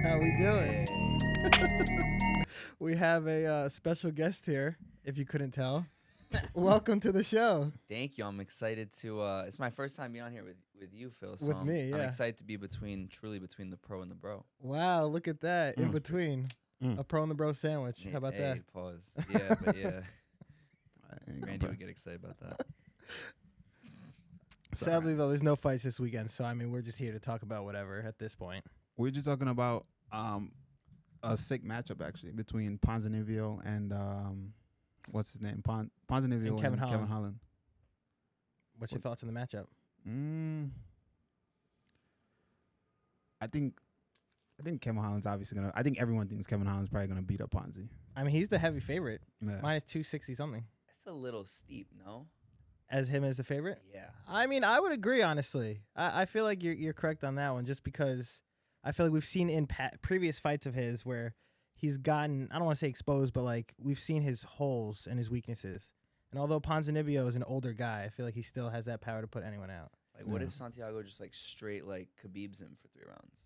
How we doing? Hey. We have a special guest here, if you couldn't tell. Welcome to the show. Thank you. I'm excited to. It's my first time being on here with you, Phil. So With me, I'm yeah. excited to be truly between the pro and the bro. Wow, look at that. In between. A pro and the bro sandwich. How about that? Pause. Yeah, but yeah. Randy would get excited about that. Sadly, though, there's no fights this weekend. So, I mean, we're just here to talk about whatever at this point. We're just talking about a sick matchup, actually, between Ponzinibbio and, what's his name? Ponzinibbio and Kevin Holland. What's your thoughts on the matchup? I think Kevin Holland's obviously going to... I think everyone thinks Kevin Holland's probably going to beat up Ponzi. I mean, he's the heavy favorite. Yeah. Minus 260-something. That's a little steep, no? As him as the favorite? Yeah. I mean, I would agree, honestly. I feel like you're correct on that one, just because I feel like we've seen in previous fights of his where he's gotten, I don't want to say exposed, but like we've seen his holes and his weaknesses. And although Ponzinibbio is an older guy, I feel like he still has that power to put anyone out. Like, what if Santiago just like straight like Khabibs him for 3 rounds?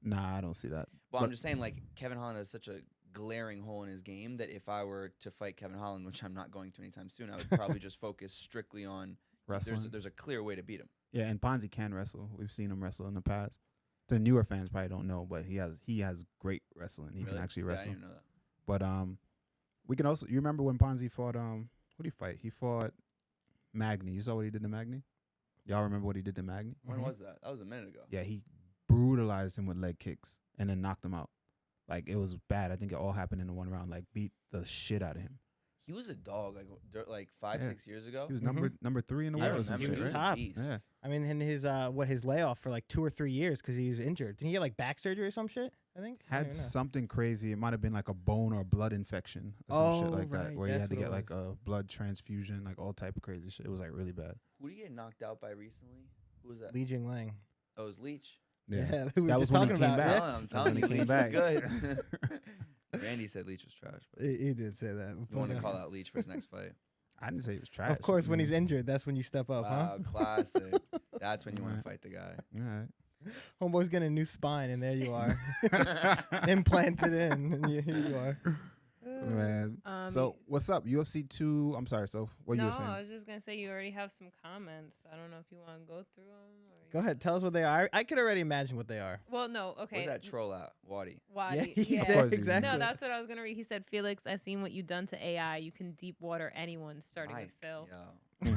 Nah, I don't see that. Well, I'm just saying, like, Kevin Holland has such a glaring hole in his game that if I were to fight Kevin Holland, which I'm not going to anytime soon, I would probably just focus strictly on Wrestling. There's a clear way to beat him. Yeah, and Ponzi can wrestle. We've seen him wrestle in the past. The newer fans probably don't know, but he has great wrestling. He can actually wrestle. I didn't know that. But we can also... You remember when Ponzi fought... Who did he fight? He fought Magny. You saw what he did to Magny? Y'all remember what he did to Magny? When was that? That was a minute ago. Yeah, he brutalized him with leg kicks and then knocked him out. Like, it was bad. I think it all happened in the one round. Like, beat the shit out of him. He was a dog like 5-6 years ago. He was number 3 in the I world. remember. He was He was a top. beast. Yeah. I mean, in his his layoff for like 2 or 3 years because he was injured. Didn't he get like back surgery or some shit? I think I don't Had even know. something crazy. It might have been like a bone or blood infection or some shit like that, right, where he that's had to what it get like was. a blood transfusion, like all type of crazy shit. It was like really bad. Who did he get knocked out by recently? Who was that? Li Jinglang. Oh, it was Leach. Yeah, we were That just was when he talking came about back. that. I'm telling you, when he Leach came is good. Randy said Leach was trash, but He did say that. you want to call out Leach for his next fight? I didn't say he was trash. Of course, when he's injured, that's when you step up, Wow, classic. That's when you want to fight the guy. All right. huh? Homeboy's getting a new spine, and there you are, implanted in, and here you are. Man. So what's up? UFC 2. I'm sorry, Soph. What you were saying? I was just gonna say you already have some comments. I don't know if you want to go through them. Go ahead, tell us what they are. I could already imagine what they are. Well, no, okay. Where's that troll at? Wadi. Why? Yeah, he's Of there, course he's exactly. No, that's what I was gonna read. He said, "Felix, I seen what you done to AI. You can deep water anyone, starting with Phil." Yo.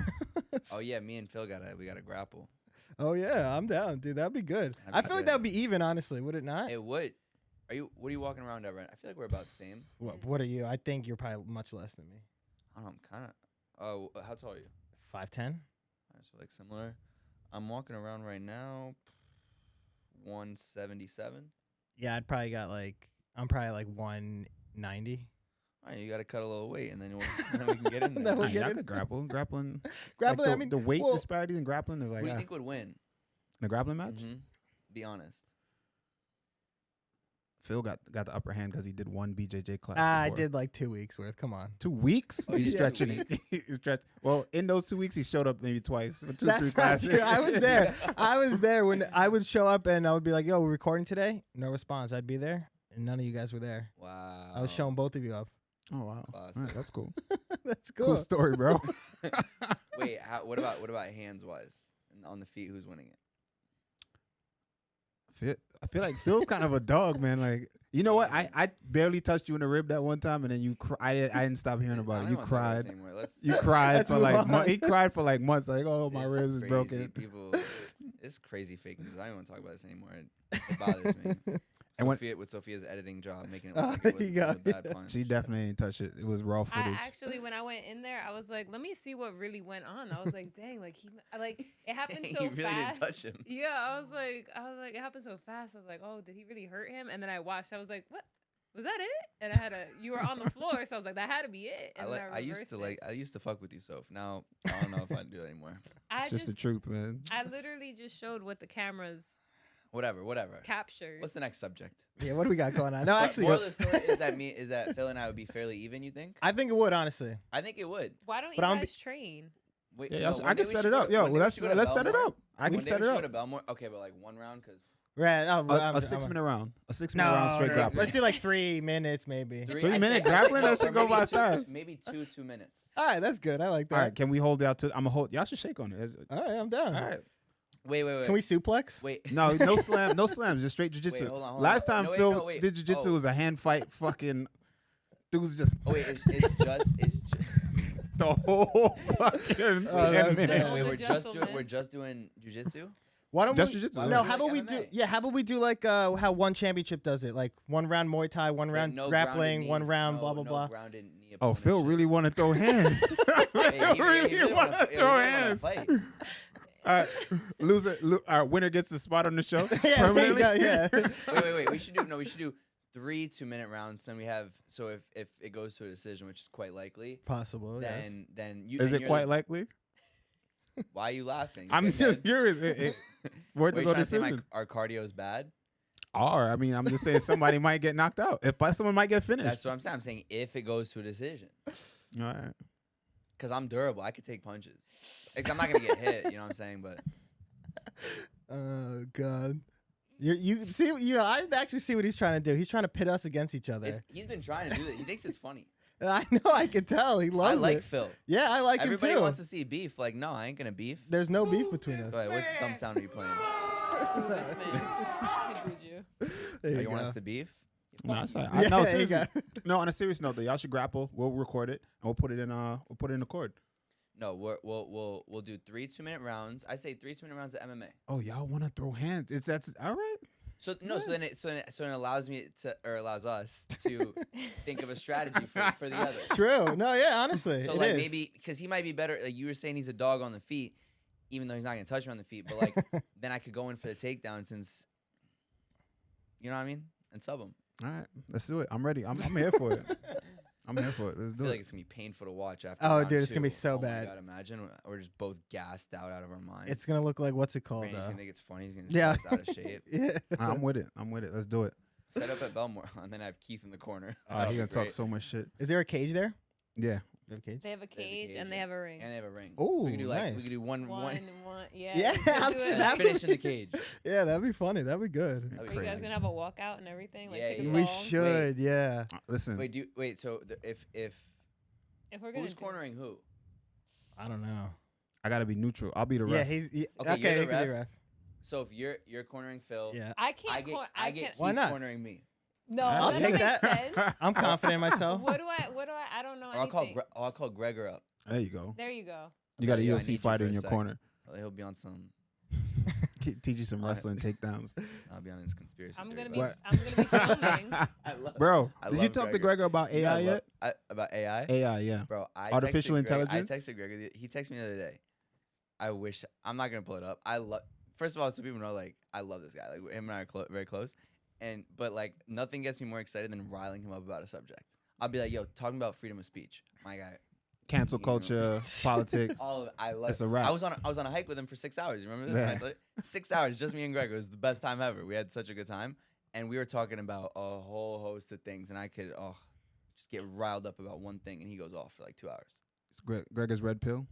Oh yeah, me and Phil we got to grapple. Oh yeah, I'm down, dude. That'd be good. That'd I be feel like good. that'd be even, honestly. Would it not? It would. What are you walking around at right now? I feel like we're about the same. What are you? I think you're probably much less than me. I don't know, I'm kind of. Oh, how tall are you? 5'10". Alright, so like similar. I'm walking around right now. 177. Yeah, I'm probably like 190. All right, you got to cut a little weight, and then we can get in there. Then we'll I get I it. could grapple. Grappling. Grappling, Like I mean, the weight well, disparities in grappling is like Who do you think would win? in a grappling match. Be honest. Phil got the upper hand because he did one BJJ class. I before. did like 2 weeks worth. Come on. 2 weeks? Oh, He's yeah. stretching it. He's stretch. Well, in those 2 weeks, he showed up maybe twice. 2 or 3 That's not classes. true. I was there. I was there when I would show up and I would be like, "Yo, we're recording today." No response. I'd be there, and none of you guys were there. Wow. I was showing both of you up. Oh wow, Classic. All right, that's cool. That's Cool cool. story, bro. Wait, what about hands wise on the feet? Who's winning it? I feel like Phil's kind of a dog, man. Like, you know what? I barely touched you in the rib that one time, and then you. I didn't stop hearing about it. You cried. You cried Let's for move like on. he cried for like months. Like, oh, my ribs is broken. People, it's crazy fake news. I don't want to talk about this anymore. It bothers me. And when- with Sophia's editing job, making it look like it was, you got- a bad punch. She definitely ain't touched it. It was raw footage. I actually, when I went in there, I was like, "Let me see what really went on." I was like, "Dang, like it happened Dang, so you really fast." didn't touch him. Yeah, I was like, it happened so fast. I was like, "Oh, did he really hurt him?" And then I watched. I was like, "What? Was that it?" And you were on the floor, so I was like, "That had to be it." And then I used to fuck with you, Soph. Now I don't know if I do that anymore. It's just the truth, man. I literally just showed what the cameras Whatever. captured. What's the next subject? Yeah, what do we got going on? No, actually, moral of the story is that Phil and I would be fairly even. You think? I think it would, honestly. I think it would. Why don't you But I'm guys train? Wait, Yeah, no, I one day can we set should it go up. to- Yo, one day we let's should go to set it Belmore. up. I can One day set we it should go up. to Belmore. Okay, but like one round because Right. Oh, A 6-minute round. A 6-minute round straight no, grappling. Let's do like 3 minutes, maybe. 3-minute grappling? That should go by fast. Maybe 2 minutes. All right, that's good. I like that. All right, can we hold out to? I'm gonna hold. Y'all should shake on it. All right, I'm down. All right. Wait. Can we suplex? Wait. No slam. No slams. Just straight jiu-jitsu. Wait, hold on. Last time No, wait, Phil no, wait. did jiu-jitsu Oh. was a hand fight. Fucking dudes just Oh wait, it's just. the whole fucking Oh, that 10 was minutes. bad. Wait, Gentlemen. we're just doing jujitsu. Why don't Just we? jiu-jitsu. Why No, would how we do about we like do? MMA? Yeah, how about we do like how one championship does it? Like 1 round Muay Thai, 1 round no grappling, grounded 1 knees, round no- blah blah no blah. grounded knee Oh, opponent Phil shit. really want to throw hands. Hey, he really want to throw wanna hands. fight. All right, our winner gets the spot on the show Yeah, permanently. yeah. Wait. We should do 3 2-minute rounds. Then we have if it goes to a decision, which is quite likely, Possible. Yes. then you. Is then it you're quite the- likely? Why are you laughing? I'm Okay, just then. curious. For it Were to you go trying to say decision. our cardio is bad? Or I mean, I'm just saying somebody might get knocked out. If someone might get finished. That's what I'm saying. I'm saying if it goes to a decision, All right. because I'm durable, I could take punches. Like, I'm not gonna get hit. You know what I'm saying? But Oh God. You see, I actually see what he's trying to do. He's trying to pit us against each other. he's been trying to do that. He thinks it's funny. I know. I can tell. He I loves like it. Phil. Yeah, I like Everybody him too. wants to see beef. Like, no, I ain't gonna beef. There's no beef between us. Wait, what dumb sound are you playing? Ooh, this man. He booed you. There Oh, you you want go. us to beef? No, that's all right. Yeah, no, there you seriously. go. No, on a serious note, though, y'all should grapple. We'll record it and we'll put it in the cord. No, we'll do 3 2-minute rounds. I say 3 2-minute rounds of MMA. Oh, y'all want to throw hands? That's all right. So no, so then it allows me to, or allows us to think of a strategy for the other. True. No, yeah, honestly. So it like is. maybe because he might be better. Like you were saying, he's a dog on the feet, even though he's not gonna touch me on the feet. But like then I could go in for the takedown since, you know what I mean, and sub him. All right, let's do it. I'm ready. I'm here for it. I'm here for it. Let's I do feel it. like it's gonna be painful to watch after. Oh, round dude, it's gonna be 2. so Oh my bad. God, imagine we're just both gassed out of our minds. It's gonna look like what's it called? Randy's gonna think it's funny. He's gonna Yeah. yeah. out of shape. Yeah. I'm with it. I'm with it. Let's do it. Set up at Belmore, and then I have Keith in the corner. He That'll gonna be talk great. so much shit. Is there a cage there? Yeah. They have a cage. They have a cage and they yeah. have a ring. And they have a ring. Ooh, so we could do like nice. we could do one. Yeah. Yeah, you could I'm do saying it. that Finish in the cage. Yeah, that'd be funny. That'd be good. That'd be Are you guys crazy. gonna have a walkout and everything? Like Yeah, pick a yeah. We song? should. Yeah. Listen. Wait. So if If we're gonna who's do- cornering who? I don't know. I gotta be neutral. I'll be the Yeah, ref. he's Okay, okay. you're the he can be ref? ref. So if you're cornering Phil, Yeah, I can't. I get I Keith can't. Why not? cornering me. No, I'll that take makes that. sense. I'm confident in myself. What do I don't know Or anything. I'll call Gregor up. There you go. There you go. You got a Yeah, I need UFC you fighter for in a your sec. corner. He'll be on some. Teach you some All right. wrestling takedowns. I'll be on his conspiracy. I'm theory gonna be. about What? I'm gonna be filming. I love, Bro, I did you love talk to Gregor. Gregor about You know, AI yet? about AI? AI, yeah. Bro, I Artificial texted Greg- intelligence? I texted Gregor. He texted me the other day. I wish I'm not gonna pull it up. I love. First of all, so people know, like, I love this guy. Like, him and I are very close. But like, nothing gets me more excited than riling him up about a subject. I'll be like, "Yo, talking about freedom of speech, my guy." Cancel You know. culture, politics. All of it. I love. It's it. a wrap. I was on a hike with him for 6 hours. You remember this? Yeah. I told you? 6 hours, just me and Gregor. It was the best time ever. We had such a good time, and we were talking about a whole host of things. And I could just get riled up about one thing, and he goes off for like 2 hours. It's Gregor's red pill.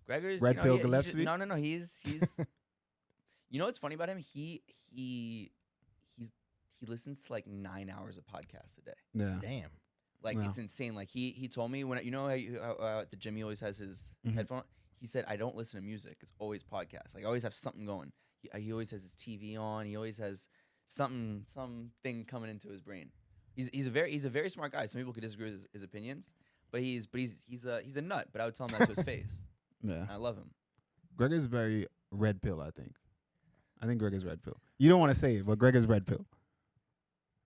Gregor's Red pill he Gillespie? no. He's. You know what's funny about him? He listens to like 9 hours of podcasts a day. Yeah. Damn. Like Wow. it's insane. Like he told me when how at the gym he always has his Mhm. headphone. He said I don't listen to music. It's always podcasts. Like I always have something going. He always has his TV on. He always has something coming into his brain. He's a very smart guy. Some people could disagree with his opinions, but he's a nut. But I would tell him that to his face. Yeah. And I love him. Gregor's very red pill, I think. I think Gregor's red pill. You don't want to say it, but Gregor's red pill.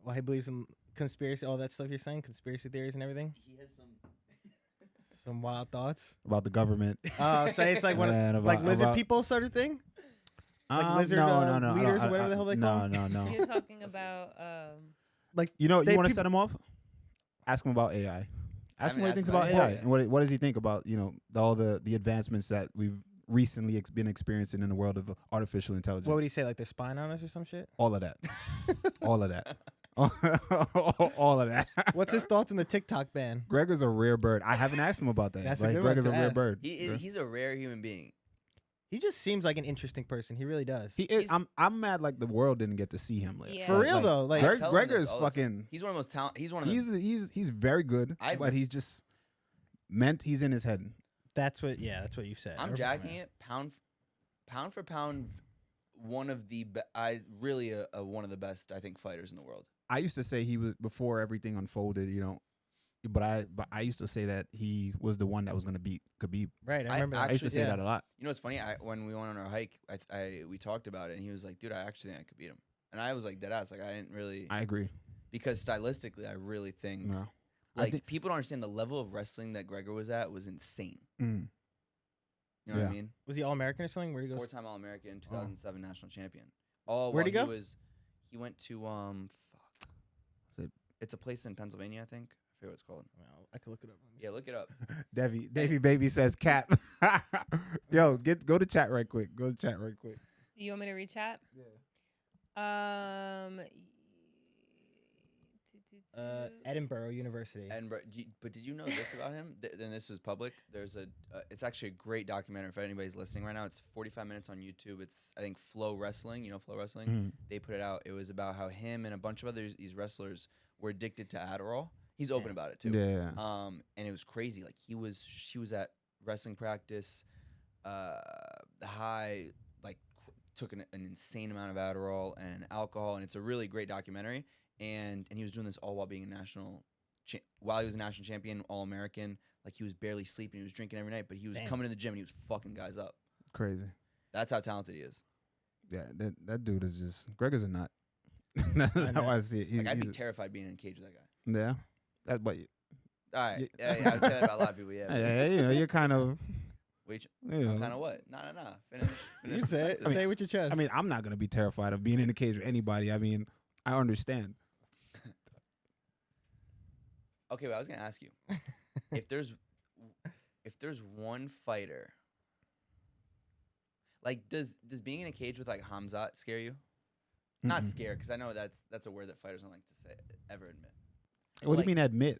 Well, he believes in conspiracy, all that stuff you're saying, conspiracy theories and everything. He has Some wild thoughts. About the government. Oh, so it's like one of, And like about- lizard about- people sort of thing. Like lizard no, leaders, I- whatever the hell they call No, no, You're talking about Like You know, They you want to peop- set him off? Ask him about AI. Ask him haven't what he asked thinks about about AI AI. and what does he think about all the advancements that we've recently been experiencing in the world of artificial intelligence. what would he say? Like they're spying on us or some shit? All of that. All of that. All of that. What's his thoughts on the TikTok ban? Gregor's a rare bird. I haven't asked him about that. That's a Like, good one Gregor's to a rare ask. bird. he's a rare human being. He just seems like an interesting person. He really does. He is. I'm mad like the world didn't get to see him live. Yeah. For real though, like I tell him Gregor this is all the time. fucking. He's one of the most talented. He's one of the. He's very good, I- but he's just meant. He's in his head. that's what you said. I'm jacking it pound for pound. One of the really one of the best I think fighters in the world. I used to say he was before everything unfolded. But I used to say that he was the one that was gonna beat Khabib. Right, I remember. I used to say yeah. that a lot. You know what's funny? When we went on our hike, we talked about it, and he was like, "Dude, I actually think I could beat him." And I was like, "Dead ass." Like I didn't really. I agree. Because stylistically, I really think No. like people don't understand the level of wrestling that Gregor was at was insane. Mm. You know what I Yeah. mean? Was he All American or something? Where he goes? 4-time All American, Oh. 2007 national champion. All Where'd while he go? He went to fuck. Is it- It's a place in Pennsylvania, I think. I forget what it's called. Well, I could look it up. Yeah, look it up. Davey Baby says cat. Yo, go to chat right quick. Go to chat right quick. You want me to read chat? Edinburgh University. And but did you know this about him? Then this is public. There's it's actually a great documentary if anybody's listening right now. It's 45 minutes on YouTube. It's I think Flow Wrestling. You know Flow Wrestling? Mm. They put it out. It was about how him and a bunch of others these wrestlers were addicted to Adderall. He's open about it too. Yeah. And it was crazy. Like she was at wrestling practice, high, like took an insane amount of Adderall and alcohol, and it's a really great documentary. And he was doing this all while being a while he was a national champion, All American. Like he was barely sleeping. He was drinking every night, but he was coming to the gym and he was fucking guys up. Crazy. That's how talented he is. Yeah, that dude is just Gregor's a nut. That's how I see it. Like I'd be terrified being in a cage with that guy. Yeah. That but All right, Yeah. yeah, I've said that about a lot of people. Yeah. yeah, you're kind of Wait, you know, kind of what? No. Finish You the say it. sentence. Say it with your chest. I mean, I'm not gonna be terrified of being in a cage with anybody. I mean, I understand. Okay, well, I was gonna ask you if there's one fighter, like does being in a cage with like Hamzat scare you? Not Mm-mm. scare, because I know that's a word that fighters don't like to say ever admit. What do like- you mean admit?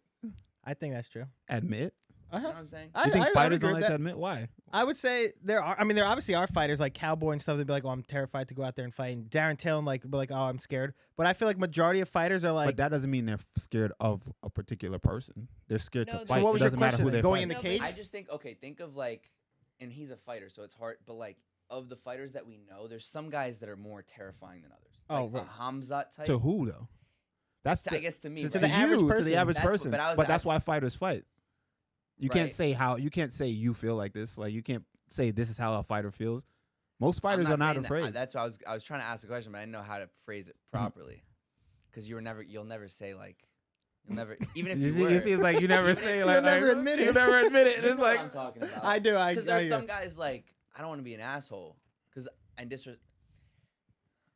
I think that's true. Admit? You know what I'm saying? You think I would fighters agree don't with like to that. admit? Why? I would say there are. I mean, there obviously are fighters like Cowboy and stuff. They'd be like, "Oh, I'm terrified to go out there and fight." And Darren Till and be like, "Oh, I'm scared." But I feel like majority of fighters are like. But that doesn't mean they're scared of a particular person. They're scared No, to so fight. what was It your doesn't matter question who then? they Going fight. in the No, cage? but I just think think of like, and he's a fighter, so it's hard. But like of the fighters that we know, there's some guys that are more terrifying than others. Oh, like right. a Hamzat type. To who though? That's I guess to me, to, right? to the average you, to person. the average That's what- person. but I was But that's asking- why fighters fight. You Right. can't say you feel like this. Like you can't say this is how a fighter feels. Most fighters are not saying that. afraid. That's why I was trying to ask the question, but I didn't know how to phrase it properly. Because you'll never say like, you'll never even if you were. You see, it's like you never say like You'll never like, admit it. You never admit it. You It's know what like I'm talking about. I do. Because there's I some guys like I don't want to be an asshole. Because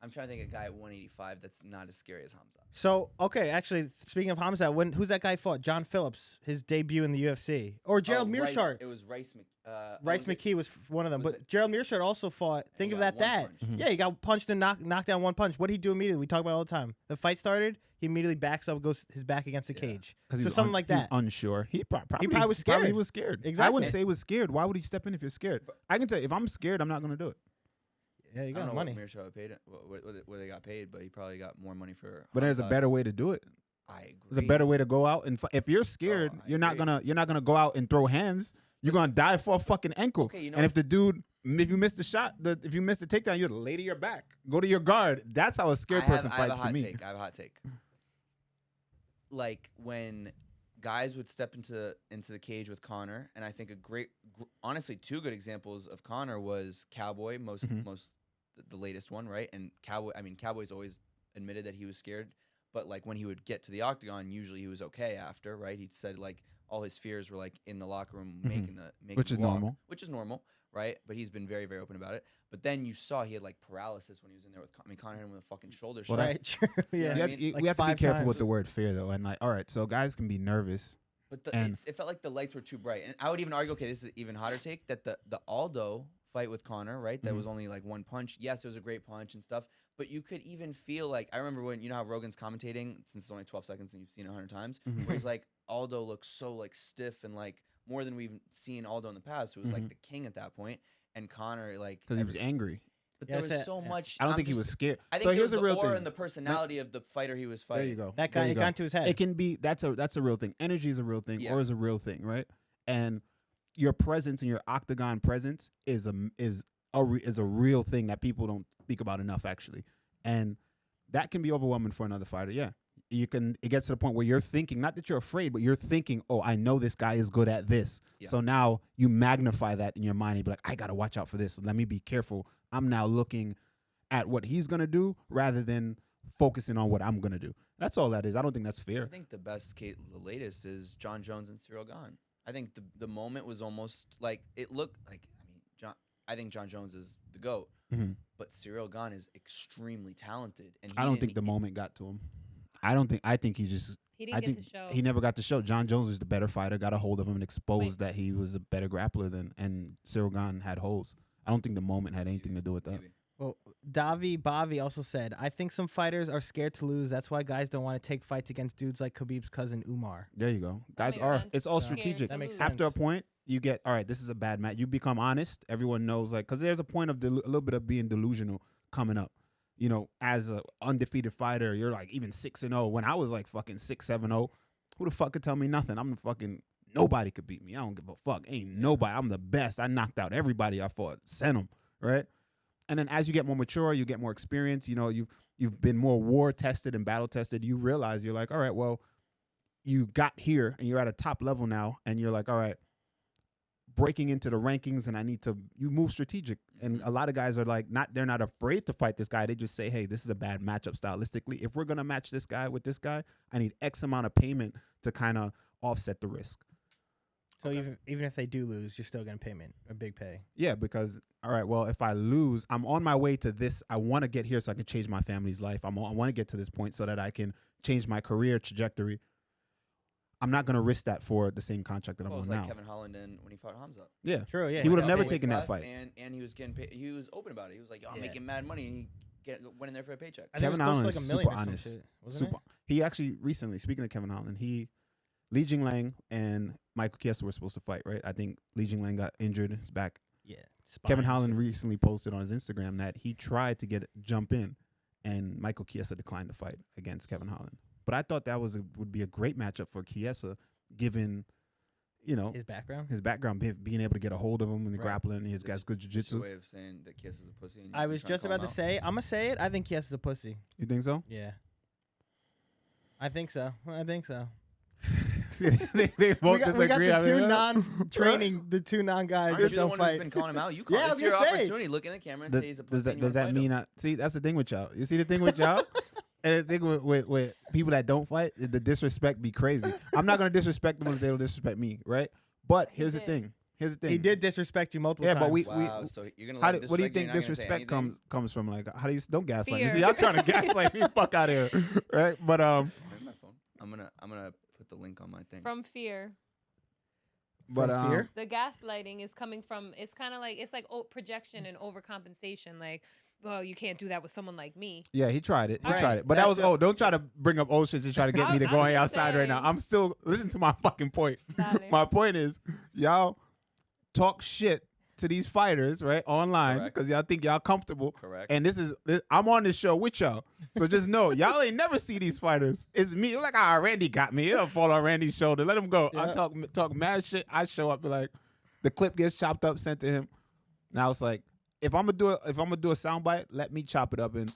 I'm trying to think of a guy at 185 that's not as scary as Hamza. So okay, actually, speaking of Hamzat, who's that guy fought? John Phillips, his debut in the UFC, or Gerald Mearshart. It was Rice. Rice McKee was one of them, was but it- Gerald Mearshart also fought. Think he of got that. one punch. Yeah, he got punched and knocked down one punch. What did he do immediately? We talk about it all the time. The fight started. He immediately backs up, goes his back against the Yeah. cage. because So something like He was that. unsure. He probably was scared. Probably was scared. I Exactly. wouldn't say he was scared. Why would he step in if you're scared? I can tell you, if I'm scared, I'm not gonna do it. Yeah, you I don't got know money. what Mearshart paid, what they got paid, but he probably got more money for. But there's a Hamzat. better way to do it. I agree. There's a better way to go out and if you're scared, I you're not agree. gonna go out and throw hands. You're gonna die for a fucking ankle. Okay, you know and if the dude, if you miss the shot, if you miss the takedown, you're lay to your back. Go to your guard. That's how a scared person I have fights a to hot me. take. I have a hot take. Like when guys would step into the cage with Connor, and I think honestly, two good examples of Connor was Cowboy, most the latest one, right? And Cowboy's always admitted that he was scared, but like when he would get to the octagon, usually he was okay after, right? He said like all his fears were like in the locker room making Which the is walk, normal. which is normal, right? But he's been very, very open about it. But then you saw he had like paralysis when he was in there with Connor hit him with a fucking shoulder shot. Right. True. Yeah, Yeah. I mean, like we have to be 5 careful times. with the word fear though. And like, all right, so guys can be nervous. But And- it felt like the lights were too bright. And I would even argue, okay, this is even hotter take, that the Aldo fight with Connor, right? That was only like one punch. Yes, it was a great punch and stuff. But you could even feel like, I remember when, you know how Rogan's commentating, since it's only 12 seconds and you've seen it 100 times, where he's like, Aldo looks so like stiff and like more than we've seen Aldo in the past, who was like the king at that point. and Connor, like, because he was angry. But Yeah, there was so much. I don't think he was scared. I think so there here's was a real the aura thing. and the personality of the fighter he was fighting. There you go. That There guy, you it go. got into his head. It can be that's a real thing. Energy is a real thing, Yeah. or is a real thing, right? And your presence and your octagon presence is a real thing that people don't speak about enough, actually. And that can be overwhelming for another fighter. Yeah, it gets to the point where you're thinking, not that you're afraid, but you're thinking, oh, I know this guy is good at this. Yeah. So now you magnify that in your mind and be like, I gotta watch out for this. Let me be careful. I'm now looking at what he's gonna do rather than focusing on what I'm gonna do. That's all that is. I don't think that's fair. I think the best case, the latest is John Jones and Cyril Gahn. I think the moment was almost like it looked like. I think John Jones is the GOAT, but Cyril Gahn is extremely talented. And I don't think the moment got to him. I think he just. He didn't I get think to show. he never got to show. John Jones was the better fighter, got a hold of him and exposed that he was a better grappler than, and Cyril Gahn had holes. I don't think the moment had anything to do with that. Maybe. Well, Davi Bavi also said, I think some fighters are scared to lose. That's why guys don't want to take fights against dudes like Khabib's cousin Umar. There you go. Guys makes are. sense. It's all Scared strategic. That makes lose. sense. After a point, you get all right. This is a bad match. You become honest. Everyone knows, like, because there's a point of a little bit of being delusional coming up. You know, as a undefeated fighter, you're like even 6-0. When I was like fucking 6-7-0, who the fuck could tell me nothing? I'm the fucking nobody could beat me. I don't give a fuck. Ain't nobody. I'm the best. I knocked out everybody I fought. Sent them right. And then as you get more mature, you get more experience. You know, you've been more war tested and battle tested. You realize you're like, all right, well, you got here and you're at a top level now, and you're like, all right, breaking into the rankings, and you move strategic. And a lot of guys are like, they're not afraid to fight this guy. They just say, hey, this is a bad matchup stylistically. If we're gonna match this guy with this guy, I need X amount of payment to kind of offset the risk. So even if they do lose, you're still getting payment, a big pay. Yeah, because all right, well, if I lose, I'm on my way to this. I want to get here so I can change my family's life. I want to get to this point so that I can change my career trajectory. I'm not going to risk that for the same contract that I'm Well, it on was like now. Kevin Holland when he fought Hamza. Yeah, True, yeah. He would have Got never paid taken that class, fight. and he was getting paid. He was open about it. He was like, "Yo, I'm Yeah. making mad money," and he went in there for a paycheck. I think it Kevin was close to Holland like is $1 million super or some honest. shit, wasn't it? He actually recently, speaking of Kevin Holland, Li Jinglang and Michael Chiesa were supposed to fight, right? I think Li Jinglang got injured. His back. Yeah. Kevin spine Holland shit. recently posted on his Instagram that he tried to jump in, and Michael Chiesa declined the fight against Kevin Holland. But I thought that would be a great matchup for Chiesa, given, you know, His background. being able to get a hold of him in the Right. grappling. He's got good Just a jiu-jitsu. way of saying that Kiss is a pussy. And I you're was trying just call about him to out. say, I'm going to say it. I think Kies is a pussy. You think so? Yeah. I think so. See, they both we got disagree. the I two mean, non-training, the two non-guys Aren't that you the don't one who's fight. been calling him out? You call Yeah, I it's was your gonna say. opportunity. Look in the camera and say he's a pussy. Does that mean? See, that's the thing with y'all. You see the thing with y'all, and the thing with people that don't fight, the disrespect be crazy. I'm not gonna disrespect them if they don't disrespect me, right? But He here's the did. thing. He did disrespect you multiple times. But Wow, so you're gonna How let do, what do you disrespect me, think you're not gonna say disrespect anything? comes from? Like, how do you don't gaslight me? Fear. See, y'all trying to gaslight me? Fuck out of here, right? But Where's my phone? I'm gonna put the link on my thing. From fear. but From fear? The gaslighting is coming from, it's kind of like, it's like projection and overcompensation. Like, well, you can't do that with someone like me. yeah, he tried it. He Right. tried it. But that That's was don't try to bring up old shit to try to get me to I'm go on just outside right now. saying. I'm still listen to my fucking point. Dale. My point is, y'all talk shit to these fighters, right, online, Correct. because y'all think y'all comfortable. Correct. And I'm on this show with y'all. So just know, y'all ain't never see these fighters. It's me. Like, Randy got me. It'll fall on Randy's shoulder. Let him go. I Yeah. talk mad shit. I show up and like, the clip gets chopped up, sent to him. Now it's like, if I'm gonna do a soundbite, let me chop it up and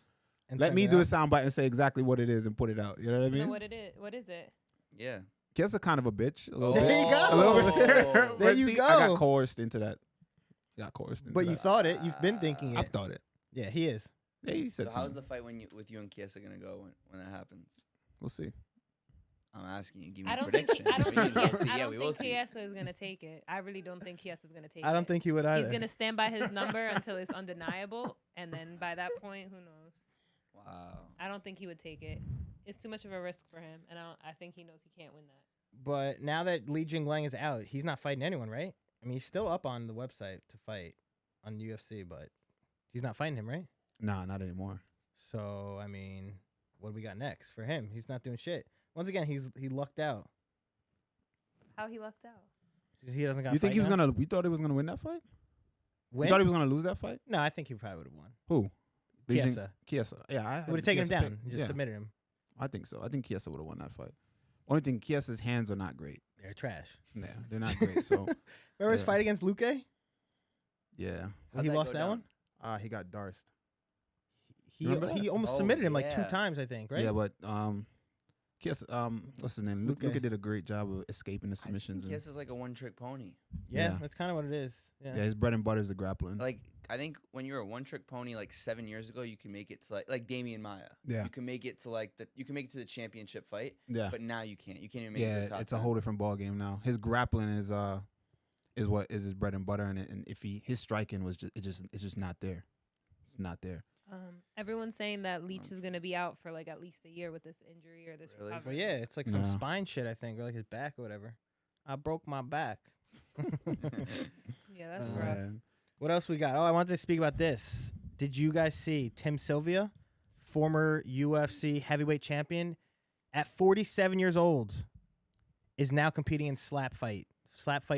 let send me it do a out. soundbite and say exactly what it is and put it out. You know what I So mean? what is it? yeah. Guess a kind of a bitch. A little There bit. you go. A little bit. Oh. There But you see, I got go. coerced into that. But you thought it. You've been thinking I've it. thought it. Yeah, he is. Yeah, he So said how's something. the fight with you and Kiesa gonna go when that happens? We'll see. I'm asking you. Give me I a don't think prediction. I don't think We'll Chiesa, see. I Yeah, don't we will think see. Chiesa is gonna take it. I really don't think Chiesa is gonna take it. I don't think he would either. he's gonna stand by his number until it's undeniable, and then by that point, who knows? Wow. I don't think he would take it. It's too much of a risk for him, and I think he knows he can't win that. But now that Li Jinglang is out, he's not fighting anyone, right? I mean, he's still up on the website to fight on UFC, but he's not fighting him, right? Nah, not anymore. So, I mean, what do we got next for him? He's not doing shit. Once again, he lucked out. How he lucked out? He doesn't got. You think he was now? we thought he was gonna win that fight? Win? You thought he was gonna lose that fight? No, I think he probably would have won. Who? Chiesa. Chiesa. Yeah, I Would have taken him Chiesa down pick. and just Yeah, submitted him. I think so. I think Chiesa would have won that fight. Only thing, Chiesa's hands are not great. They're trash. Yeah, they're not great. So Remember his Yeah. fight against Luque? yeah, How'd He that lost go that down? one? he got Darced. He Remember that? he almost Oh, submitted him like 2 yeah. times, I think, right? Yeah, but Chiesa, what's his name? Luque. Luca did a great job of escaping the I submissions. think and- Kiss is like a one-trick pony. Yeah, Yeah. that's kind of what it is. Yeah. yeah, his bread and butter is the grappling. Like I think when you're a one-trick pony, like 7 years ago, you can make it to like Damian Maya. Yeah. You can make it to the championship fight, yeah, but now you can't. You can't even make it to yeah, the top it's a 10. whole different ball game now. His grappling is what is his bread and butter, and if his striking was it's just not there. It's not there. Everyone's saying that Leach is gonna be out for like at least a year with this injury or this Really? Well, recovery. yeah, it's like some No. spine shit, I think, or like his back or whatever. I broke my back. Yeah, that's Uh, rough. Man. What else we got? Oh, I wanted to speak about this. Did you guys see Tim Sylvia, former UFC heavyweight champion, at 47 years old, is now competing in Slap Fight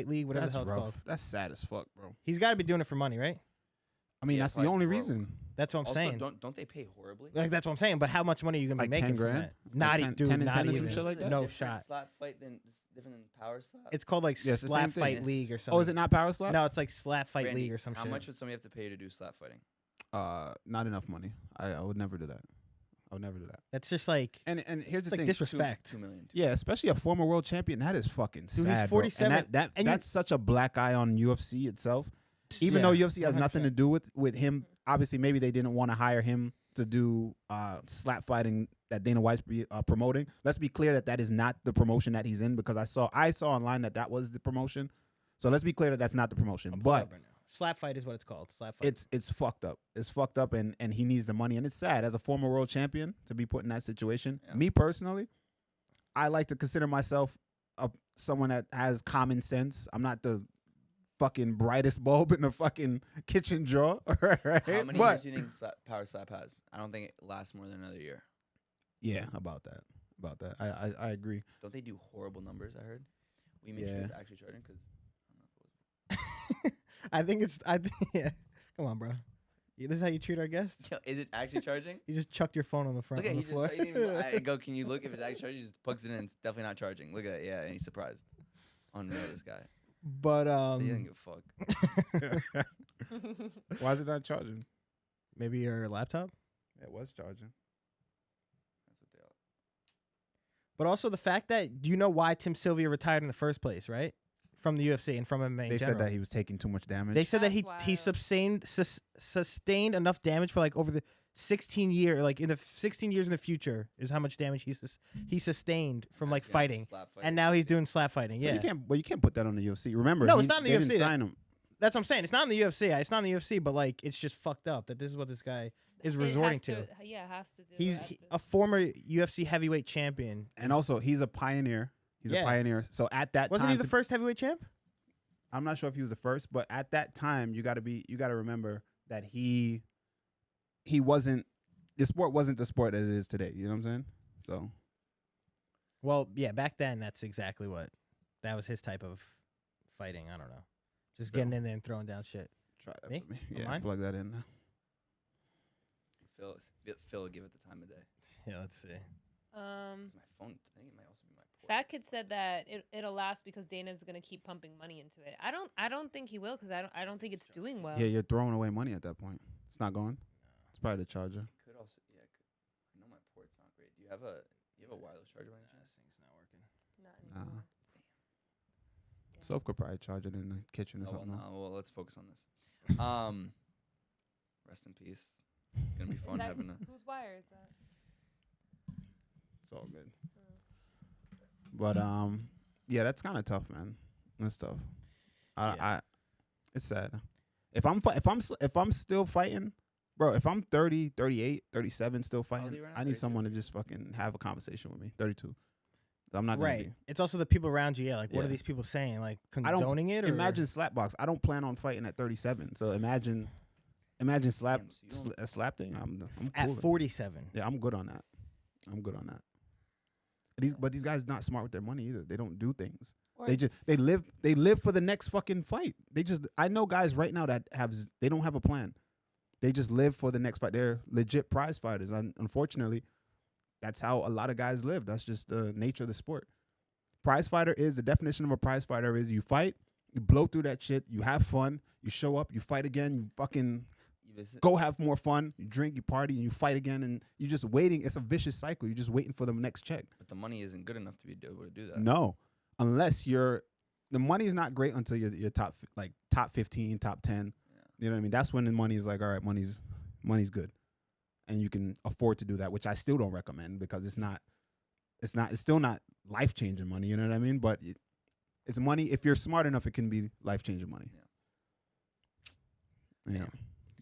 League, whatever That's the hell it's rough. called. That's sad as fuck, bro. He's got to be doing it for money, right? I mean, Yeah, that's the probably only broke. reason. That's what I'm Also, saying. don't they pay horribly? Like that's what I'm saying. But how much money are you gonna Like be 10 making from grand? that? Not, 10 dude, 10 and not 10 or even. some shit like that? No Different shot. Slap fight than different than power slap. It's called like Yeah, it's the Slap same thing. Fight Yes. League or something. Oh, is it not power slap? No, it's like Slap Fight Randy, League or some how shit. much would somebody have to pay to do slap fighting? Not enough money. I would never do that. I would never do that. That's just like And here's it's the like thing. disrespect. 2 million. Yeah, especially a former world champion. That is fucking he's sad. bro. 47, And and you- that's such a black eye on UFC itself. Even though UFC has nothing to 100%. do with him. Obviously, maybe they didn't want to hire him to do slap fighting that Dana White's promoting. Let's be clear that is not the promotion that he's in, because I saw online that was the promotion. So let's be clear that that's not the promotion. I'll pull it But up right now. Slap Fight is what it's called. Slap Fight. it's fucked up. It's fucked up, and he needs the money. And it's sad as a former world champion to be put in that situation. Yeah. Me personally, I like to consider myself someone that has common sense. I'm not the fucking brightest bulb in the fucking kitchen drawer, right? How many But years do you think power slap has? I don't think it lasts more than another year. yeah, about that. I agree. Don't they do horrible numbers? I heard. We made sure Yeah. it's actually charging because I think it's. Yeah. Come on, bro. Yeah, this is how you treat our guests. is it actually charging? You just chucked your phone on the front Look at on he the floor. just he didn't even, I go. Can you look if it's actually charging? He just plugs it in. It's definitely not charging. Look at it. Yeah, and he's surprised. Unreal, this guy. But He doesn't give a fuck. Why is it not charging? maybe your laptop. It was charging. That's what they are. But also the fact that do you know why Tim Sylvia retired in the first place, right? From the UFC and from MMA. in They said general. that he was taking too much damage. They said that That's he wild. sustained enough damage for like over the 16 year, like in the 16 years in the future is how much damage he sustained from like He's gonna fighting, slap fight and now he's UFC. doing slap fighting. so Yeah, you can't put that on the UFC. Remember, No, it's not in the they UFC, Didn't sign him. that's what I'm saying. It's not in the UFC. It's not in the UFC, but like it's just fucked up that this is what this guy is It resorting has to. Yeah, it has to do. He's it. a former UFC heavyweight champion. And also, he's a pioneer. He's Yeah. a pioneer. So at that Wasn't time, he the first heavyweight champ? I'm not sure if he was the first, but at that time, you got to remember that he wasn't. The sport wasn't the sport that it is today. You know what I'm saying? So Well, yeah, back then that's exactly what that was his type of fighting. I don't know, just Phil. getting in there and throwing down shit. try that Me? for me. On Yeah, mine? plug that in. Phil will give it the time of day. Yeah, let's see. It's my phone. I think it might also be my port. Fat Kid said that it'll last because Dana's gonna keep pumping money into it. I don't think he will because I don't think it's doing well. Yeah, you're throwing away money at that point. It's not going. It's probably the charger. Could also I know my port's not great. Do you have a wireless charger by any chance? This thing's not working. Not Nah. anymore. Soph could probably charge it in the kitchen or Oh, well, something. no. Well, let's focus on this. Rest in peace. Gonna be Is fun that- having a. Whose wire is that? It's all good. But yeah, that's kind of tough, man. That's tough. I it's sad. If I'm still fighting, bro, if I'm 30, 38, 37 still old are fighting, you right now? I need 32? someone to just fucking have a conversation with me. 32. I'm not gonna Right. be. It's also the people around you. Yeah, like what are Yeah. these people saying? Like don't- condoning it? Or? Imagine slapbox. I don't plan on fighting at 37. So imagine slap Damn, so you don't- slap thing. I'm at cool. 47. Yeah, I'm good on that. But these guys not smart with their money either. They don't do things. Or They live for the next fucking fight. I know guys right now that they don't have a plan. They just live for the next fight. They're legit prize fighters. Unfortunately, that's how a lot of guys live. That's just the nature of the sport. The definition of a prize fighter is you fight, you blow through that shit, you have fun, you show up, you fight again, you fucking go have more fun, you drink, you party, and you fight again, and you're just waiting. It's a vicious cycle. You're just waiting for the next check. But the money isn't good enough to be able to do that. No, unless the money is not great until you're top 15, top 10. Yeah. You know what I mean? That's when the money is like, all right, money's good, and you can afford to do that, which I still don't recommend because it's still not life-changing money. You know what I mean? But it's money. If you're smart enough, it can be life-changing money. Yeah.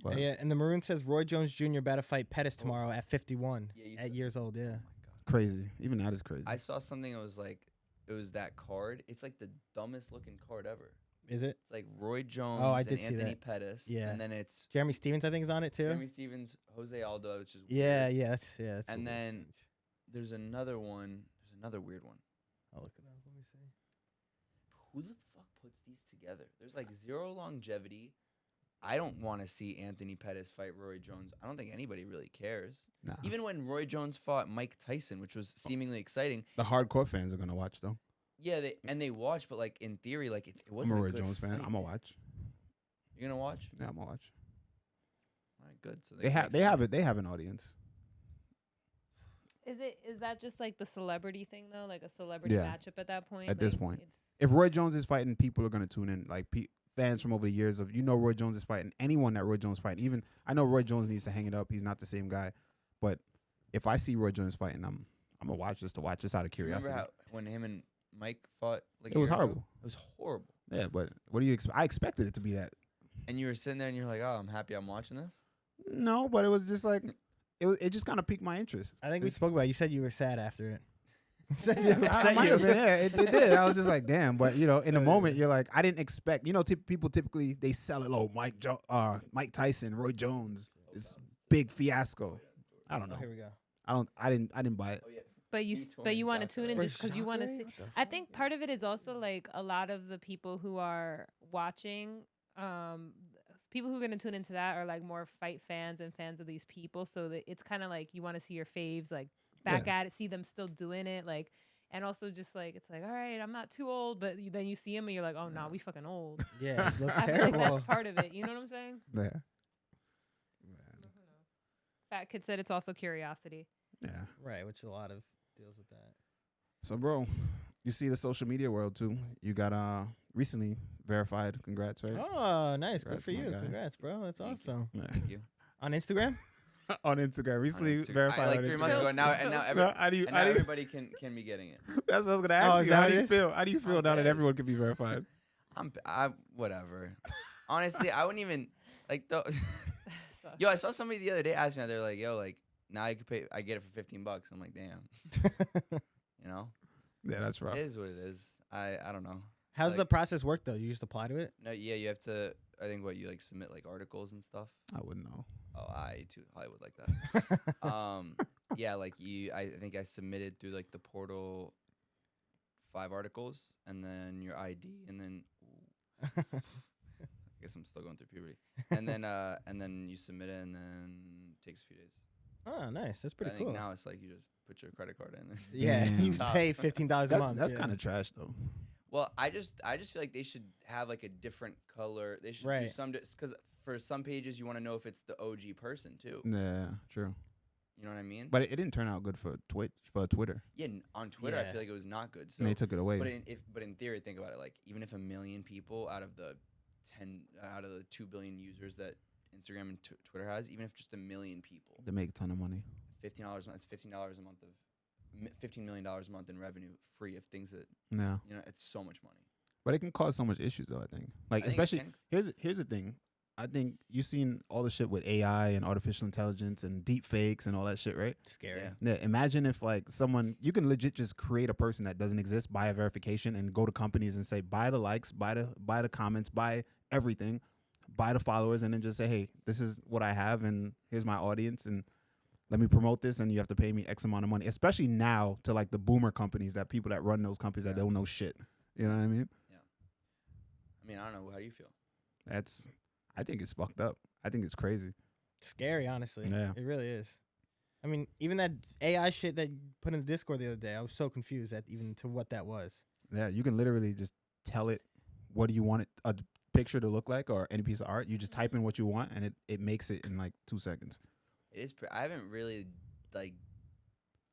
But Yeah, and the Maroon says Roy Jones Jr. about to fight Pettis tomorrow at 51 Yeah, you at said years that. old. Yeah. Oh my God. crazy. Even that is crazy. I saw something that was like, it was that card. It's like the dumbest looking card ever. Is it? It's like Roy Jones I did and see Anthony that. Pettis. Yeah. And then it's Jeremy Stevens, I think, is on it too. Jeremy Stevens, Jose Aldo, which is Yeah, weird. yeah, that's And a little then- strange. There's another one. There's another weird one. I'll look it up. Let me see. Who the fuck puts these together? There's like zero longevity. I don't want to see Anthony Pettis fight Roy Jones. I don't think anybody really cares. Nah. Even when Roy Jones fought Mike Tyson, which was seemingly exciting. The hardcore fans are gonna watch though. Yeah, they watch, but like in theory, like it I'm wasn't a Roy good Jones fan. fight. I'm gonna watch. You're gonna watch? Yeah, I'm gonna watch. All right, good. So They have an audience. Is that just like the celebrity thing though, like a celebrity Yeah. matchup at that point? At this Like, point. it's, If Roy Jones is fighting, people are gonna tune in. Like fans from over the years of Roy Jones is fighting. Anyone that Roy Jones fighting, even I know Roy Jones needs to hang it up. He's not the same guy, but if I see Roy Jones fighting, I'm gonna watch just out of curiosity. Remember how when him and Mike fought? Like It was a year ago? horrible. It was horrible. Yeah, but what do you expect? I expected it to be that. And you were sitting there and you're like, oh, I'm happy I'm watching this. No, but it was just like it just kind of piqued my interest. I think we spoke about it. You said you were sad after it. You said Yeah, it I upset might you. have been, yeah, it did. I was just like, damn. But in the moment, you're like, I didn't expect. People typically they sell it. Oh, Mike Tyson, Roy Jones, this big fiasco. I don't know. Oh, here we go. I didn't buy it. Oh yeah. but you want to tune in just because you want to see. What the I fuck? think part of it is also like a lot of the people who are watching, people who are gonna tune into that are like more fight fans and fans of these people. So that it's kind of like you want to see your faves like back at it, see them still doing it, like, and also just like it's like, all right, I'm not too old, but then you see them and you're like, oh no, we fucking old. Yeah, it looks I feel like terrible. that's part of it. You know what I'm saying? Yeah. Fat Kid said it's also curiosity. Yeah. Right, which a lot of deals with that. So, bro, you see the social media world too. You got recently verified. Congrats, right? Oh, nice. Good Congrats, for my you. guy. That's bro. That's Thank you. awesome. Yeah. Thank you. On Instagram? On Instagram, recently On Instagram. verified. Like on 3 Instagram. months ago. Now No, how do you? everybody can be getting it. That's what I was gonna Oh, ask is you. that How what do it you is? feel? How do you feel I'm now that everyone pissed. can be verified? I whatever. Honestly, I wouldn't even like the. Yo, I saw somebody the other day ask me. They're like, "Yo, like now I could pay. I get it for $15." I'm like, "Damn." You know, Yeah, that's rough. it is what it is. I don't know. How's Like- the process work though? You just apply to it? No, yeah, you have to. I think what you like submit like articles and stuff. I wouldn't know. Oh, I too Hollywood like that. Yeah, like I think I submitted through like the portal 5 articles and then your ID and then I guess I'm still going through puberty. And then you submit it and then it takes a few days. Oh, nice. That's But pretty I think cool. now it's like you just put your credit card in. Yeah, Damn. you pay $15 a month. That's yeah. kind of trash though. Well, I just feel like they should have like a different color. They should do Right. some because for some pages you want to know if it's the OG person too. Yeah, true. You know what I mean? But it didn't turn out good for Twitter. Yeah, on Twitter I Yeah. feel like it was not good. So And they took it away. But in theory, think about it. Like even if 1 million people out of the 2 billion users that Instagram and Twitter has, even if just 1 million people, They make a ton of money. $15 a month. It's $15 a month of $15 million a month in revenue free of things that Yeah, it's so much money. but it can cause so much issues though. I think. Like I think it especially can- here's the thing. I think you've seen all the shit with AI and artificial intelligence and deep fakes and all that shit, right? Scary. Yeah. Yeah, imagine if like you can legit just create a person that doesn't exist, buy a verification, and go to companies and say buy the likes, buy the comments, buy everything, buy the followers, and then just say, hey, this is what I have, and here's my audience, and let me promote this, and you have to pay me X amount of money. Especially now to like the boomer companies, that people that run those companies that Yeah. don't know shit. You know what I mean? I mean, I don't know. How do you feel? I think it's fucked up. I think it's crazy. Scary, honestly. Yeah. It really is. I mean, even that AI shit that you put in the Discord the other day, I was so confused at even to what that was. Yeah, you can literally just tell it what do you want a picture to look like or any piece of art. You just type in what you want and it makes it in like 2 seconds. It is. I haven't really like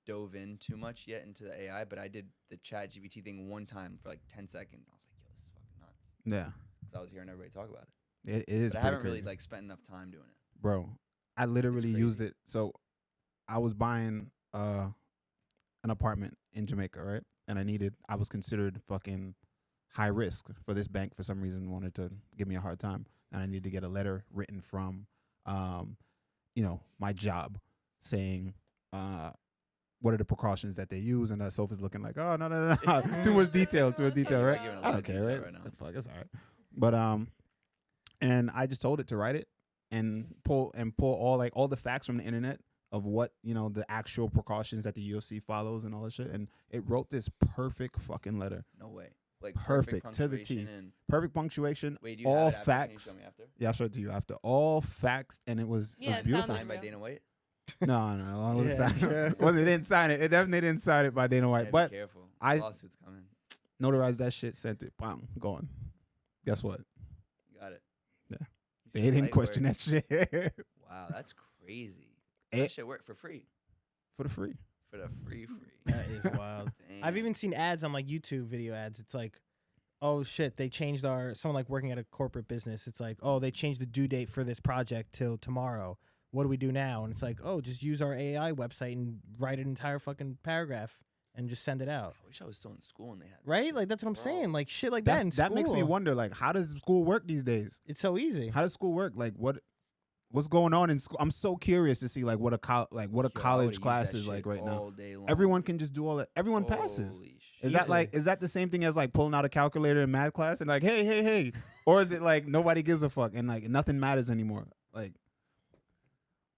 dove in too much yet into the AI, but I did the Chat GPT thing one time for like 10 seconds. I was like, yo, this is fucking nuts. Yeah. Because I was hearing everybody talk about it. It is. But I pretty haven't really crazy. like spent enough time doing it. Bro, I literally used crazy. it. So I was buying an apartment in Jamaica, right? And I was considered fucking high risk for this bank for some reason, wanted to give me a hard time. And I needed to get a letter written from, my job saying, what are the precautions that they use? And Sophie's looking like, oh, no. Too much detail, right? You're giving a I lot don't of care, detail right? right now. Fuck, it's all right. But, and I just told it to write it and pull all the facts from the internet of what, the actual precautions that the UFC follows and all that shit. And it wrote this perfect fucking letter. No way. Like Perfect, to the T. punctuation and- Perfect punctuation, Wait, do you all have it after? Can you facts. show me after? Yeah, I'll show it to you after. All facts, and it was Yeah, it beautiful. sounded Signed by real. Dana White. No, it wasn't Yeah, signed. sure. It didn't sign it. It definitely didn't sign it by Dana White. Yeah, But be careful. I- Lawsuits coming. notarized that shit, sent it, bang, gone. Guess what? You got it. Yeah. You They said didn't light question work. that shit Wow, that's crazy. It- That shit work for free. for the free. For the free. That is wild. Damn. I've even seen ads on like YouTube video ads. It's like, oh shit, they changed someone like working at a corporate business. It's like, oh, they changed the due date for this project till tomorrow. What do we do now? And it's like, oh, just use our AI website and write an entire fucking paragraph and just send it out. I wish I was still in school and they had that Right? shit. Like that's what I'm Bro. saying. Like shit like that in That makes me school. wonder, like, how does school work these days? It's so easy. How does school work? Like, what's going on in school? I'm so curious to see like what a Yo, I college would've class used is that like shit right now. all day long. Everyone can just do all that. Everyone passes. Holy Is shit. that the same thing as like pulling out a calculator in math class and like, hey, or is it like nobody gives a fuck and like nothing matters anymore? Like,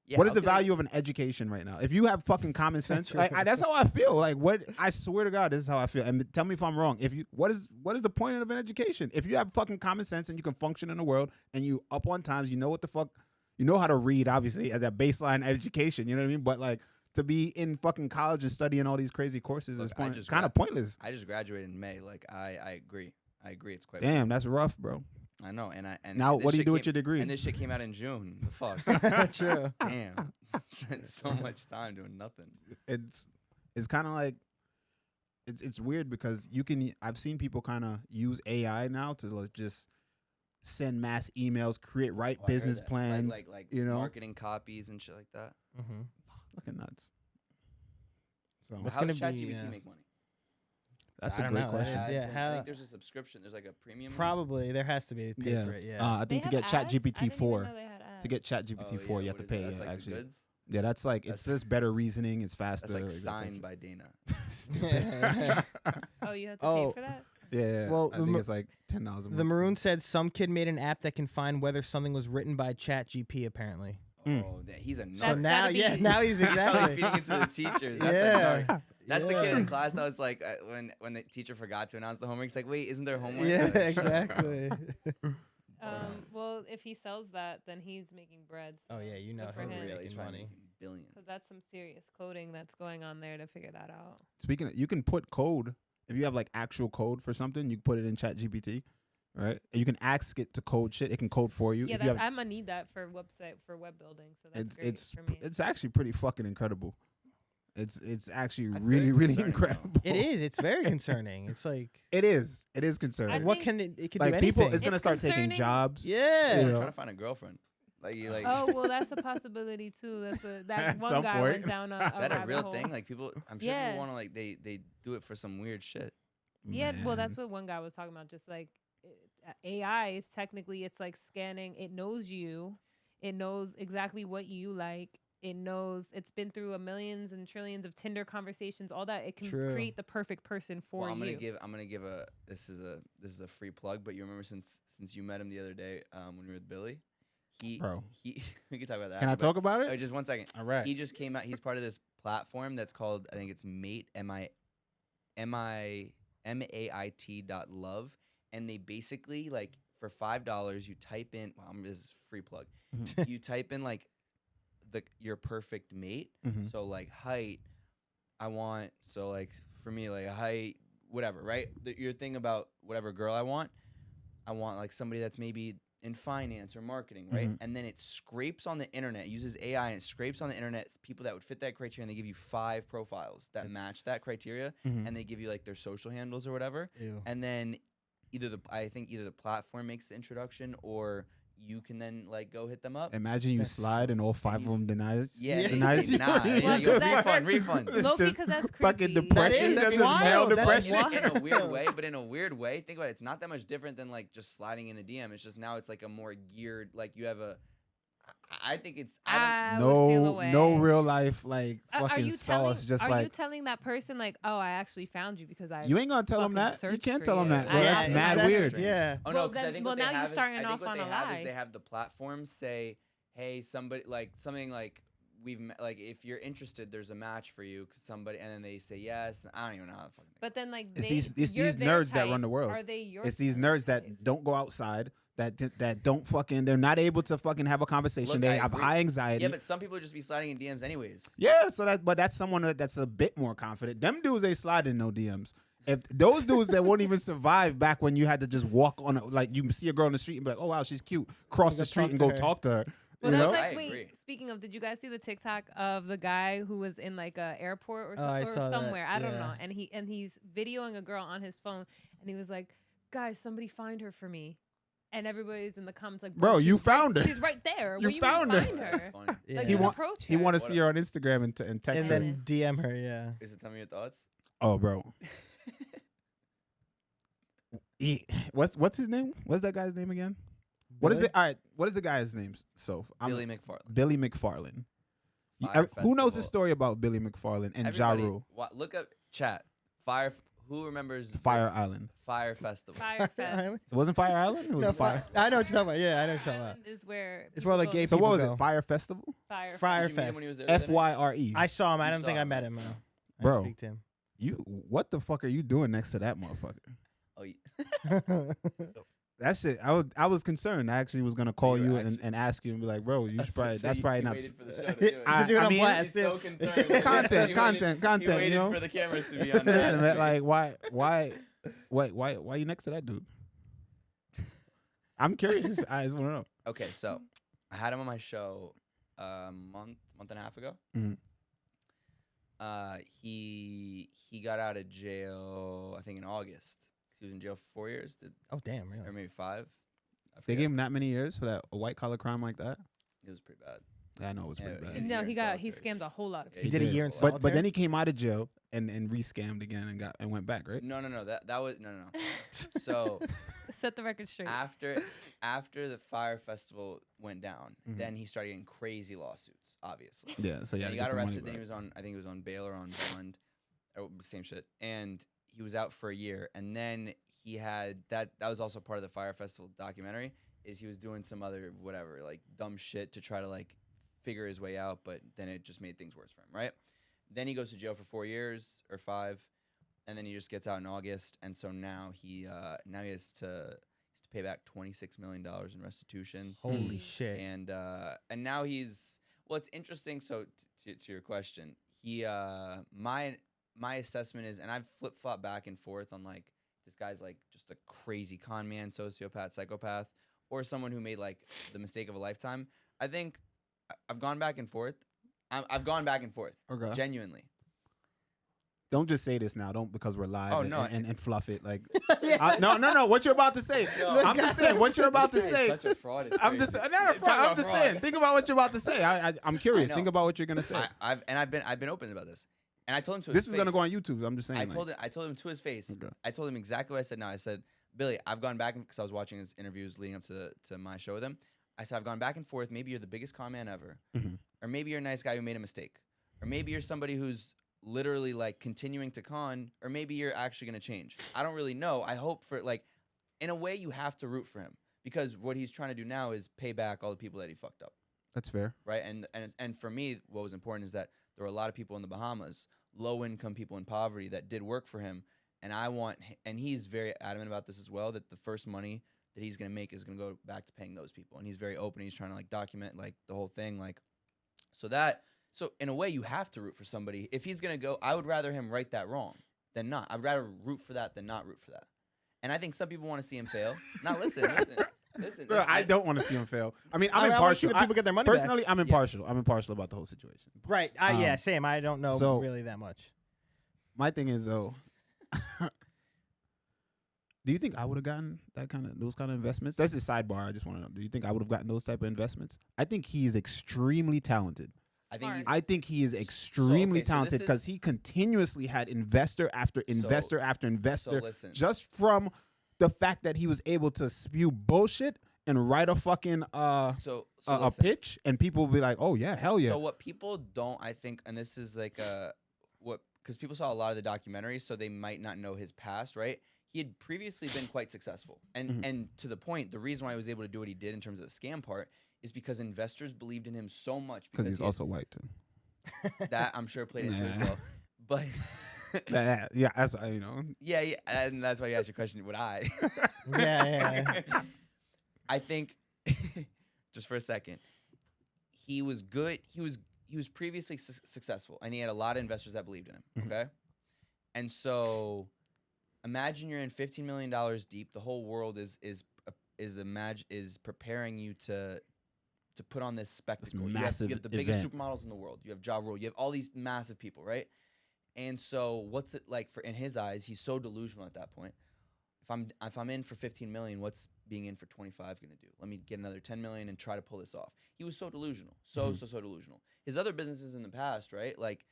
Yeah, what is how the could they- value of an education right now? If you have fucking common sense, True. like that's how I feel. Like, what? I swear to God, this is how I feel. And tell me if I'm wrong. What is the point of an education? If you have fucking common sense and you can function in the world and you up on times, you know what the fuck, you know how to read, obviously, at that baseline education. You know what I mean? But like to be in fucking college and studying all these crazy courses Look, is just kind of pointless. I just graduated in May. Like I agree. It's quite. Damn, that's rough, bro. I know. And Now, this what do you shit do with came- your degree? And this shit came out in June. The fuck. True. Damn. Spent so much time doing nothing. It's kind of like it's weird because I've seen people kind of use AI now to like just send mass emails, write Oh, I heard business that. plans, like you know, marketing copies and shit like that. Mm-hmm. looking nuts. So What's How gonna does be, ChatGPT make money? that's I a don't great know. That question. is- yeah, I how- think there's a subscription. There's like a premium. one. Probably there has to be to pay Yeah. for it. Yeah. I think to They get have ads? I ChatGPT didn't even 4, know they had to get ads. ChatGPT Oh, 4, yeah, you have to what is that? pay. That's Yeah, like actually, the goods. yeah, that's like That's- it's just better reasoning. It's faster. That's like that type signed shit. by Dana. Stupid. Oh, you have to Oh. pay for that? yeah. Well, I the think ma- it's like $10 a month. The Maroon said some kid made an app that can find whether something was written by ChatGPT. Apparently. Mm. Oh, he's a So nerd. That's now, gotta yeah, be- now he's He's probably exactly. feeding it to the teachers. That's Yeah. a nerd. That's the kid Yeah. in class that was like when the teacher forgot to announce the homework. He's like, wait, isn't there homework? Yeah, Like, shut up. exactly. Well, if he sells that, then he's making bread. Oh so yeah, you know good for he'll For be him. real, he's making probably money. making billions. Because that's some serious coding that's going on there to figure that out. Speaking of, you can put code if you have like actual code for something, you can put it in ChatGPT, right? And you can ask it to code shit. It can code for you. Yeah, If you have, I'm gonna need that for web building. So that's great it's for me. it's actually pretty fucking incredible. It's actually That's really very really concerning, though. incredible. It is. It's very concerning. It's like It is concerning. I what think- can it can Like do people, anything. it's gonna It's start taking concerning. jobs. yeah. you I'm know. trying to find a girlfriend. Like you like. Oh well, that's a possibility too. That At one some guy point. went down a Is that a rabbit real hole. thing? Like people, I'm sure Yeah. people want to like they do it for some weird shit. Yeah, well, that's Man. what one guy was talking about. Just like AI is technically, it's like scanning. It knows you. It knows exactly what you like. It knows it's been through a millions and trillions of Tinder conversations. All that it can True. create the perfect person for Well, I'm you. gonna give a this is a free plug. But you remember since you met him the other day when we were with Billy, Bro. he we can talk about that. Can I after, talk about but- it? Just 1 second. All right. He just came out. He's part of this platform that's called I think it's Mate. MAIT.love, and they basically like for $5 you type in. Well, this is free plug. You type in like your perfect mate. So like height, I want. So like for me, like a height, whatever. Right, your thing about whatever girl I want like somebody that's maybe in finance or marketing, right? And then it scrapes on the internet, uses AI, and it scrapes on the internet people that would fit that criteria, and they give you 5 profiles that match that criteria, and they give you like their social handles or whatever. Ew. And then I think either the platform makes the introduction or you can then like go hit them up. Imagine you slide and all 5 of them denies. Yeah, denies you. Nah, Well, you go, that's- refund. Low just because that's fucking creepy. depression. That That's is just male wild. That's depression. wild. In a weird way, but in a weird way, think about it. It's not that much different than like just sliding in a DM. It's just now it's like a more geared, like you have a. I think it's. I don't, I would feel No away. real life like Are fucking you sauce. Just are like you telling that person like, oh, I actually found you because I you ain't gonna tell them fucking that. You searched can't for tell them you. that. I- Well, I- that's mad that's weird. strange. Yeah. Oh Well, no, because I then- think well, what they now you're have starting is, I off think what on they a have is lie. they have the platforms say, hey, somebody like something like like if you're interested, there's a match for you. Cause somebody, and then they say yes. I don't even know how to fucking. But then like It's they, these you're their nerds that run type. the world. Are they your? It's these type? nerds that don't go outside. That don't fucking. They're not able to fucking have a conversation. Look, They I have agree. high anxiety. Yeah, but some people just be sliding in DMs anyways. Yeah, but that's someone that's a bit more confident. Them dudes ain't sliding no DMs. If those dudes that won't even survive back when you had to just walk on like you see a girl in the street and be like, oh wow, she's cute. Cross Go the street talk and to go her. talk to her. Well, You that's know? like I wait. agree. Speaking of, did you guys see the TikTok of the guy who was in like a airport or, Oh, I or saw that, somewhere? I don't yeah. know. And he's videoing a girl on his phone, and he was like, "Guys, somebody find her for me." And everybody's in the comments like, Bro, you she's right- found her. She's right there. You Will found her. Find That's her. funny. Yeah. Like, He just want- approach He her. want to What see her on Instagram and And text her. then DM her. Yeah. Is it? Tell me your thoughts. Oh, bro. What's his name? What's that guy's name again? What is Billy? the all right? What is the guy's name? So Billy McFarland. Billy McFarland. Fire Who knows the Festival. story about Billy McFarland and Ja Everybody, Rule? look up chat. Fire. Who remembers Fire Island. Fire Festival? Fire Fest. Island? It wasn't Fire Island. It was No, Fire. I know what you're talking about. Yeah, I know what you're talking about. Island is where It's where, like, people gay go So people what was go. it? Fire Festival. Fire Fire Did you meet him Fest. when he was there the other day? FYRE. I saw him. I You don't think saw I him, met right? him. No. I Bro. didn't speak to him. You what the fuck are you doing next to that motherfucker? Oh, yeah. That shit. I was concerned. I actually was gonna call you you were and, actually- and ask you and be like, bro, you should probably. So That's you- probably you not. waited for the show to do it. I- to do it I on mean, blast. He's so too. concerned. Content, He waited- content, He you waited know? for the cameras to be on. Listen, man, like why you next to that dude? I'm curious. I just want to know. Okay, so I had him on my show a month and a half ago. Mhm. He got out of jail, I think in August. He was in jail for 4 years, Oh damn! Really? or maybe 5. I They forget. gave him that many years for that a white collar crime like that. It was pretty bad. Yeah, I know it was pretty Yeah, bad. yeah. No, Year he in got he solitary. scammed a whole lot of Yeah, He people. did a did. year in But solitary. then he came out of jail and re-scammed again and went back, right? No. That was no. So Set the record straight. after the Fire Festival went down, Mhm. then he started getting crazy lawsuits. Obviously, Yeah. So yeah, and he got arrested. Then he was on. I think he was on bail or on bond, or same shit. And he was out for a year. And then he had that. That was also part of the Fire Festival documentary. Is he was doing some other whatever like dumb shit to try to like figure his way out, but then it just made things worse for him. Right. Then he goes to jail for 4 years or 5, and then he just gets out in August. And so now he has to pay back $26 million in restitution. Holy shit! And now he's it's interesting. So to your question, he my assessment is, and I've flip flopped back and forth on like this guy's like just a crazy con man, sociopath, psychopath, or someone who made like the mistake of a lifetime. I think I've gone back and forth. I've gone back and forth. Okay. Genuinely. Don't just say this now. Don't because we're live Oh, and, no. and fluff it like. No. What you're about to say. I'm just saying what you're about to This guy is say. Such a fraud. It's I'm just crazy. not a Talk fraud. I'm about just fraud. saying. Think about what you're about to say. I'm curious. know. Think about what you're gonna say. I've been open about this, and I told him to his This is gonna face. go on YouTube. I'm just saying. I like, told him to his face. Okay. I told him exactly what I said now. I said, Billy, I've gone back because I was watching his interviews leading up to my show with him. I said, I've gone back and forth. Maybe you're the biggest con man ever, Mhm. or maybe you're a nice guy who made a mistake, or maybe you're somebody who's literally like continuing to con, or maybe you're actually gonna change. I don't really know. I hope for like, in a way, you have to root for him because what he's trying to do now is pay back all the people that he fucked up. That's fair. Right. And for me, what was important is that there were a lot of people in the Bahamas, low income people in poverty that did work for him. and and he's very adamant about this as well, that the first money that he's going to make is going to go back to paying those people. And he's very open. He's trying to like document like the whole thing. Like, so in a way you have to root for somebody. If he's going to go, I would rather him right that wrong than not. I'd rather root for that than not root for that. And I think some people want to see him fail. Now listen. Bro, I don't want to see him fail. I mean, I'm I wanna see impartial. the people get their money back. Personally, I'm impartial. I'm impartial about the whole situation. Right. Yeah, same. I don't know really that much. My thing is though, do you think I would have gotten those kind of investments? That's a sidebar. I just want to know. Do you think I would have gotten those type of investments? I think he is extremely talented. I think he is extremely talented because he continuously had investor after investor after investor. So listen. Just from the fact that he was able to spew bullshit and write a fucking a pitch, and people will be like, "Oh yeah, hell yeah." So what people don't, I think, and this is like because people saw a lot of the documentaries, so they might not know his past, right? He had previously been quite successful, and to the point, the reason why he was able to do what he did in terms of the scam part is because investors believed in him so much. Because he's also white too. That I'm sure played into as well, but. Yeah, that's why, Yeah, and that's why you asked your question. Would I? Yeah. I think, just for a second, he was good. He was previously successful, and he had a lot of investors that believed in him. Okay, and so imagine you're in $15 million deep. The whole world is preparing you to put on this spectacle. This you have the biggest event. supermodels in the world. You have Ja Rule. You have all these massive people, right? And so, what's it like in his eyes? He's so delusional at that point. If I'm in for 15 million, what's being in for 25 going to do? Let me get another 10 million and try to pull this off. He was so delusional, so delusional. His other businesses in the past, right? Like,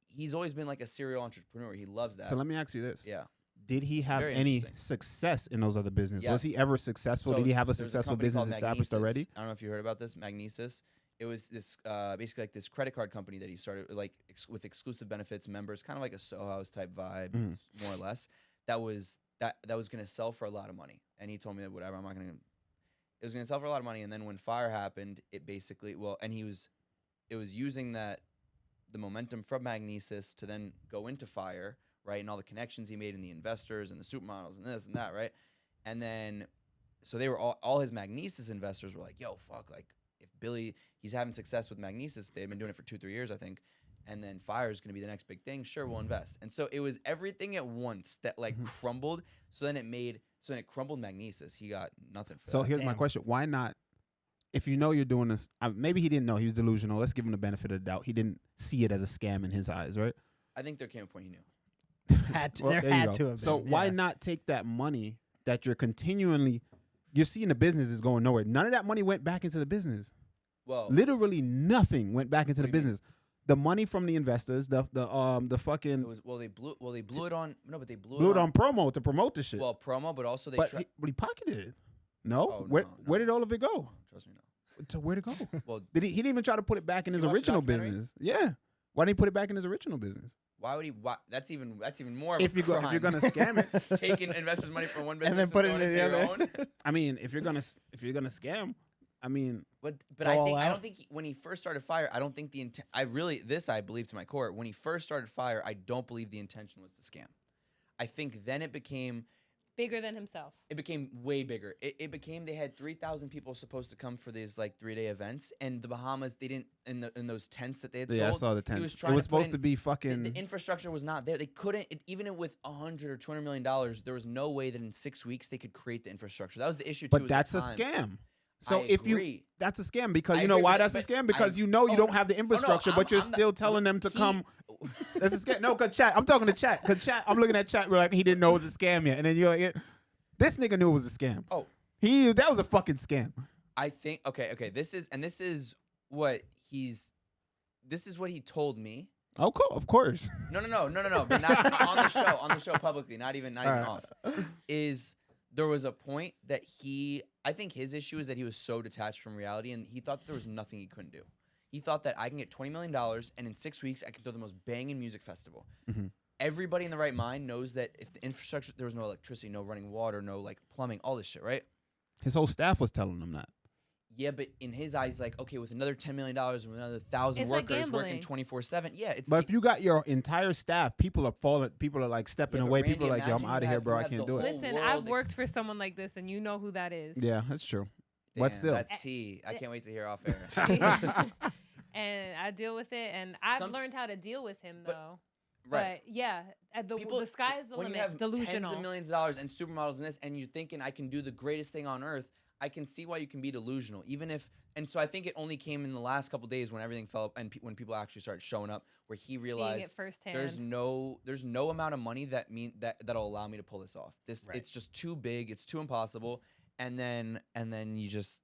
he's always been like a serial entrepreneur. He loves that. So let me ask you this: Yeah. Did he have Very any interesting. success in those other businesses? Yes. Was he ever successful? So Did he have a there's successful company business called established Magnesis. already? I don't know if you heard about this, Magnesis. It was this basically like this credit card company that he started like with exclusive benefits, members, kind of like a Soho House type vibe, more or less. That was going to sell for a lot of money, and he told me that whatever, I'm not going to. It was going to sell for a lot of money, and then when fire happened, it basically it was using the momentum from Magnesis to then go into fire, right, and all the connections he made in the investors and the supermodels and this and that, right, and then so they were all his Magnesis investors were like, yo, fuck, like. If Billy, he's having success with Magnesis, they've been doing it for 2-3 years, I think, and then fire is going to be the next big thing. Sure, we'll invest. And so it was everything at once that like crumbled. So then it crumbled Magnesis. He got nothing for that. So here's my question: why not? If you know you're doing this, maybe he didn't know. He was delusional. Let's give him the benefit of the doubt. He didn't see it as a scam in his eyes, right? I think there came a point he knew. Well, there had to have been. So why not take that money that you're seeing the business is going nowhere. None of that money went back into the business. Well, Literally nothing went back into the What do you mean? business. The money from the investors, the fucking they blew it on but they blew it on promo to promote the shit. Well, promo, but also they but he pocketed it. No? Oh, where no. did all of it go? Trust me, no. To where'd it go? Well, He didn't even try to put it back in his watch the original documentary? business. Yeah. Why didn't he put it back in his original business? why would he? That's even more. Of If a you're crime. gonna scam it, taking investors' money from one business And then put it going into the your other. own. I mean, if you're gonna scam, I mean, But Go all I out. don't think when he first started fire, I don't think the intent. I believe to my core. When he first started fire, I don't believe the intention was to scam. I think then it became Bigger than himself. way bigger. It became they had 3,000 people supposed to come for these like 3-day events, and the Bahamas they didn't in those tents that they had yeah, I sold. saw the he tents. was It trying was to put supposed to be fucking. The infrastructure was not there. They couldn't even with $100 or $200 million. There was no way that in 6 weeks they could create the infrastructure. That was the issue too. But that's a scam. So I if agree. that's a scam because I you know agree why with that's that, a scam but because I- you know you oh, don't have the infrastructure, but you're I'm still not- telling them to he- come. That's a scam. No, cause chat. I'm talking to chat. Cause chat. I'm looking at chat. We're like he didn't know it was a scam yet, and then you're like, this nigga knew it was a scam. Oh. That was a fucking scam. I think okay. This is what he told me. Oh, cool. Of course. No. But not on the show publicly. Not even right. off. Is there was a point that I think his issue is that he was so detached from reality, and he thought that there was nothing he couldn't do. He thought that I can get $20 million, and in 6 weeks I can throw the most banging music festival. Mm-hmm. Everybody in the right mind knows that if the infrastructure, there was no electricity, no running water, no like plumbing, all this shit, right? His whole staff was telling him that. Yeah, but in his eyes, like, okay, with another $10 million and another 1,000 It's like workers working gambling. 24/7, yeah, it's. But if you got your entire staff, people are falling. People are like stepping Yeah, but away. Randy, people are like, yo, I'm imagine out of you here, have- bro. you I have can't the do it. whole Listen, world I've worked for someone like this, and you know who that is. Yeah, that's true. Damn, But still. that's tea. I can't wait to hear off air. And I deal with it, and I've Some- learned how to deal with him but- though. Right. But yeah, the sky is the when limit. you have Delusional. tens of millions of dollars and supermodels in this, and you're thinking I can do the greatest thing on earth, I can see why you can be delusional. Even if, and so I think it only came in the last couple days when everything fell up and when people actually started showing up, where he Seeing it realized firsthand. there's no amount of money that'll allow me to pull this off. It's just too big. It's too impossible. And then you just,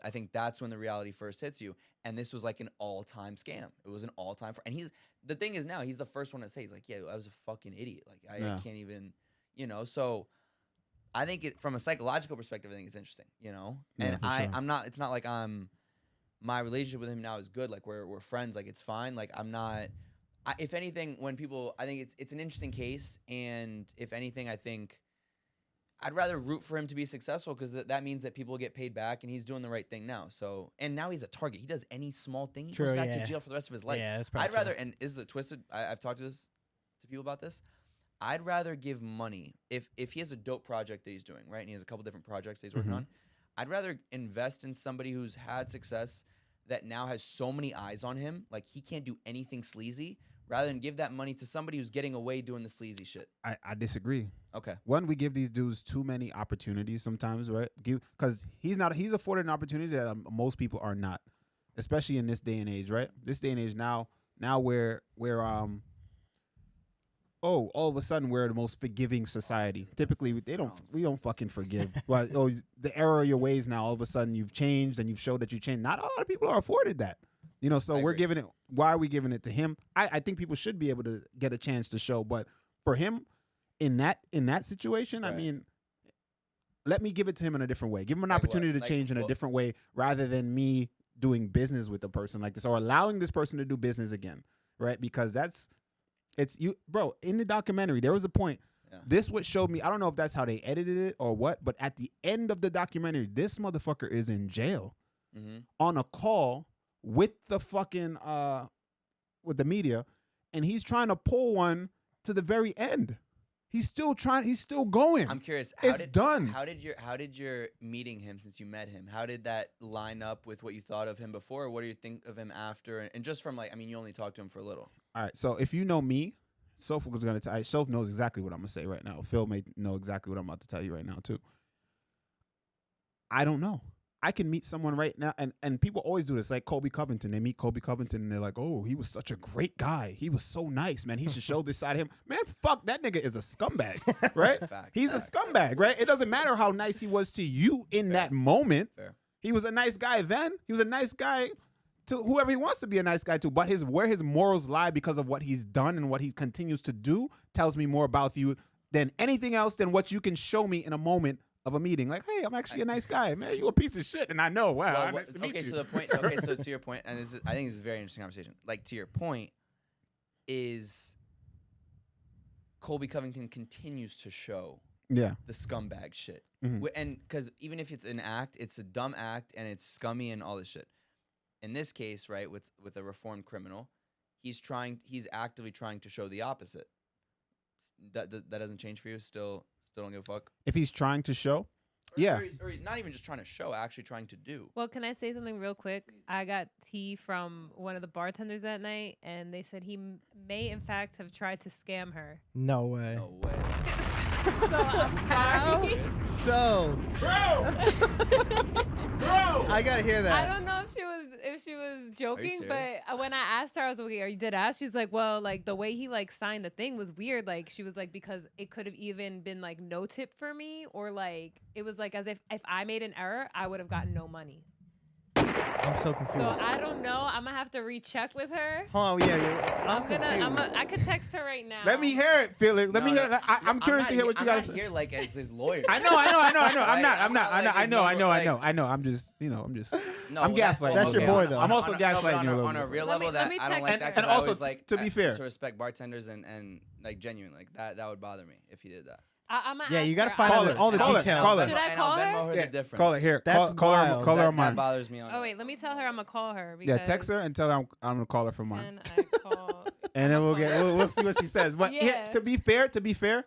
I think that's when the reality first hits you. And this was like an all-time scam. It was an all-time. And the thing is now he's the first one to say, he's like, yeah, I was a fucking idiot. Like I can't even, so I think from a psychological perspective, I think it's interesting, And for sure. I'm not, it's not like my relationship with him now is good. Like we're friends. Like it's fine. Like I'm not, if anything, when people, I think it's an interesting case. And if anything, I think I'd rather root for him to be successful because that means that people get paid back and he's doing the right thing now. So, and now he's a target. He does any small thing, he goes back to jail for the rest of his life. Yeah, that's probably I'd rather, true. and this is a twisted, I've talked to people about this. I'd rather give money if he has a dope project that he's doing, right? And he has a couple different projects that he's working on. I'd rather invest in somebody who's had success that now has so many eyes on him, like he can't do anything sleazy, rather than give that money to somebody who's getting away doing the sleazy shit. I disagree. Okay. One, we give these dudes too many opportunities sometimes, right? Because he's afforded an opportunity that most people are not, especially in this day and age, right? This day and age now where all of a sudden we're the most forgiving society. Typically, we don't fucking forgive. But the error of your ways now, all of a sudden you've changed and you've showed that you changed. Not a lot of people are afforded that. So I we're agree. giving it. Why are we giving it to him? I think people should be able to get a chance to show, but for him, in that situation, I Right. mean, let me give it to him in a different way. Give him an Like what? opportunity to Like change in a what? different way, rather than me doing business with a person like this or allowing this person to do business again, right? Because it's you, bro. In the documentary, there was a point. Yeah. This what showed me. I don't know if that's how they edited it or what, but at the end of the documentary, this motherfucker is in jail Mm-hmm. on a call with the fucking with the media, and he's trying to pull one to the very end. He's still going. I'm curious. It's done. How did your meeting him, since you met him, how did that line up with what you thought of him before? Or what do you think of him after? And just from you only talked to him for a little. All right, so if you know me, Soph was gonna tell. Soph knows exactly what I'm gonna say right now. Phil may know exactly what I'm about to tell you right now too. I don't know. I can meet someone right now, and people always do this, like Kobe Covington. They meet Kobe Covington, and they're like, "Oh, he was such a great guy. He was so nice, man. He should show this side of him." Man, fuck, that nigga is a scumbag, right? Fact. He's a scumbag, right? It doesn't matter how nice he was to you in that moment. Fair. He was a nice guy then. He was a nice guy to whoever he wants to be a nice guy to. But where his morals lie because of what he's done and what he continues to do tells me more about you than anything else, than what you can show me in a moment of a meeting. Like, hey, I'm actually a nice guy. Man, you a piece of shit. And I know, wow, Well, nice to meet okay, you. so the point. Okay, so to your point, and I think this is a very interesting conversation. Like to your point, is Colby Covington continues to show Yeah. the scumbag shit, Mhm. and because even if it's an act, it's a dumb act and it's scummy and all this shit. In this case, right, with a reformed criminal, he's actively trying to show the opposite. That doesn't change for you. Still don't give a fuck. If he's trying to show, yeah. Or he's not even just trying to show, actually trying to do. Well, can I say something real quick? I got tea from one of the bartenders that night, and they said he may, in fact, have tried to scam her. No way. No way. So I'm sorry. So, I gotta hear I that. don't know if she was joking, serious? but when I asked her, I was like, "Are you dead ass?" She's like, "Well, like the way he like signed the thing was weird. Like she was like, because it could have even been like no tip for me, or like it was like as if I made an error, I would have gotten no money." I'm so confused. So I don't know. I'm gonna have to recheck with her. Hold on, yeah, I'm confused. I could text her right now. Let me hear it, Felix. Let me hear it. I'm curious to hear what you guys I'm say. not here like as his lawyer. I know. I'm just, No, I'm gaslighting. That's your boy, though. I'm also gaslighting you a little on a bit. real Let me- level. let me I don't text like her. that. 'cause And I also, always like, to be fair, to respect bartenders and like genuine, like that would bother me if he did that. I'm gonna Yeah, ask you gotta her. find Call out her. all the Call her. details. Call her. Should I And call I'll her? Venmo her Yeah, the difference. call her here. That's Call her. wild. Call her That, on mine. that bothers me on Oh wait, let me tell her I'm gonna call her. Yeah, Because text her and tell her I'm gonna call her from mine, Can I call? and then we'll see what she says. But here, Yeah. to be fair,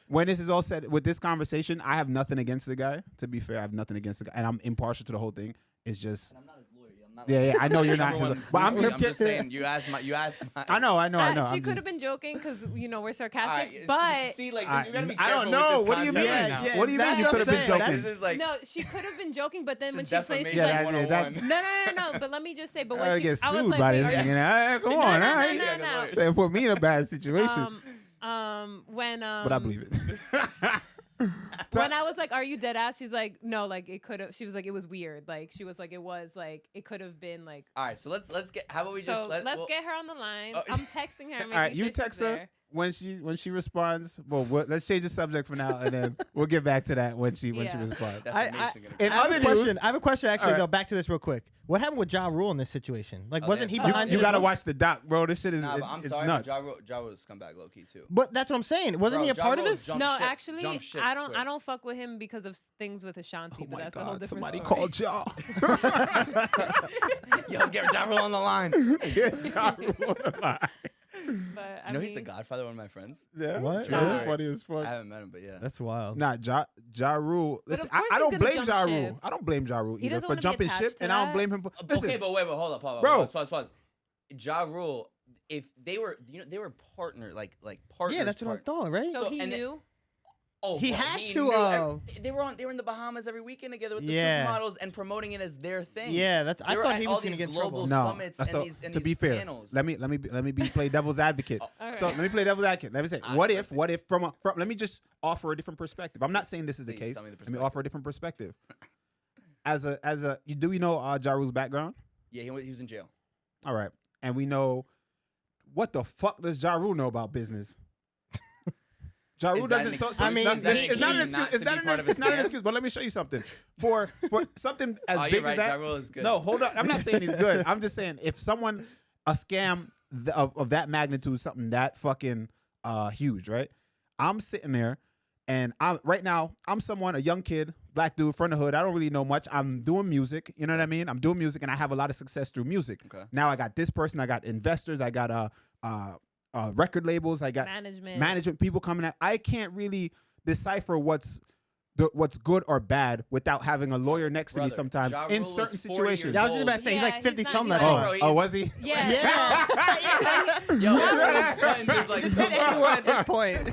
when this is all said with this conversation, I have nothing against the guy. To be fair, I have nothing against the guy, and I'm impartial to the whole thing. It's just. I'm not his lawyer. I'm not Yeah, like- I know you're not Number his- one but I'm lawyer. just just kidding. saying. You asked my. I know. She I'm could just- have been joking because we're sarcastic, Alright, but see, like I you gotta be I careful don't know. with What this do you concept mean? right now. Yeah, What do you mean? that's You what could I'm have been saying. joking. This is like no, she could have been joking. But then this when is she played, she's defamation Yeah, like, that's- 101. no. But let me just say, but I when she, get I was sued like, by wait, this are you- nigga. Hey, come No, on, no, all no, right. no, Like a no. lawyer. They put me in a bad situation, When but I believe it. when I was like, "Are you dead ass?" She's like, "No, like it could have." She was like, "It was weird." Like she was like, "It was like it could have been like." All right, so let's get. How about we So just let's well, get her on the line. Oh. I'm texting her. All right, you making sure she's text her there. when she responds. Well, let's change the subject for now, and then we'll get back to that when she Yeah. responds. defamation gonna in I have other a question. news- I have a question actually. Alright. Though, back to this real quick. What happened with Ja Rule in this situation? Like, Oh, wasn't he yeah. behind? You it as gotta well? watch the doc, bro. This shit is Nah, but I'm it's sorry, nuts. but Ja Rule is scumbag low key too. But that's what I'm saying. Wasn't Bro, he a Ja part of Rule this? jumped No, ship- actually, jumped ship I don't. quick. I don't fuck with him because of things with Ashanti. Oh but my that's a whole God! different Somebody story. called y'all. Yo, get Ja Rule on the line. Get Ja Rule on the line. But I You know he's the mean, godfather of one of my friends. Yeah, What? That's Really? funny as fuck. I haven't met him, but yeah. That's wild. Nah, Ja Rule. But Listen, of course I he's don't gonna blame jump Ja ship. Rule. I don't blame Ja Rule He either doesn't for wanna be jumping attached ship, to and I don't that. blame him for. Listen, Okay, but wait, hold up, Bro. pause. Ja Rule, if they were, they were partner, like partners. Yeah, that's what I thought. Right? so So- he and then- knew. Oh, He bro, had to, knew they were in the Bahamas every weekend together with the Yeah. supermodels and promoting it as their thing. Yeah, that's. I They were thought at he all was gonna these get in trouble. global no. summits and So these to be fair, panels. let me play devil's advocate. All So right. let me play devil's advocate. Let me say, Ah, what perfect. if from let me just offer a different perspective. I'm not saying this is the Please, case. tell me the Let me offer a different perspective. Do we know Ja Rule's background? Yeah, he was in jail. All right, and we know what the fuck does Ja Rule know about business? Ja Rule Is that an doesn't. So, excuse? I mean, Is that an it's not an excuse excuse. not It's to not be an part of a it's not an scam? excuse. But let me show you something. For something as Oh, big you're right. as that. Ja Rule is good. No, hold on. I'm not saying he's good. I'm just saying if someone a scam of that magnitude, something that fucking huge, right? I'm sitting there, and I'm someone, a young kid, black dude from the hood. I don't really know much. I'm doing music. You know what I mean? I'm doing music, and I have a lot of success through music. Okay. Now I got this person. I got investors. I got record labels. I got management people coming out. I can't really decipher what's good or bad without having a lawyer next to me Brother, sometimes Ja in Rule was certain 40 situations. years Yeah, I was just about to old. say he's Yeah, like he's 50 not- something. he's that not- point. Bro, Oh, was he? Yeah. Yeah. Yo, buttons is like Just hit anyone at this point.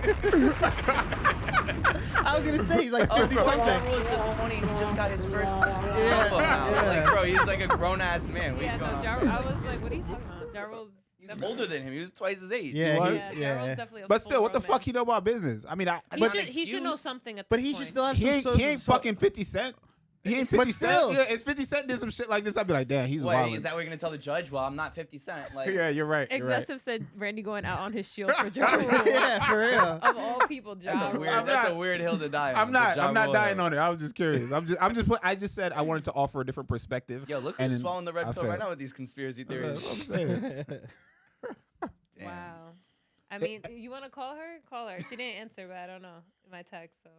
I was gonna say he's like 50 bro, Ja something. Rule is just 20 and he just got his first album out. yeah. Like, bro, he's like a grown ass man. What Yeah, you no, going Ja on? Rule, I was like, what are you talking about? Ja Rule's He's definitely- older than him. He was twice his age. Yeah, was? he's- Ja Rule's yeah. definitely a But still, what the full-grown fuck he know about business? I mean, That's man. not an He should know excuse. something at But this he point. should still have he some. ain't fucking 50 Cent. He ain't 50 But Cent. still. Yeah, it's 50 Cent did some shit like this. I'd be like, damn, he's Wait, wild. is that what you're gonna tell the judge? Well, I'm not 50 Cent. Like, Yeah, you're right. You're right. Excessive said Randy going out on his shield for Ja Rule. Yeah, for real. Of all people, Ja that's a Rule. weird. I'm That's not- a weird hill to die on. I'm not. the Ja I'm not Rule dying hill. on it. I was just curious. I just said I wanted to offer a different perspective. Yo, look and who's then swallowing the red I pill right failed. now with these conspiracy That's theories. what I'm saying. Damn. Wow. I mean, you want to call her? Call her. She didn't answer, but I don't know my text, so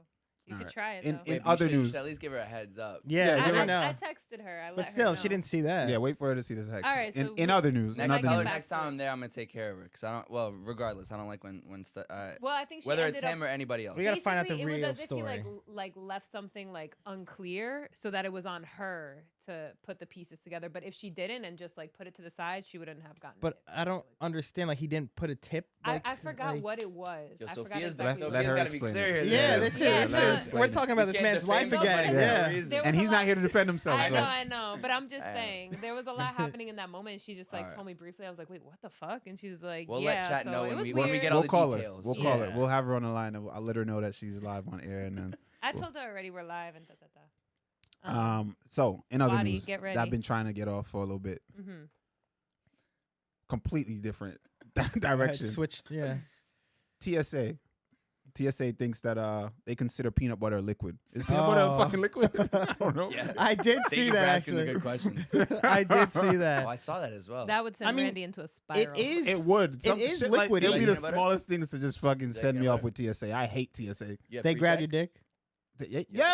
you All could right. try it. In- though. in Wait, but other you should news- at least give her a heads up. Yeah, give her I now. texted her. I let But her still, know. she didn't see that. Yeah, wait for her to see the text. All right, so in other news, Next, in other tell her news. next time I'm there, I'm gonna take care of her. Cause I don't. Well, regardless, I don't like when Well, I think she whether ended it's up, him or anybody else. We gotta find out the basically, it real was as if he story. like left something like unclear, so that it was on her to put the pieces together. But if she didn't and just like put it to the side, she wouldn't have gotten. But it. I don't understand. Like he didn't put a tip. Like, I forgot like- what it was. Yo, I forgot Sophia's exactly let what her got to be explain clear it. here. Yeah, Yeah, this yeah, is. no, This is we're talking about You this can't man's defame life somebody again. for no Yeah. reason. There And was he's a not lot- here to defend himself. I so. know, but I'm just saying there was a lot happening in that moment. She just like Alright. told me briefly. I was like, "Wait, what the fuck?" And she was like, We'll "Yeah." let chat so know it when was we weird. get all We'll the call her. details. We'll call her. Yeah. We'll have her on the line. And I'll let her know that she's live on air. And then, I told her already we're live and da da da. so in other Body, news, get that I've ready. been trying to get off for a little bit. Mm-hmm. Completely different Had direction. switched. Yeah. TSA. TSA thinks that they consider peanut butter liquid. Is peanut butter a fucking liquid? I don't know. Yeah. I did Thank see you that for asking the actually. good questions. I did see Oh, that. I saw that as well. That would send I mean, Randy into a spiral. It is. It would. Some is shit liquid. Like, it'll Like be the peanut butter? smallest things to just fucking like send me peanut off with TSA. I hate TSA. You have They free grab check? your dick. Yo!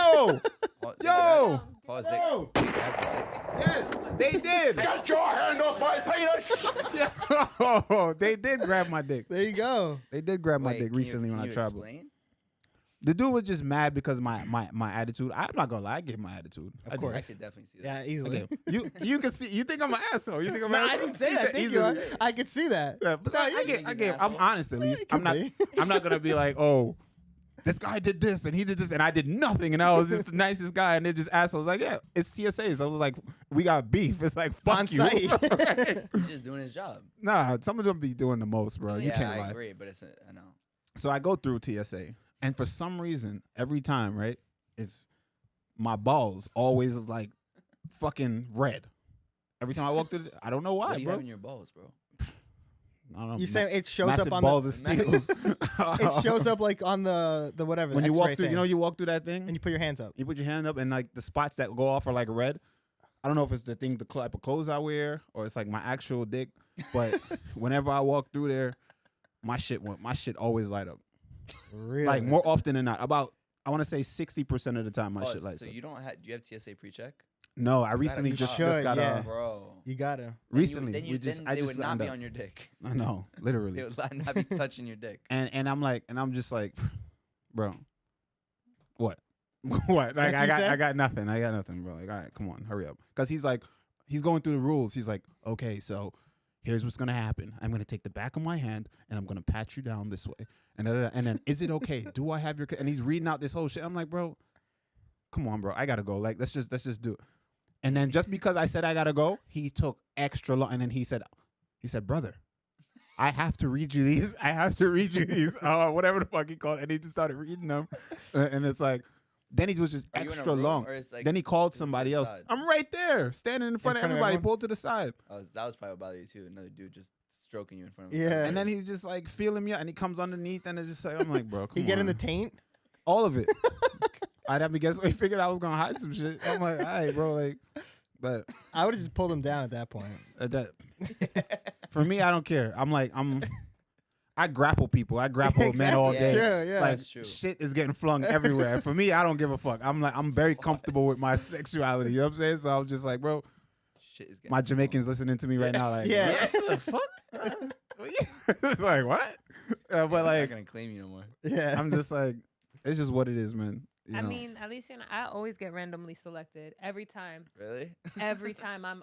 Oh, they Yo! grabbed- Pause. They Yo! grabbed your dick. Yes, they did. Get your hand off my penis! Yeah. They did grab my dick. There you go. They did grab my Wait, dick can you- recently when can I you traveled. explain? The dude was just mad because my attitude. I'm not gonna lie, I gave my attitude. I did. course. I could definitely see that. Yeah, easily. Okay. You can see. You think I'm an asshole? You think I'm? No, an I asshole? didn't say He that. said Thank you. easily. I could see that. Yeah, but No, I you gave. think I he's gave. an I'm asshole? honest at least. could I'm not. be. I'm not gonna be like, oh, this guy did this and he did this and I did nothing and I was just the nicest guy and they're just assholes. Like, yeah, it's TSA. So I was like, we got beef. It's like, fuck On you. site. Right? He's just doing his job. Nah, some of them be doing the most, bro. You yeah, can't I lie. agree, but I know. So I go through TSA, and for some reason, every time, right, it's my balls always is like fucking red. Every time I walk through, I don't know why, What do you bro. have in your balls, bro? I don't know. You say it shows massive up on balls the. of steels. It shows up like on the whatever. when the you walk X-ray through. thing. You know, you walk through that thing. and you put your hands up. You put your hand up, and like the spots that go off are like red. I don't know if it's the thing, the type of clothes I wear, or it's like my actual dick. But whenever I walk through there, my shit always light up. Really? Like more often than not. About I want to say 60% of the time my Oh, shit lights so up. you don't have? Do you have TSA pre-check? No, I recently you just should, got yeah. a Bro. You gotta. Then recently. then we just then I they just would not signed be up. on your dick. I know, They literally. would not be touching your dick. And I'm just like, bro, what? What? Like That's I you got said? nothing. I got nothing, bro. Like, all right, come on, hurry up. Because he's like, he's going through the rules. He's like, okay, so here's what's gonna happen. I'm gonna take the back of my hand and I'm gonna pat you down this way. And then is it okay? Do I have your? And he's reading out this whole shit. I'm like, bro, come on, bro. I gotta go. Like, let's just do it. And then just because I said I gotta go, he took extra long. And then he said, brother, I have to read you these. I have to read you these. Whatever the fuck he called. And he just started reading them. And it's like, then he was just Are you in a extra room, long. or it's like Then he called to the somebody else. side? I'm right there, standing in front of front of everybody, everyone? pulled to the side. That was probably what bothered you too. Another dude just stroking you in front of Yeah. And then he's just like feeling me, and he comes underneath, and it's just like, I'm like, bro, come You get in on. the taint. All of it. I'd have to guess. He figured I was gonna hide some shit. I'm like, all right, bro, like, but I would have just pulled him down at that point. that for me, I don't care. I grapple people. I grapple men all day. Exactly. Sure, yeah. Like That's true. shit is getting flung everywhere. For me, I don't give a fuck. I'm very comfortable with my sexuality. You know what I'm saying? So I'm just like, bro, Shit is getting my Jamaicans listening to me right now, like, Yeah. what the fuck? It's like what? But I'm not like, gonna claim you no more. Yeah. I'm just like, it's just what it is, man. You I know? mean, at least I always get randomly selected every time. Really? Every time I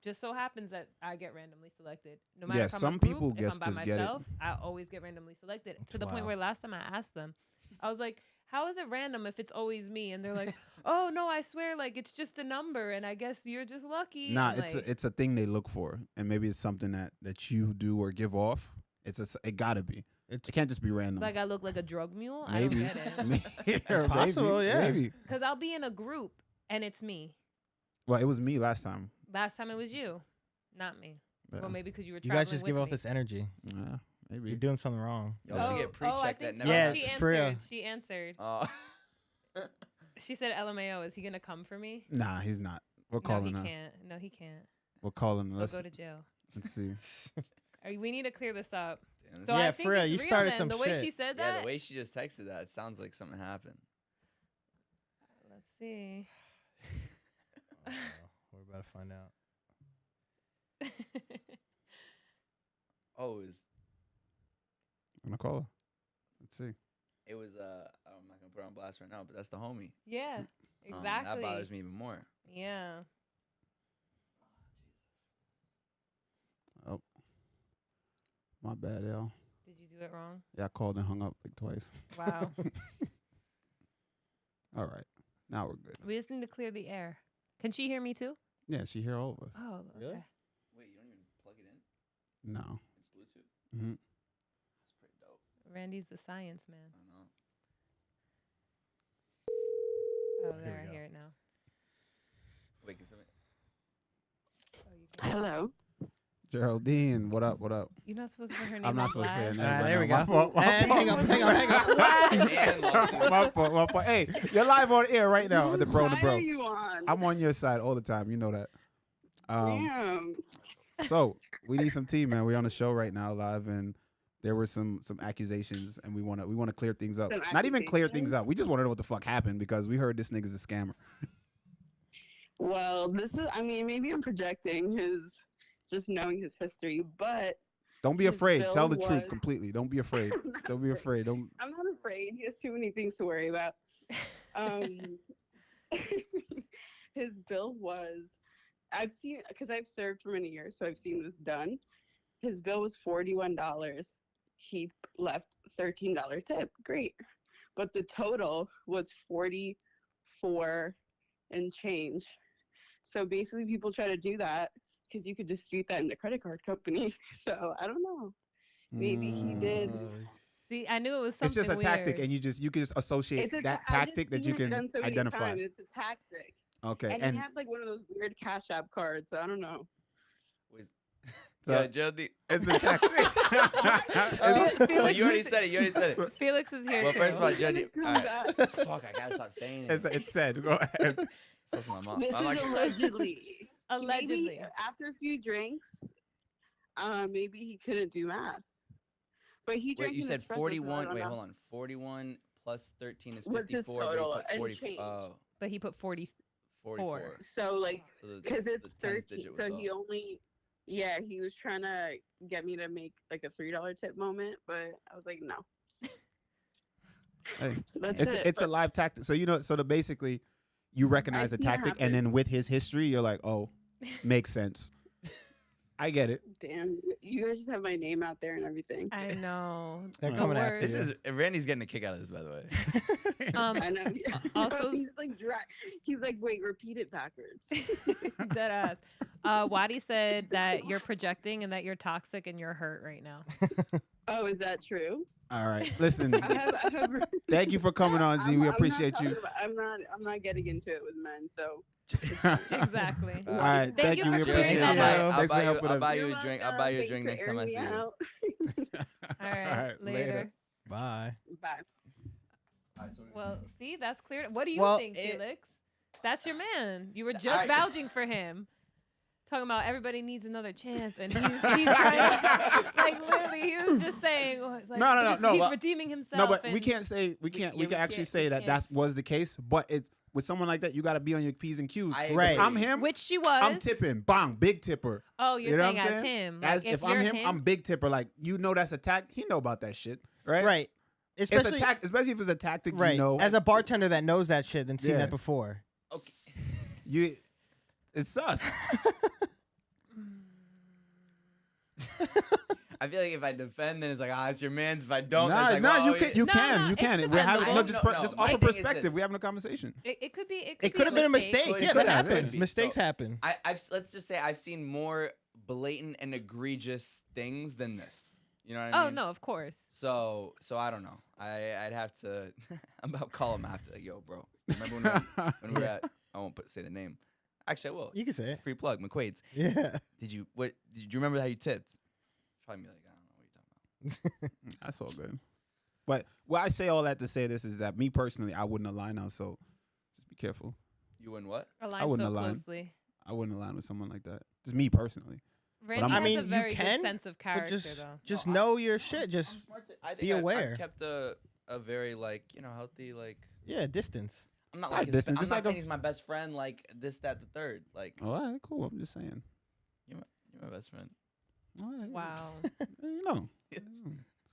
just so happens that I get randomly selected. No matter Yeah, if I'm some a group, people if guess I'm by just get it. myself, I always get randomly selected. To the point wild. where last time I asked them, I was like, "How is it random if it's always me?" And they're like, "Oh no, I swear, like it's just a number, and I guess you're just lucky." Nah, I'm like, it's a thing they look for, and maybe it's something that you do or give off. It gotta be. It can't just be random. like I look like a drug mule. Maybe. I don't get it. Maybe. possible, yeah. Maybe. Because I'll be in a group and it's me. Well, it was me last time. Last time it was you, not me. Yeah. Well, maybe because you were You traveling guys just with give off me. this energy. Yeah, maybe. You're doing something wrong. Y'all should get I pre-check that think- never Yeah, she happens. for real. answered. She answered. She said, "LMAO, is he gonna come for me?" Nah, he's not. We're No, calling he her. can't. No, he can't. We're calling her. He'll Let's go to jail. see. We need to clear this up. Damn, So Yeah, I think for real, it's you real started then. some the way shit. she said yeah, that. the way she just texted that, it sounds like something happened. Let's see. We're about to find out. Oh, I'm gonna call her. Let's see. it was I'm not gonna put her on blast right now, but that's the homie. Yeah, That exactly. bothers me even more. Yeah. Oh, my bad, L. Did you do it wrong? Yeah, I called and hung up like twice. Wow. All right, now we're good. We just need to clear the air. Can she hear me too? Yeah, she hear all of us. Oh, Really? okay. Wait, you don't even plug it in? No. It's Bluetooth. hmm That's pretty dope. Randy's the science man. I know. Oh, Here there, we I go. hear it now. Wait, can somebody? Oh, you can. Hello. Geraldine, what up? What up? You're not supposed to put her name I'm not on supposed to say her blast. name. Alright, right there we now. My go. fault, my And fault. hang on. And lost it. My fault, my fault. Hey, you're live on air right now. The bro, the Whose bro. side are you on? I'm on your side all the time. You know that. Damn. So we need some tea, man. We're on the show right now, live, and there were some accusations, and we want to clear things up. Some Not even clear accusations? things up. We just want to know what the fuck happened because we heard this nigga's a scammer. Well, this is, I mean, maybe I'm projecting just knowing his history, but Don't be His afraid. bill Tell the truth was- completely. Don't be afraid. I'm not Don't be afraid. Don't. I'm not afraid. He has too many things to worry about. His bill was, I've seen, because I've served for many years, so I've seen this done. His bill was $41. He left $13 tip. Great. But the total was 44 and change. So basically people try to do that because you could dispute that in the credit card company. So I don't know. Maybe he did. See, I knew it was something It's just a tactic, weird. and you can just associate It's a that ta- I've tactic just that you seen it can done so many identify. times. It's a tactic. Okay, And, and he had like one of those weird Cash App cards. So I don't know. So- Yeah, Geraldine. it's a tactic. Oh, Felix you already is- said it. You already said it. Felix is here Well, too. first of all, He's gonna Geraldine. come All right. back. Fuck, I gotta stop saying it. it said. Go ahead. That's my mom. This I'm is like, allegedly. Allegedly. Maybe after a few drinks, maybe he couldn't do math. But he wait, drank you an said espresso, so I 41. don't Wait, know. hold on. 41 plus 13 is What's his 54. But he total put and 40. change? Oh, But he put 40. 44. So like, So the, because the it's tens 13, digit so was he off. only, yeah, he was trying to get me to make like a $3 tip moment, but I was like, no. Hey, That's it's a but live tactic. So basically you recognize the seen it tactic, and then with his history, you're like, oh, makes sense. I get it. damn, you guys just have my name out there and everything. I know. They're The coming after worst. This is Randy's getting a kick out of this, by the way. I know. Yeah. Also he's like he's like, wait, repeat it backwards. Dead ass. Wadi said that you're projecting and that you're toxic and you're hurt right now. Oh, is that true? All right, listen. I have Thank you for coming on, G. We appreciate you. I'm not getting into it with men, so. Exactly. All right, Thank you you. for We clearing appreciate that you. up. Thanks for helping I'll us. buy you You're a drink. I'll welcome. buy you a Thanks drink for next time I airing see me you. out. All right. All right, later. later. Bye. Bye. Well, see, that's clear. What do you Well, think, it- Felix? That's your man. You were just I- vouching for him. Talking about everybody needs another chance, and he's trying to, like, literally, he was just saying, like, No. he's Well, redeeming himself. No, but and we can't say we Yeah, can we actually can't- say we that can't that was the case. But it's with someone like that, you got to be on your P's and Q's. I Right. If I'm him, Which she was. I'm tipping. Bang, big tipper. Oh, you're You know saying what I'm as saying? him. Like, As if I'm you're him, I'm big tipper. Like that's a tact. He know about that shit, right? Right. It's Especially, a tact, especially if it's a tactic. right. You know, As a bartender that knows that shit and seen Yeah. that before. Okay. it's sus. I feel like if I defend, then it's like, it's your man's. If I don't, Nah, it's like, nah, oh, you yeah. can, you No, can, no, you it's can. We're having defendable. no, No, just my offer thing is perspective. this. We're having a conversation. It could be. It could have been a mistake. Could- Yeah, could that have been. happens. So- Mistakes happen. Let's just say I've seen more blatant and egregious things than this. You know what I Oh mean? no, of course. So I don't know. I'd have to. I'm about to call him after. Like, yo, bro. Remember when we were at? I won't say the name. Actually, I will. You can say it. Free plug, McQuaid's. Yeah. Did you remember how you tipped? Probably be like, I don't know what you're talking about. That's all good. But I say all that to say this is that me personally, I wouldn't align now. So just be careful. You wouldn't what? Align wouldn't so align. closely. I wouldn't align with someone like that. Just me personally. Randy I'm- has I mean, a you very can, good sense of But character, just though. know your shit. Just I think be aware. I've kept a very healthy yeah, distance. I'm not Not like his, distance, I'm just not like saying a- he's my best friend. Like this, that, the third. Like All right, cool. I'm just saying. you're my best friend. All right. Wow. You know.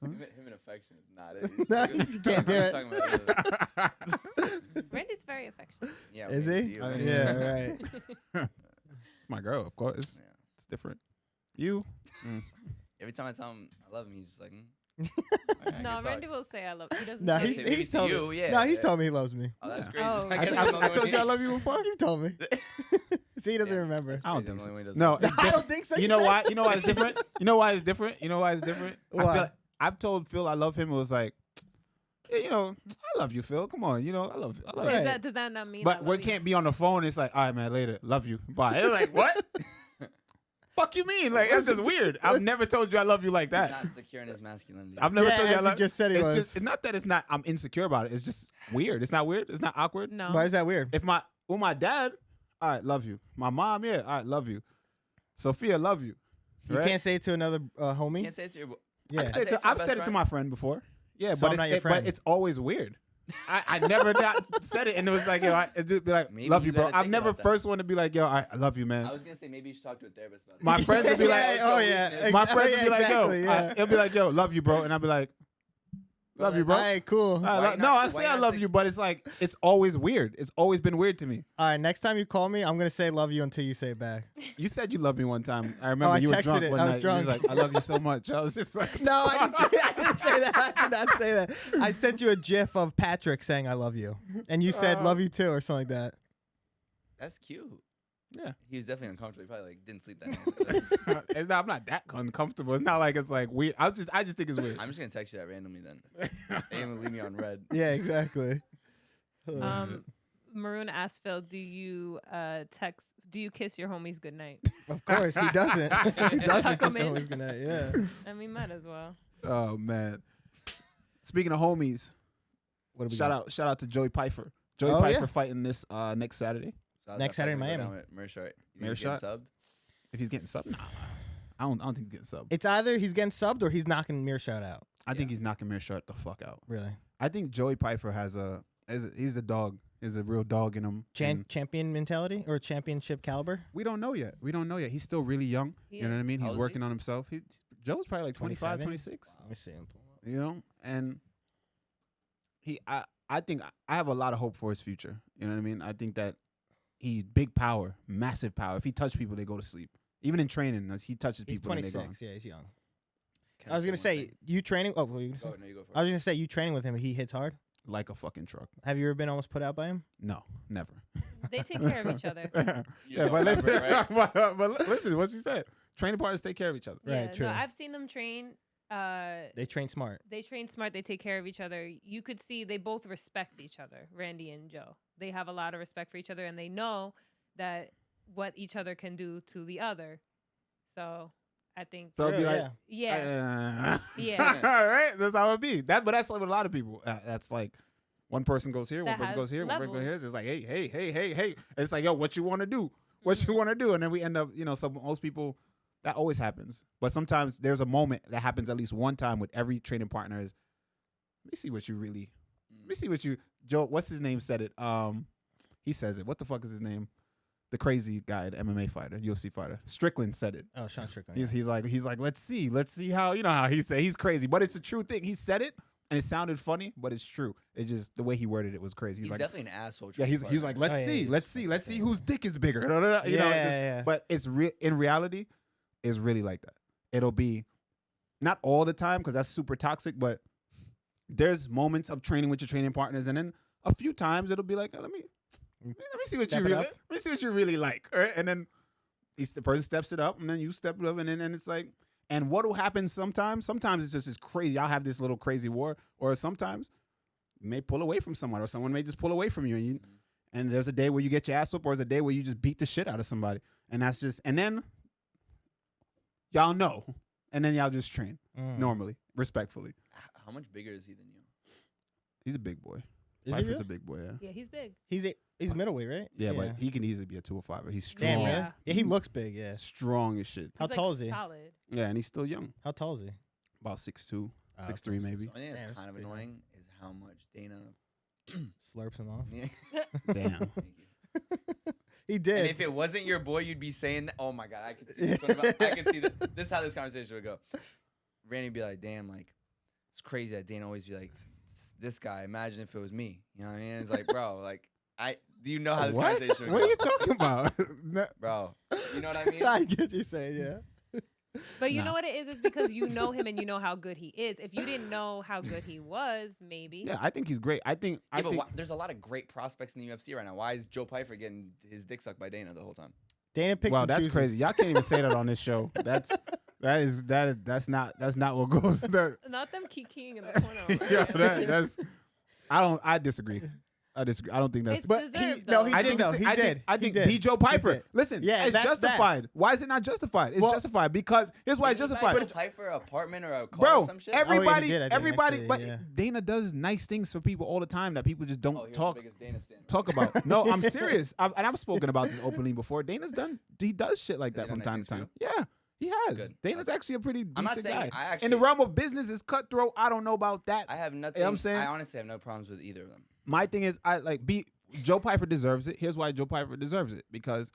Him and affection is not it. No, you can't do it. Talking about Randy's very affectionate. yeah, Is maybe he? to you, I right? mean, Yeah, right. It's my girl, of course. Yeah. It's different. You? Every time I tell him I love him, he's just like, Alright, No, good talk. Randy will say I love. He doesn't. No, say he's it. maybe he's to told you, me. yeah, No, he's yeah. told me he loves me. Oh, that's Yeah. crazy. Oh, I, guess I'm the only I told one you I he- love you before. You told me. See, he doesn't Yeah. remember. I don't Crazy, think the so. only one he doesn't No, love. it's I different. don't think so. You know said- why? You know why it's different? You know why it's different? You know why it's different? I Why? feel like I've told Phil I love him. It was like, yeah, you know, I love you, Phil. Come on, you know, I love you. Right. Does that not mean? I But love we you? can't be on the phone. It's like, all right, man, later. Love you. Bye. It's like, what? fuck you mean? Like, that's just weird. I've never told you I love you like He's that. not secure in his masculinity. I've never Yeah, told you I as love you just said he it's was. just, it's not that it's not, I'm insecure about it. It's just weird. It's not weird. It's not awkward. No. Why is that weird? If my dad, all right, love you. My mom, yeah, all right, love you. Sophia, love you. You Right? can't say it to another homie. You can't say it to your. Yeah. I've said it to my friend before. Yeah, So I'm but not your but friend. it's always weird. I never not said it, and it was like, yo, I just be like, Maybe love you you, bro. gotta I'm think never about that. first one to be like, yo, I love you, man. I was gonna say maybe you should talk to a therapist about My that. friends would be like, Yeah, oh yeah. my friends would be like, exactly, yo, yeah. it'll be like, yo, love you, bro, and I'll be like, love you, bro. All right, cool. I Why lo- not- no, I why say I not love say- you, but it's like it's always weird. It's always been weird to me. All right, next time you call me, I'm gonna say love you until you say it back. You said you loved me one time. I remember I you were texted drunk it. one I was night. You was drunk. like, I love you so much. I was just like, No, I didn't say that. I did not say that. I sent you a GIF of Patrick saying I love you, and you said love you too or something like that. That's cute. Yeah. He was definitely uncomfortable. He probably like didn't sleep that night. it's not, I'm not that uncomfortable. It's not like it's like weird. I just think it's weird. I'm just gonna text you that randomly then. Ain't gonna leave me on red. Yeah, exactly. Maroon asked Phil, do you kiss your homies goodnight? Of course, he doesn't. He doesn't. Come Because in. always gonna. Yeah. I mean, might as well. Oh man. Speaking of homies, What do we shout got? out to Joey Pfeiffer. Joey Oh, Pfeiffer yeah. fighting this next Saturday. So how's Next that Saturday in fight gonna Miami. go down with Mearshart? You Mearshart? think he's getting subbed? If he's getting subbed, nah. I don't think he's getting subbed. It's either he's getting subbed or he's knocking Mearshot out. I think he's knocking Mearshart the fuck out. Really. I think Joey Pfeiffer he's a dog. He's a real dog in him. And Champion mentality or championship caliber? we don't know yet. He's still really young. He You know what I mean? How He's old is working on himself. Joe's probably like 25, 27? 26. Let me see him. You know? And I think I have a lot of hope for his future. You know what I mean? I think that he big power, massive power. If he touch people, they go to sleep. Even in training, as he touches He's people and they go. 26. Yeah, he's young. Can I was gonna one say thing? you training. Oh, what were you gonna Go, say? no, you go for I was it. gonna say you training with him. He hits hard. Like a fucking truck. Have you ever been almost put out by him? No, never. They take care of each other. You Yeah, don't but remember listen, it, right? but listen, what she said. Training partners take care of each other. Right, Yeah, true. No, I've seen them train. They train smart. They train smart. They take care of each other. You could see they both respect each other, Randy and Joe. They have a lot of respect for each other, and they know that what each other can do to the other. So I think, So it'd be True, like, yeah. yeah, all right, that's how it be. But that's like with a lot of people. That's like one person goes here, one That person goes has here, one person goes here. levels. It's like, hey. It's like, yo, what you want to do? What you want to do? And then we end up, so most people, that always happens. But sometimes there's a moment that happens at least one time with every training partner is, let me see what you, Joe, what's his name said it? He says it. What the fuck is his name? The crazy guy, the MMA fighter, UFC fighter. Strickland said it. Oh, Sean Strickland. He's like, let's see how, how he said, he's crazy, but it's a true thing. He said it and it sounded funny, but it's true. It's just the way he worded it was crazy. He's like, definitely an asshole. yeah, he's training like, partner. let's Oh, yeah, see, he's let's see fucking whose dick is bigger. Yeah. But it's in reality, it's really like that. It'll be not all the time because that's super toxic, but there's moments of training with your training partners, and then a few times it'll be like, let me see what Step you it really, up. let me see what you really like, all right? And then the person steps it up, and then you step it up, and then it's like, and what will happen sometimes? Sometimes it's just this crazy. I'll have this little crazy war, or sometimes you may pull away from someone, or someone may just pull away from you, and there's a day where you get your ass whooped, or there's a day where you just beat the shit out of somebody, and that's just, and then y'all know, and then y'all just train normally, respectfully. How much bigger is he than you? He's a big boy. Is he Pfeiffer's really? a big boy, yeah. yeah, he's big. He's middleweight, right? Yeah, but he can easily be a 205. He's Damn, strong. really? Yeah. Yeah, he looks big. Yeah. Strong as shit. How He's, tall like, is he? Solid. Yeah, and he's still young. How tall is he? About 6'2", Oh, 6'3", okay. maybe. The only thing Damn, that's that's kind of pretty annoying is how much Dana. Slurps him off. Yeah. Damn. Thank you. He And did. if it wasn't your boy, you'd be saying that. Oh my god, I could see this. I could see this. This is how this conversation would go. Randy would be like, "Damn, like it's crazy that Dana always be like, this guy. Imagine if it was me. You know what I mean? It's like, bro, like do you know how this What? conversation would What go? are you talking about? Bro, you know what I mean? I get what you're saying. Yeah. But you Nah. know what it is? It's because you know him and you know how good he is. If you didn't know how good he was, maybe. Yeah, I think he's great. I Yeah, think but there's a lot of great prospects in the UFC right now. Why is Joe Pfeiffer getting his dick sucked by Dana the whole time? Dana picks. well, and that's chooses. crazy. Y'all can't even say that on this show. That's not what goes. Not them kikiing in the corner. over Yeah, there. that's I disagree. I disagree. I don't think that's. It's But he deserved, no, though. he I did think though. it's- He I did. think, I He think did. B. Joe He Piper. did. Listen, Yeah, it's that's justified. Why is it not justified? It's Well- justified because here's why it's Didn't justified. Joe Piper an apartment or a car Bro, or some shit? everybody, did, I think, everybody, actually, but yeah. Dana does nice things for people all the time that people just don't Oh, here's talk the biggest Dana stand. talk about. No, I'm serious. I've spoken about this openly before. Dana's done. He does shit like Has that he from done time nice to things time. for Yeah, he has. Good. Dana's That's- actually a pretty I'm not decent saying guy. I actually. In the realm of business, is cutthroat. I don't know about that. I have nothing. I'm saying? I honestly have no problems with either of them. My thing is, Joe Piper deserves it. Here's why Joe Piper deserves it because,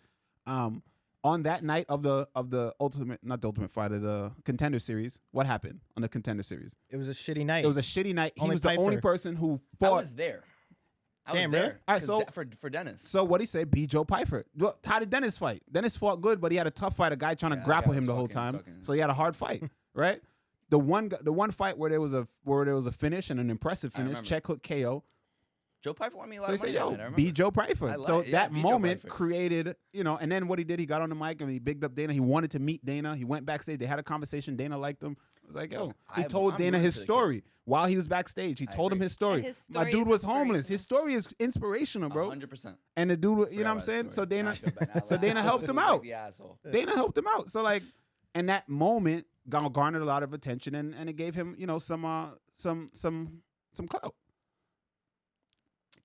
on that night of the not the Ultimate Fighter, the Contender Series, what happened on the Contender Series? It was a shitty night. It was a shitty night. He Only was the only Piper. person who I fought. was there. I Damn, was really? there. All right, 'Cause so- for Dennis. So what he said, be Joe Piper. Well, how did Dennis fight? Dennis fought good, but he had a tough fight. A guy trying to Yeah, that grapple guy him was the whole fucking time. sucking. So he had a hard fight, right? The one fight where there was a finish and an impressive I finish, remember. check hook KO. Joe Piper won me a lot So he of said, money. "Yo, on that, I be remember. Joe Piper." I So like- yeah, that be Joe moment Piper. created, and then what he did, he got on the mic and he bigged up Dana. He wanted to meet Dana. He went backstage. They had a conversation. Dana liked him. I was like, "Yo," Look, he told I'm Dana rooting his for the kid. story while he was backstage. He I told him agree. his story. His My story dude is was homeless. His inspirational. story is inspirational, bro. 100%. And the dude, you know what Forgot I'm about his saying? So story. Dana, Now I feel bad. Now I so laugh. Dana helped He him was like out. the asshole. Dana helped him out. So like, and that moment garnered a lot of attention, and it gave him, some clout.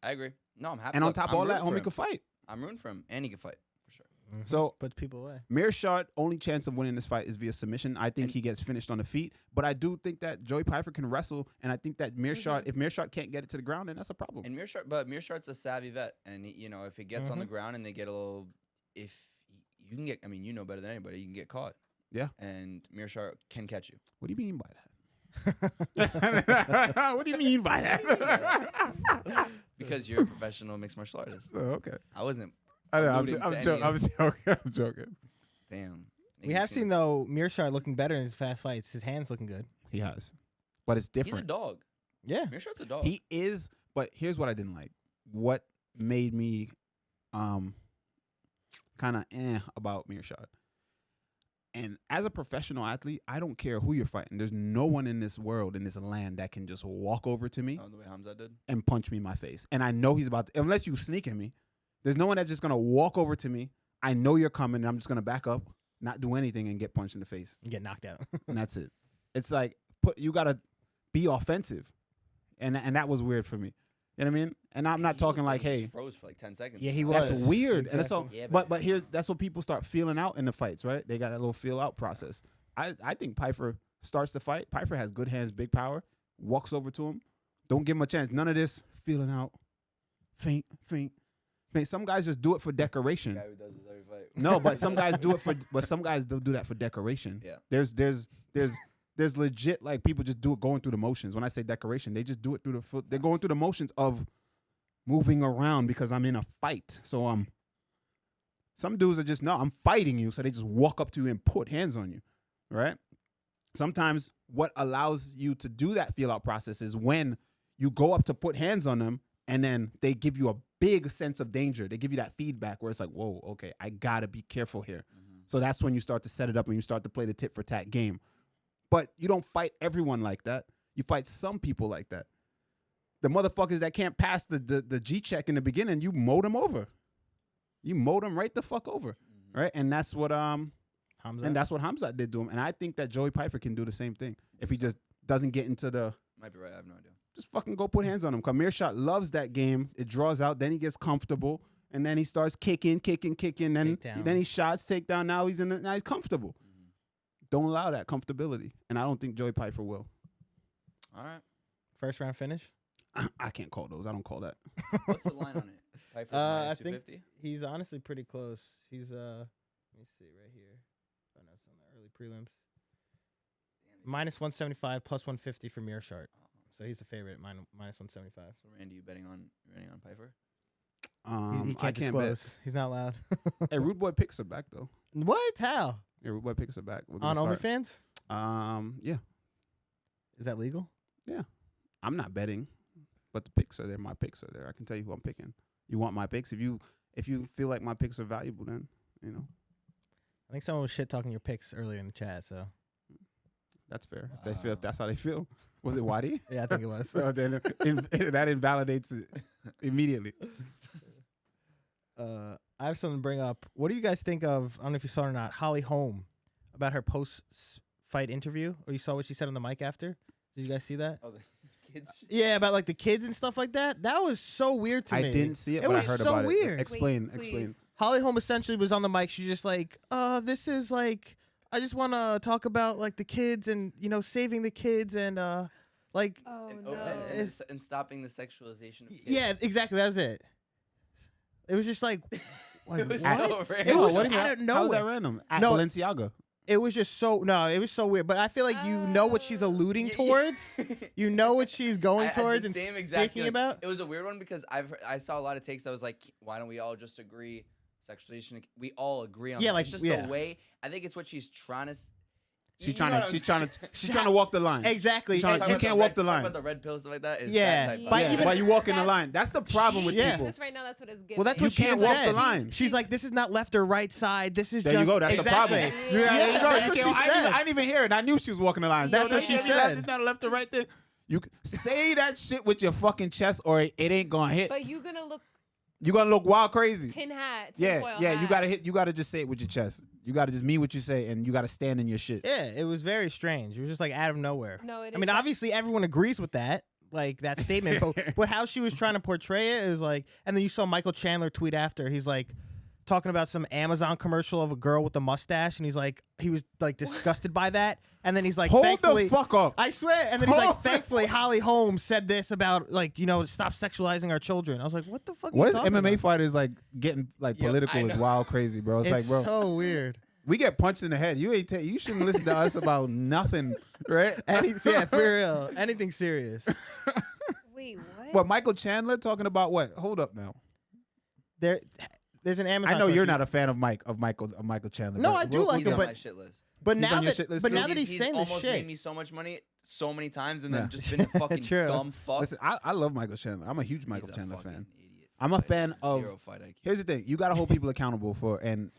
I agree. No, I'm happy. And on Look, top of I'm all that, rooting for homie him. could fight. I'm rooting for him, and he can fight for sure. Mhm. So puts people away. Mearshart, only chance of winning this fight is via submission. I think And- he gets finished on the feet, but I do think that Joey Piper can wrestle, and I think that Mearshart, if Mearshart can't get it to the ground, then that's a problem. And Mearshart's a savvy vet, and if it gets on the ground and they get a little, if you can get, you know better than anybody, you can get caught. Yeah. And Mearshart can catch you. What do you mean by that? What do you mean by that? Because you're a professional mixed martial artist. Oh, okay. I wasn't. I know, alluding to I'm any- joking. I'm joking. Damn. We have seen though Mearshart looking better in his fast fights. His hands looking good. He has, but it's He's a different. dog. Yeah. Mearshart's a dog. He is, but here's what I didn't like. What made me kind of about Mearshart. And as a professional athlete, I don't care who you're fighting. There's no one in this world, in this land, that can just walk over to me Oh, the way Hamza did. and punch me in my face. And I know he's about to, unless you sneak at me. There's no one that's just gonna walk over to me. I know you're coming, and I'm just gonna back up, not do anything, and get punched in the face. You get knocked out. And that's it. It's like you gotta be offensive, and that was weird for me. You know what I mean? And I'm not He talking looked like, he hey, just froze for like 10 seconds. Yeah, he that's was. weird. And so, Exactly. Yeah, but here's that's what people start feeling out in the fights, right? They got that little feel out process. I think Piper starts the fight. Piper has good hands, big power. Walks over to him, don't give him a chance. None of this feeling out, feint. Some guys just do it for The decoration. guy who does this every fight. No, but some guys do it for. But some guys do that for decoration. Yeah. There's legit like people just do it going through the motions. When I say decoration, they just do it through the foot. They're going through the motions of moving around because I'm in a fight. So some dudes are just no, I'm fighting you. So they just walk up to you and put hands on you, right? Sometimes what allows you to do that feel out process is when you go up to put hands on them and then they give you a big sense of danger. They give you that feedback where it's like, whoa, okay, I gotta be careful here. So that's when you start to set it up and you start to play the tit for tat game. But you don't fight everyone like that. You fight some people like that. The motherfuckers that can't pass the G check in the beginning, you mow them over. You mow them right the fuck over, right? And that's what Hamzat did to him. And I think that Joey Piper can do the same thing if he just doesn't get into the. Might be right. I have no idea. Just fucking go put hands on him. Mearshart loves that game. It draws out. Then he gets comfortable, and then he starts kicking. Then Takedown. then he shots takedown. Now he's comfortable. Don't allow that comfortability, and I don't think Joey Piper will. All right. First round finish. I can't call those. I don't call that. What's the line on it? Piper I minus think 250? he's honestly pretty close. He's let me see right here. Oh no, it's on the early prelims. Minus 175 plus 150 for Mearshart. So he's the favorite. Minus 175. So Randy, you betting on Piper? He can't I can't disclose. He's not allowed. bet. Hey, Rude Boy picks are back though. What? How? Yeah, Rude Boy picks are back. We're On gonna start. OnlyFans? Yeah. Is that legal? I'm not betting, but the picks are there. My picks are there. I can tell you who I'm picking. You want my picks? If you feel like my picks are valuable, then I think someone was shit talking your picks earlier in the chat. So that's fair. If that's how they feel. Was it Wadi? yeah, I think it was. So then that invalidates it. immediately. I have something to bring up. What do you guys think of? I don't know if you saw it or not. Holly Holm about her post-fight interview, or you saw what she said on the mic after. Did you guys see that? Oh, the kids. Yeah, about like the kids and stuff like that. That was so weird to me. I didn't see it, It but I was heard so about weird. it. Explain. Please. Holly Holm essentially was on the mic. She's just like, this is like, I just want to talk about like the kids and saving the kids and like, Oh And, no. and stopping the sexualization of kids. yeah, exactly. That was it. It was just like, It was what? so It random. was what do you out of mean? How's that nowhere. random? At No. Balenciaga. It was just so it was so weird. But I feel like you know what she's alluding Yeah, towards. You know what she's going I had towards the and same exact speaking feeling. about. It was a weird one because I saw a lot of takes that was like, why don't we all just agree sexualization? We all agree on Yeah, that. like, It's just yeah. the way. I think it's what she's trying to. She's trying to walk the line. Exactly. She's trying And- to- you and- can't walk the line. About the red pills stuff like that. Is Yeah, that type but of- even- While you walking the line. That's the problem with Yeah. people. Just right now, that's what it's giving. Well, that's You what she can't even walk the said. line. She's like, this is not left or right side. This is There just you go. That's exactly. the problem. Yeah, There you go. that's You what can't- she said. I didn't even hear it. I knew she was walking the line. That's what she said. It's not a left or right thing. You say that shit with your fucking chest, or it ain't gonna hit. But you're gonna look You're gonna look wild crazy. tin hat. Yeah, tinfoil yeah. hat. You gotta hit. You gotta just say it with your chest. You gotta just mean what you say, and you gotta stand in your shit. Yeah, it was very strange. It was just like out of nowhere. No, it I mean, is- obviously everyone agrees with that, like that statement, but how she was trying to portray it is like, and then you saw Michael Chandler tweet after. He's like talking about some Amazon commercial of a girl with a mustache, and he was like disgusted by that, and then he's like, Hold thankfully, the fuck up. I swear, and then he's like, Hold- thankfully, Holly Holmes said this about like stop sexualizing our children. I was like, what the fuck? What are is you talking MMA about? fighters like getting like Yo, political I is know. wild crazy, bro. It's like, bro, so weird. we get punched in the head. You ain't. You shouldn't listen to us about nothing, right? Yeah, for real. Anything serious. Wait, what? What Michael Chandler talking about? What? Hold up now. There's an Amazon. I know you're commercial. not a fan of Michael Chandler. No, but I do we'll- like He's him, on but- my shit list. But He's now on your that shit list but too? now that he's saying this almost shit, made me so much money so many times and then Yeah. just been a fucking True. dumb fuck. Listen, I love Michael Chandler. I'm a huge He's Michael a Chandler fucking fan. idiot. I'm a Fight- fan of- zero fight IQ. Here's the thing: you gotta hold people accountable for, and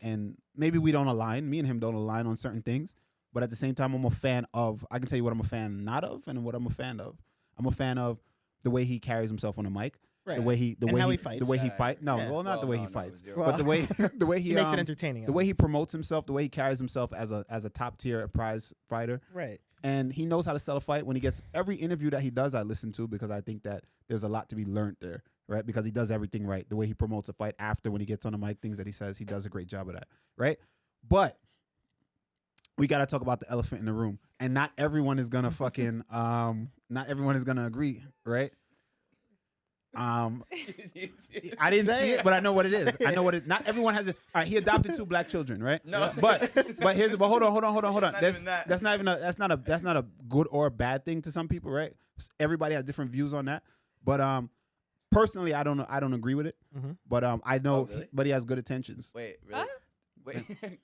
maybe we don't align. Me and him don't align on certain things, but at the same time, I'm a fan of. I can tell you what I'm a fan not of, and what I'm a fan of. I'm a fan of the way he carries himself on the mic, right. the way he, And how he fights. the way he Yeah, fight. No, yeah. well, not the Well, way no, he no, fights, zero. but the way the way he he makes it um, entertaining. the way he promotes himself, the way he carries himself as a top tier prize fighter. right. And he knows how to sell a fight. When he gets every interview that he does, I listen to because I think that there's a lot to be learned there, right? Because he does everything right. The way he promotes a fight after when he gets on the mic, things that he says, he does a great job of that, right? But we got to talk about the elephant in the room, and not everyone is gonna fucking not everyone is gonna agree, right? I didn't see it, but I know what it is. I know what it. Not everyone has it. All right, he adopted 2 black children, right? No. but hold on. Not even that. That's not a good or a bad thing to some people, right? Everybody has different views on that. But personally, I don't agree with it. Mhm. But I know, really? but he has good intentions. Wait, really? Huh? Wait.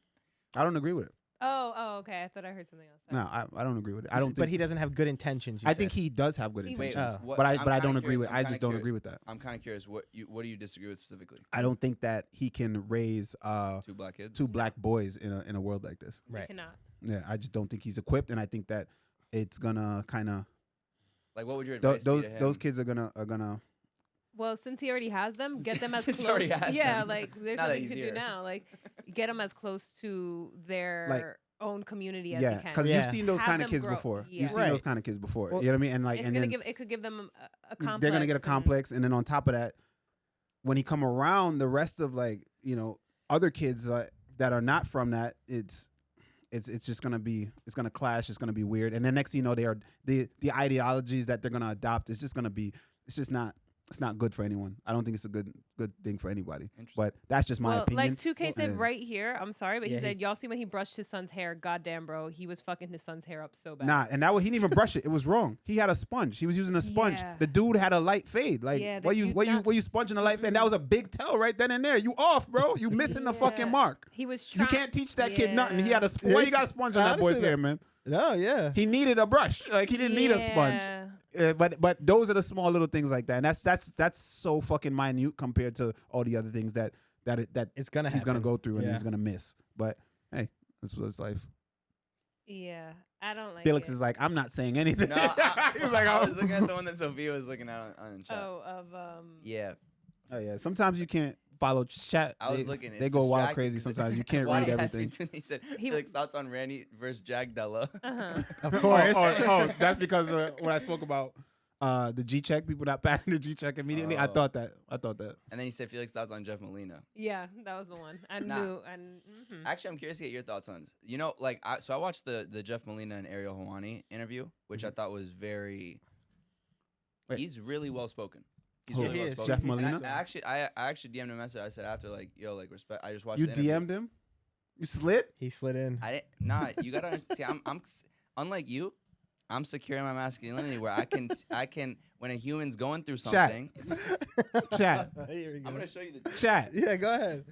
I don't agree with it. Oh, okay. I thought I heard something else. No, I don't agree with it. I don't. But think, he doesn't have good intentions. I think he does have good Wait, Wait, intentions. Oh. what- But I'm I kinda don't agree curious. with. I'm I kinda just don't curious. agree with that. I'm kind of curious. What do you disagree with specifically? I don't think that he can raise 2 black kids. 2 black boys in a world like this. You right. cannot. Yeah, I just don't think he's equipped, and I think that it's gonna kind of Like, what would your advice be to him? those kids are gonna. Well, since he already has them, get them as Since he close. already has yeah, them. like there's Now that nothing you he's can here. do now. Like get them as close to their Like- own community as Yeah, you can. because Yeah. you've seen those Have kind of them kids grow. before. Yeah. You've seen Right. those kind of kids before. Well, you know what I mean? And like, It's and gonna then it could give them a complex. they're gonna get a and- complex, and then on top of that, when he come around the rest of like other kids that are not from that, it's just gonna be clash. It's gonna be weird, and then next thing you know, they are the ideologies that they're gonna adopt. It's just it's not good for anyone. I don't think it's a good thing for anybody. Interesting. But that's just my Well, opinion. like 2K said Yeah. right here. I'm sorry, but Yeah, he said y'all see when he brushed his son's hair. Goddamn, bro, he was fucking his son's hair up so bad. Nah, and he didn't even brush it. It was wrong. He had a sponge. He was using a sponge. Yeah. The dude had a light fade. Like, Yeah, why that you you why you not- why you sponging a light fade? That was a big tell right then and there. You off, bro. You missing the fucking Yeah. mark. He was. You can't teach that kid nothing. He had a Yeah, why you got a sponge on that boy's honestly, hair, man. No, yeah. He needed a brush. Like he didn't need a sponge. But those are the small little things like that, and that's so fucking minute compared to all the other things that It's gonna he's gonna happen. go through and Yeah. he's gonna miss. But hey, that's what's life. Yeah. I don't like Felix it. is like, I'm not saying anything. No, He's like, I oh. was looking at the one that Sophia was looking at on chat. Oh, of Yeah, Oh yeah. Sometimes you can't follow chat. I was They- looking. They it's go wild distracting crazy 'cause sometimes. You can't why read he asked me everything. He said, He- Felix, thoughts on Randy versus Jack Della. Of Oh, course. oh, that's because when I spoke about the G check, people not passing the G check immediately. I Oh. thought that. And then he said Felix thoughts on Jeff Molina. yeah, that was the one. I Nah. knew. Actually, I'm curious to get your thoughts on this. You know, like, I watched the Jeff Molina and Ariel Helwani interview, which I thought was very. Wait. He's really well spoken. He's Who? really He well is. spoken. Jeff And Molina? I actually DM'd him a message. I said after, like, yo, like, respect. I just watched. You the interview. DM'd him. You slid. He slid in. I didn't. Nah, you gotta understand. See, I'm unlike you. I'm secure in my masculinity where I can when a human's going through Chat. something. Chat. Here we go. I'm gonna show you the. Chat. Yeah, go ahead.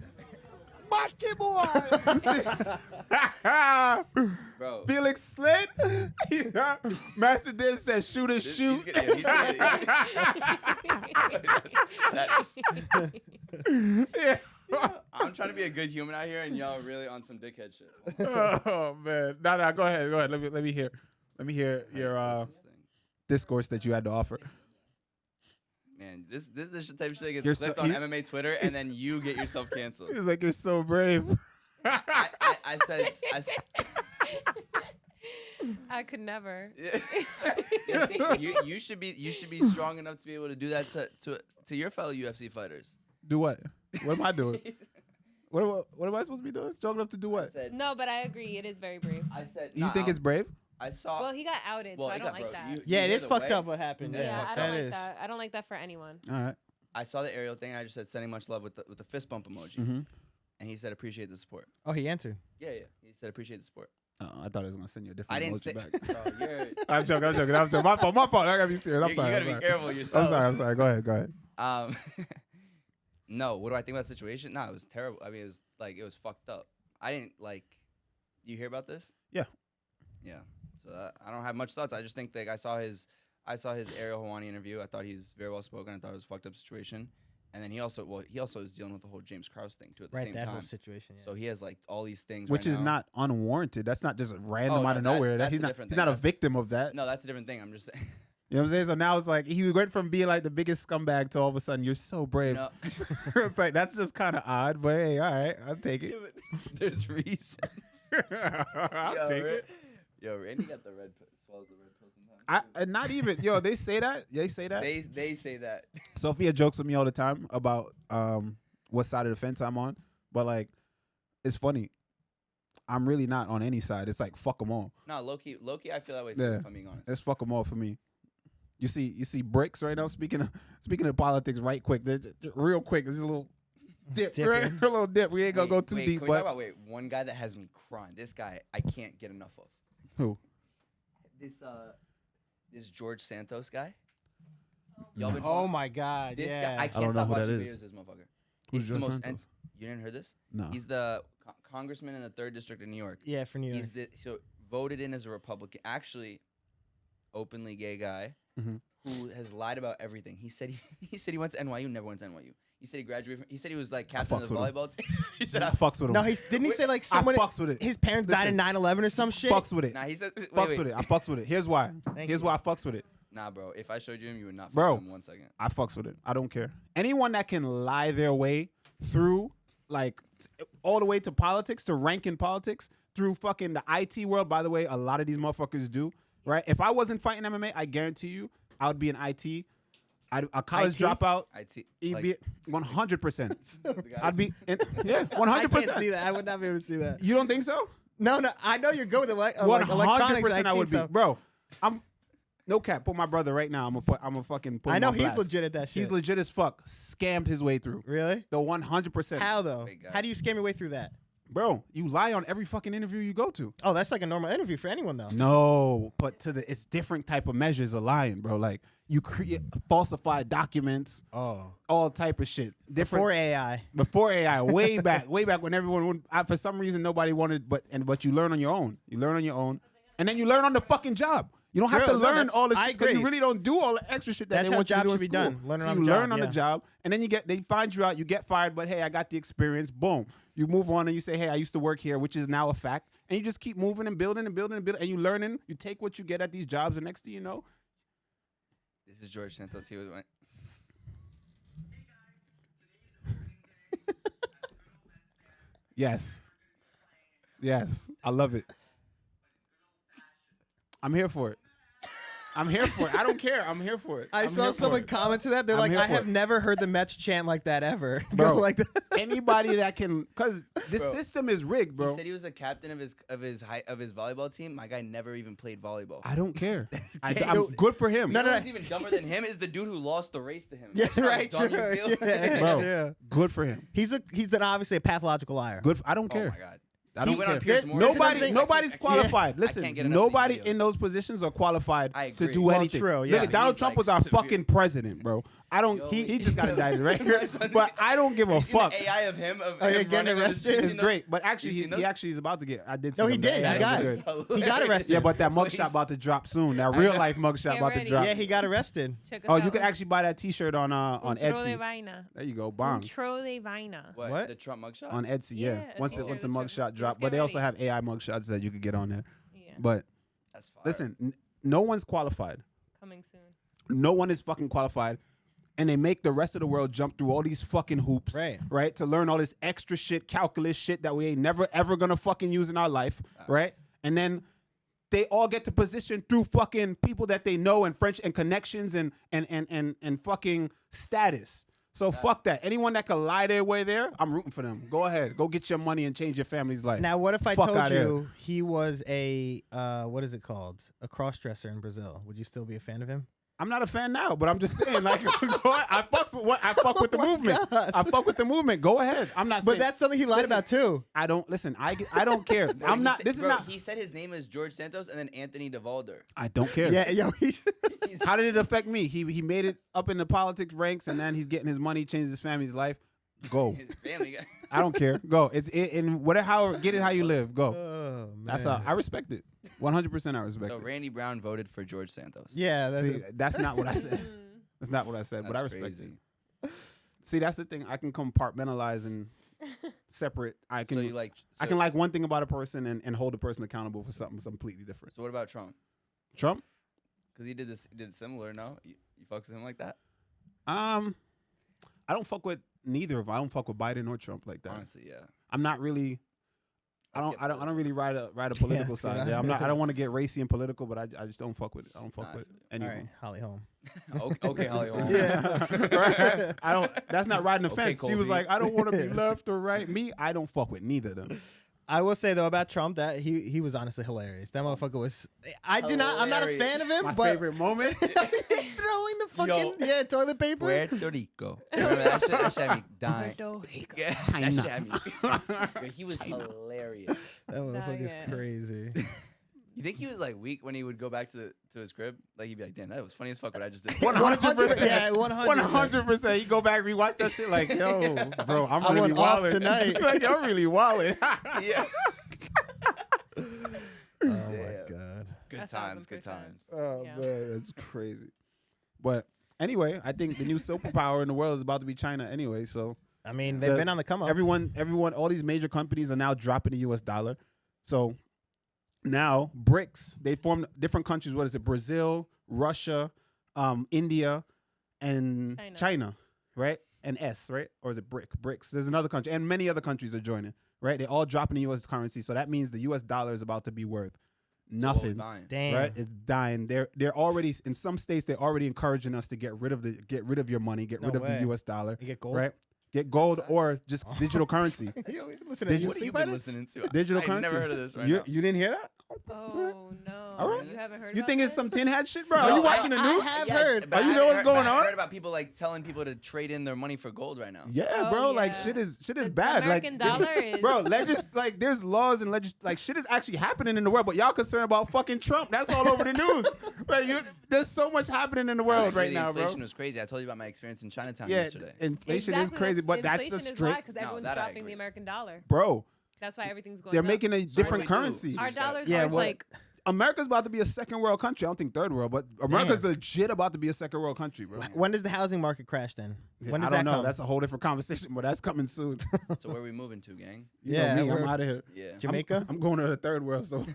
Bro. Felix slid. Master Diz said, "Shoot and This- shoot." he's gonna- That's- Yeah. I'm trying to be a good human out here, and y'all really on some dickhead shit. Oh man. No, go ahead. Go ahead. Let me hear. Let me hear your What's this thing? discourse that you had to offer. Man, this is the type of shit that You're gets so- flipped on you- MMA Twitter, and then you get yourself canceled. He's like, "You're so brave." I said, I could never. yeah, see, you should be strong enough to be able to do that to your fellow UFC fighters. Do what? What am I doing? What am I supposed to be doing? Strong enough to do I what? said, No, but I agree. It is very brave. I said, You think it's brave? I saw. Well, he got outed, Well, so I it don't got like broke. that. You Yeah, it hear is the fucked way? up what happened. That's Yeah, fucked I up. don't that like is. that. I don't like that for anyone. All right. I saw the Ariel thing. I just said sending much love with the fist bump emoji, Mm-hmm. and he said appreciate the support. Oh, he answered. Yeah. He said appreciate the support. I thought I was gonna send you a different I didn't emoji say. back. Bro, you're, I'm joking. My fault. I gotta be serious. I'm you sorry. gotta I'm be sorry. careful yourself. I'm sorry. Go ahead. No, what do I think about the situation? No, it was terrible. I mean, it was fucked up. I didn't like. You hear about this? Yeah. Yeah. So I don't have much thoughts. I just think that I saw his Ariel Helwani interview. I thought he's very well spoken. I thought it was a fucked up situation. And then he also is dealing with the whole James Krause thing too at the Right, same that time. whole situation. Yeah. So he has like all these things, Which right is now. not unwarranted. That's not just random no, out of that's- nowhere. that's He's a not. different He's thing. not a That's- victim of that. No, that's a different thing. I'm just saying. You know what I'm saying? So now it's like he went from being like the biggest scumbag to all of a sudden you're so brave. No. It's like that's just kind of odd, but hey, all right, I'll take it. There's reasons. I'll take it. Yo, Randy got the red pill. Swallows the red pill sometimes. And not even they say that. They say that. They say that. Sophia jokes with me all the time about what side of the fence I'm on, but like it's funny. I'm really not on any side. It's like fuck them all. No, low key, I feel that way too. Yeah. If I'm being honest. It's fuck them all for me. You see bricks right now. Speaking of politics, right quick, real quick. There's a little dip, Dip right? in. A little dip. We ain't gonna go too wait, deep, Can we talk but about one guy that has me crying? This guy I can't get enough of. who? This George Santos guy. Y'all been Oh following- my God. This yeah. guy, I don't can't know stop who that watching is. videos of this motherfucker. Who's He's the George most. Santos? You didn't hear this? No. He's the congressman in the 3rd district of New York. Yeah, for New York. He's so voted in as a Republican. Actually, openly gay guy Mhm. who has lied about everything. He said he went to NYU, never went to NYU. He said he graduated. He said he was like captain of fucks the with him. volleyball team. He said I fucks with him. No, didn't he say like I someone fucks with it. his parents died in Listen. 9/11 or some shit? Fucks with it. Nah, he said. Fucks with it. I fucks with it. Here's why. Thank Here's you. why I fucks with it. Nah, bro. If I showed you him, you would not. Fuck Bro. with him 1 second. I fucks with it. I don't care. Anyone that can lie their way through, like, all the way to politics, to rank in politics, through fucking the IT world. By the way, a lot of these motherfuckers do. Right? If I wasn't fighting MMA, I guarantee you, I would be in IT. A college IT? dropout. IT. He'd like, be 100%. the guys- I'd be yeah, I 100%. can't see that. I would not be able to see that. You don't think so? No, I know you're good with like 100% I would be, So. bro. I'm no cap. Put my brother right now. I'm gonna fucking. Put I him know on he's blast. legit at that shit. He's legit as fuck. Scammed his way through. Really? The 100%. How though? Big guy. How do you scam your way through that? Bro, you lie on every fucking interview you go to. Oh, that's like a normal interview for anyone though. No, but it's different type of measures of lying, bro. Like you create falsified documents, Oh. all type of shit. Different Before AI. before AI, way back when everyone would, for some reason nobody wanted, but you learn on your own. You learn on your own, and then you learn on the fucking job. You don't have True. to No, learn that's- all the I shit because you agree. really don't do all the extra shit that That's they how want you to jobs do in should be school. done. Learning so on you the learn job, on the yeah. job, and then they find you out, you get fired, but hey, I got the experience. Boom. You move on and you say, hey, I used to work here, which is now a fact. And you just keep moving and building and building and building, and you learning. You take what you get at these jobs, and next thing you know, This is George Santos. He was went. yes. Yes. I love it. I'm here for it. I'm here for it. I don't care. I'm here for it. I I'm saw here for someone it. comment to that. They're I'm like, here I for have it. never heard the Mets chant like that ever. Bro. Go like that. Anybody that can, because this Bro. system is rigged, bro. He said he was the captain of his volleyball team. My guy never even played volleyball. I don't care. I'm Yo, good for him. You No, know no, who's even dumber than him is the dude who lost the race to him. Yeah, That's how right. dumb you True. feel. Yeah, Bro. yeah. Good for him. He's an obviously a pathological liar. Good. I don't Oh care. my god. I He don't went on care. Piers Morgan. Nobody- Nobody's qualified. I Listen, can't get enough of these nobody videos. in those positions are qualified I to agree. do Well, anything. true, Look yeah. at Donald He's, Trump like, was our severe. fucking president, bro. I don't. Yo, he just got indicted right here, My son- but I don't give a You seen fuck. the AI of him of Oh, yeah, him getting running on the arrested? streets, It's you know? great, but actually, You seen he those? actually is about to get. I did. No, see he them. did. Yeah, He it's got good. He got arrested. Yeah, but that Well, mugshot about to drop soon. That real life mugshot Get about to ready. drop. Yeah, he got arrested. Check us Oh, out. you can actually buy that T-shirt on Intro de Etsy. vaina. There you go, bang. Intro de vaina. What? The Trump mugshot? On Etsy, yeah. Yeah, Once it's once the true. mugshot drop, Just but get they also ready. have AI mugshots that you could get on there. Yeah. But That's fire. listen, no one's qualified. Coming soon. No one is fucking qualified. And they make the rest of the world jump through all these fucking hoops, Right. to learn all this extra shit, calculus shit that we ain't never ever gonna fucking use in our life, right? And then they all get to position through fucking people that they know and French and connections and fucking status. So fuck that. Anyone that can lie their way there, I'm rooting for them. Go ahead, go get your money and change your family's life. Now, what if I Fuck told outta here. you he was a what is it called? A cross-dresser in Brazil? Would you still be a fan of him? I'm not a fan now, but I'm just saying, like, I fuck with the movement. God. I fuck with the movement. Go ahead. I'm not. But saying, that's something he lied about too. I don't listen. I don't care. Bro, I'm he not. said- This is bro, not. He said his name is George Santos and then Anthony DeValder. I don't care. Yeah, yo, he's How did it affect me? He made it up in the politics ranks, and then he's getting his money, changes his family's life. Go. His family guy. I don't care. Go. It's in whatever. How get it how you live. Go. oh, man. That's how I respect it. 100%. I respect So it. Randy Brown voted for George Santos. Yeah, that's See, that's not what I said. Mm. That's not what I said. But I That's respect crazy. it. See, that's the thing. I can compartmentalize and separate. I can. So you like? I can like one thing about a person and hold a person accountable for something completely different. So what about Trump? Trump? Because he did this. He did similar. No, you fucks with him like that. I don't fuck with neither of them. I don't fuck with Biden or Trump like that. Honestly, yeah. I'm not really. I Let's don't get really ride a political Yeah, side. yeah. Yeah, I'm not. I don't want to get racy and political, but I just don't fuck with it. I don't fuck Nah, with I any all of right. them. Holly Holm. Okay, Holly. Holm. Right? I don't. That's not riding the Okay, fence. She was Colby. like, I don't want to be left or right. Me, I don't fuck with neither of them. I will say though about Trump that he was honestly hilarious. That motherfucker was. I'm not a fan of him, My but favorite moment. throwing the fucking Yo. toilet paper. Puerto Rico. Remember that shit? That shit had me dying. Puerto Rico. Yeah, China. that shit had me. Yo, he was hilarious. That motherfucker's yeah. crazy. You think he was like weak when he would go back to his crib? Like he'd be like, "Damn, that was funny as fuck what I just did." 100%. Yeah, 100%. 100%. You go back, rewatch that shit. Like, yo, bro, I'm I really went off wilding tonight. Like, yo, I'm really wilding. Yeah. Oh my Yeah. god. Good That's times. Good 1000%. times. Oh Yeah. man, that's crazy. But anyway, I think the new superpower in the world is about to be China anyway. So I mean, they've been on the come up. everyone, all these major companies are now dropping the U.S. dollar. So now BRICS, they formed different countries. What is it? Brazil, Russia, India, and China. China, right? And S, right? Or is it BRICS? There's another country, and many other countries are joining, right? They're all dropping the U.S. currency. So that means the U.S. dollar is about to be worth So what we nothing. buying? Damn. Right, it's dying. They're already in some states. They're already encouraging us to get rid of your money, get No rid of way. the U.S. dollar, You get gold. right? Get gold or just digital currency. Yo, you listen Did to you- What have UFC you fighter? been listening to? Digital I currency. never heard of this right you, now. you didn't hear that? Oh no. All right. You haven't heard You about think it's this? some tin hat shit, bro? No, Are you watching the I news? have heard. but Oh, you I know what's heard- going but I on? heard about people like telling people to trade in their money for gold right now. Yeah, Oh, bro. Like yeah. shit is The bad. American like dollar is bro, like there's laws and like shit is actually happening in the world, but y'all concerned about fucking Trump. That's all over the news. Like there's so much happening in the world right the now, bro. inflation was crazy. I told you about my experience in Chinatown Yeah, yesterday. inflation is crazy, but that's a straight, because No, everyone's that I dropping agree. the American dollar. bro. That's why everything's going They're up. making a different do we do? currency. Our dollars Yeah, are what- like America's about to be a second world country. I don't think third world, but America's legit about to be a second world country, bro. When does the housing market crash then? Yeah, When does I don't that know. come? That's a whole different conversation, but that's coming soon. So where are we moving to, gang? You Yeah, know me, I'm we're- out of here. Yeah. Jamaica? I'm going to the third world, so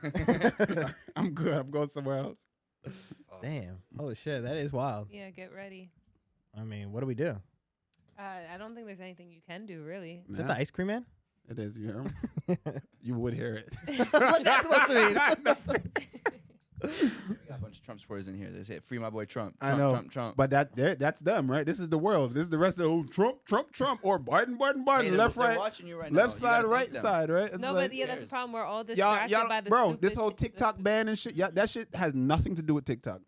I'm good. I'm going somewhere else. Damn. Holy shit, that is wild. Yeah, get ready. I mean, what do we do? I don't think there's anything you can do really. Is that the ice cream man? It is. You hear him? You would hear it. What's that supposed to mean? We got a bunch of Trump supporters in here. They say, "Free my boy Trump." I Trump, know, Trump, Trump. but that's them, right? This is the world. This is the rest of Trump, or Biden, Hey, left, they're right, watching you right now. left You side, gotta right thank them. side, right? It's No, like, but yeah, that's the cares? problem. We're all y'all, distracted by the bro, stupid this whole thing- TikTok ban and shit, that shit has nothing to do with TikTok.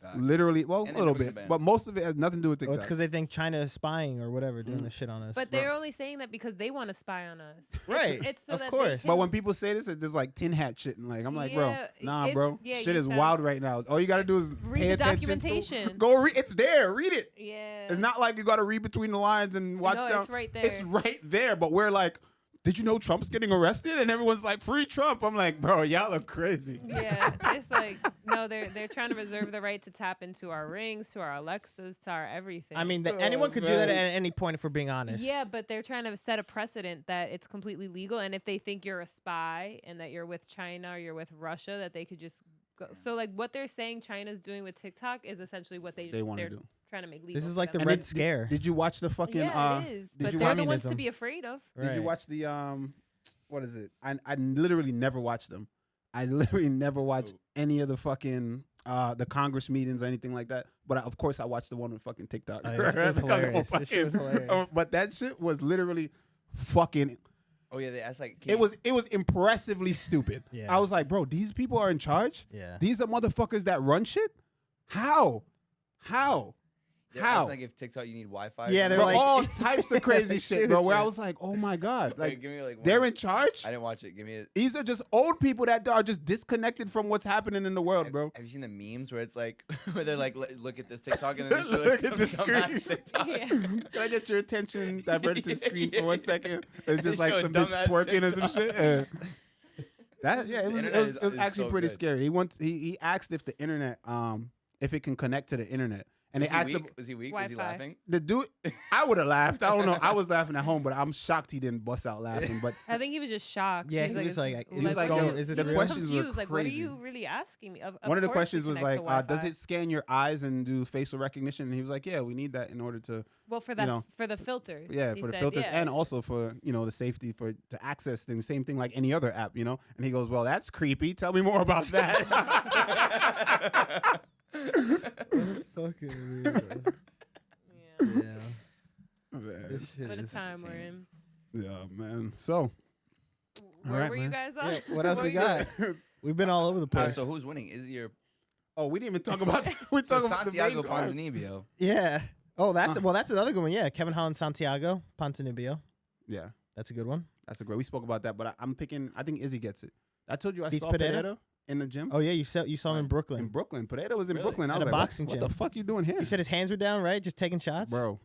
Facts. Literally, well, And a they little push the bit, ban. but most of it has nothing to do with Oh, TikTok. it's because they think China is spying or whatever, doing this shit on us. But they're only saying that because they want to spy on us. Right, It's so of that course. They But can, when people say this, there's like tin hat shit, and like I'm like, bro, Yeah, nah, it's- bro, yeah, shit you is sound- wild right now. All you gotta do is Read pay the attention. documentation. Go read. It's there. Read it. yeah, It's not like you gotta read between the lines and watch no, down. it's right there. It's right there. But we're like, did you know Trump's getting arrested? And everyone's like, free Trump. I'm like, bro, y'all are crazy. Yeah, it's like no, they're trying to reserve the right to tap into our rings, to our Alexas, to our everything. I mean, Oh, anyone could do that man. at any point if we're being honest. yeah, but they're trying to set a precedent that it's completely legal, and if they think you're a spy and that you're with China or you're with Russia, that they could just go. So like what they're saying China's doing with TikTok is essentially what They wanna they're do. trying to make legal. This is for like the them. Red did- Scare. Did you watch the fucking? Yeah, it is. Did But you they're watch? the ones to Communism. be afraid of. Did you Right. watch the What is it? I literally never watched them. I literally never watched any of the fucking the Congress meetings or anything like that. But of course, I watched the one with fucking TikTok. Oh, yeah, it was hilarious. This shit was hilarious. But that shit was literally fucking. Oh yeah, they asked like. It was impressively stupid. Yeah. I was like, bro, these people are in charge. Yeah. These are motherfuckers that run shit. How? They How? asked, like if TikTok you need Wi-Fi. Yeah, they're Bro, like- all types of crazy shit, bro. Where I Dude. was like, oh my god, Like, like give me like. they're one. in charge. I didn't watch it. Give me a. These are just old people that are just disconnected from what's happening in the world, bro. Have you seen the memes where it's like where they're like, look at this TikTok and then they show Look like at the some dumbass screen. TikTok. Yeah. Can I get your attention diverted to the screen for 1 second? It's just They like show a some bitch dumbass twerking or some TikTok. shit. That yeah, it was internet it was is actually so pretty good. scary. He asked if the internet if it can connect to the internet, and Was they he asked weak? Was he weak? Was he Wi-Fi. laughing? the dude. I would have laughed. I don't know. I was laughing at home, but I'm shocked he didn't bust out laughing. But I think he was just shocked. Yeah, He's he was "Is like, this- is this what going- are you-" is this He real? was Questions were confused, like, what are crazy. you really asking me? one of the course we questions was connect like, to does Wi-Fi. it scan your eyes and do facial recognition? And he was like, yeah, we need that in order to Well, for the know, for the filters. yeah he for the said, filters yeah. and also for the safety for to access things. Same thing like any other app, And he goes, well, that's creepy. Tell me more about that. Fucking Yeah. yeah. Man. This shit What a is- time we're in. Yeah, man. So Where right, were you man. guys on? Yeah, what else we got? We've been all over the place. So who's winning? Is your oh, we didn't even talk about we so talking about the Santiago main card. Ponzinibbio? Yeah. Oh, that's another good one. Yeah, Kevin Holland, Santiago, Ponzinibbio. Yeah, That's a good one. that's a great. We spoke about that, but I'm picking. I think Izzy gets it. I told you I Beats saw Pereira? Pereira in the gym. Oh yeah, you saw him in in Brooklyn. Brooklyn. Pereira was in Really? Brooklyn. I At was a like, boxing what gym. the fuck you doing here? You said his hands were down, right? Just taking shots. bro.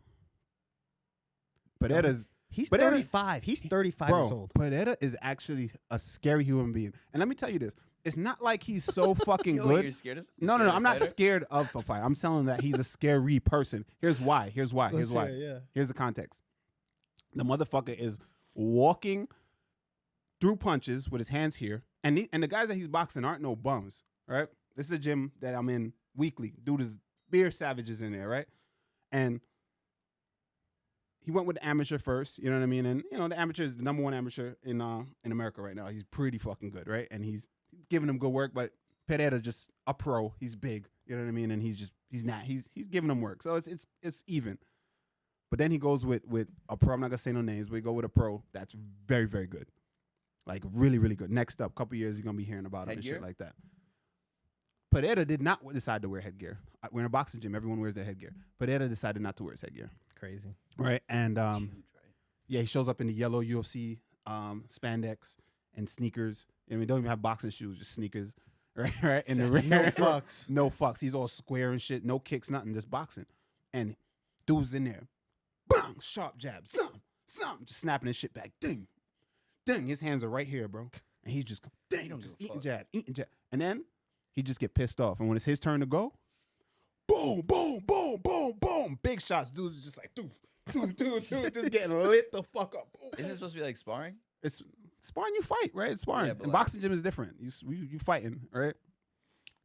Pereira's He's Pereira's- 35. He's 35 years bro. old. Pereira is actually a scary human being. And let me tell you this: it's not like he's so fucking Yo, good. You're scared of? No, I'm not scared of a fight. I'm telling that he's a scary person. Here's why. Here's why. Let's why. hear it, yeah. Here's the context. The motherfucker is walking through punches with his hands here, and the guys that he's boxing aren't no bums, right? This is a gym that I'm in weekly. Dude is beer savages in there, right? And he went with the amateur first, you know what I mean? And the amateur is the number one amateur in America right now. He's pretty fucking good, right? And he's giving him good work, but Pereira's just a pro. He's big, you know what I mean? And he's giving him work. So it's even. But then he goes with a pro. I'm not gonna say no names, but he go with a pro that's very, very good. Like really, really good. Next up, couple years you're gonna be hearing about him and Headgear? shit like that. Pereira did not decide to wear headgear. We're in a boxing gym, everyone wears their headgear. Pereira decided not to wear his headgear. Crazy. Right. And Huge, right? yeah, he shows up in the yellow UFC spandex and sneakers. I mean, don't even have boxing shoes, just sneakers. Right. In the ring. No fucks. No fucks. He's all square and shit. No kicks, nothing, just boxing. And dude's in there. Bang! Sharp jab. Some. Just snapping his shit back. Ding. His hands are right here, bro. and he's just He dang, don't just give a eating fuck. jab, and then he just get pissed off. And when it's his turn to go, boom, boom, boom, boom, boom, big shots. Dudes is just like doof, doof, doof, doof, just getting lit the fuck up. Boom. Isn't it supposed to be like sparring? It's sparring. You fight, right? It's sparring. Yeah, but and like- boxing gym is different. You fighting, right?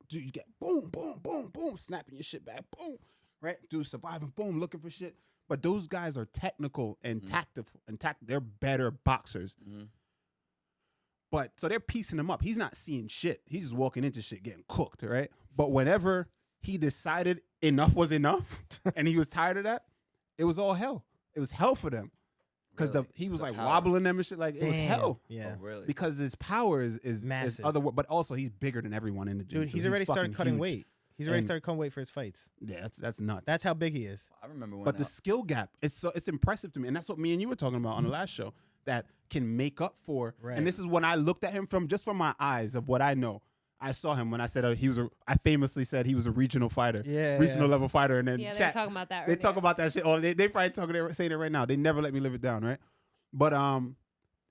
Dude, you get boom, boom, boom, boom, snapping your shit back, boom, right? Dude, surviving, boom, looking for shit. But those guys are technical and tactical, and they're better boxers. Mm-hmm. But so they're piecing him up. He's not seeing shit. He's just walking into shit, getting cooked, right? But whenever he decided enough was enough, and he was tired of that, it was all hell. It was hell for them because Really? he was The like power. wobbling them and shit. Like it was Damn. hell. Yeah. Oh, really? Because his power is Massive. other, but also he's bigger than everyone in the gym. Dude, too. he's already started fucking cutting huge. weight. He's already And- started cutting weight for his fights. Yeah, that's nuts. That's how big he is. I remember when. But the skill gap, it's impressive to me, and that's what me and you were talking about on the last show. That can make up for, Right. and this is when I looked at him from my eyes of what I know. I saw him when I said I famously said he was a regional fighter, Yeah, regional yeah. level fighter, and then Yeah, they were chat, talking about that. they talk earlier. about that shit. Oh, they probably saying it right now. They never let me live it down, right? But and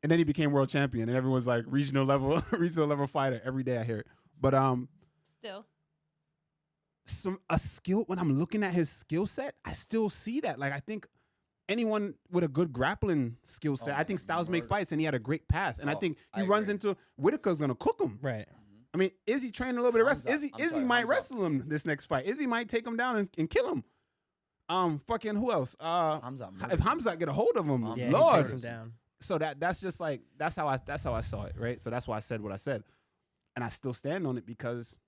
then he became world champion, and everyone's like regional level fighter. Every day I hear it. But Still. a skill when I'm looking at his skill set, I still see that. Like I think anyone with a good grappling skill set, I man, think Styles make murder. fights, and he had a great path. And I Oh, think he I runs agree. into Whitaker's gonna cook him. Right. I mean, Izzy training a little bit of wrestling. Hamza. I'm Izzy sorry, might Hamza. wrestle him this next fight. Izzy might take him down and kill him. Fucking who else? Hamza If murders him. Hamza get a hold of him, Hamza Yeah, he Lord. takes him down. So that's just like that's how I saw it, right? So that's why I said what I said, and I still stand on it because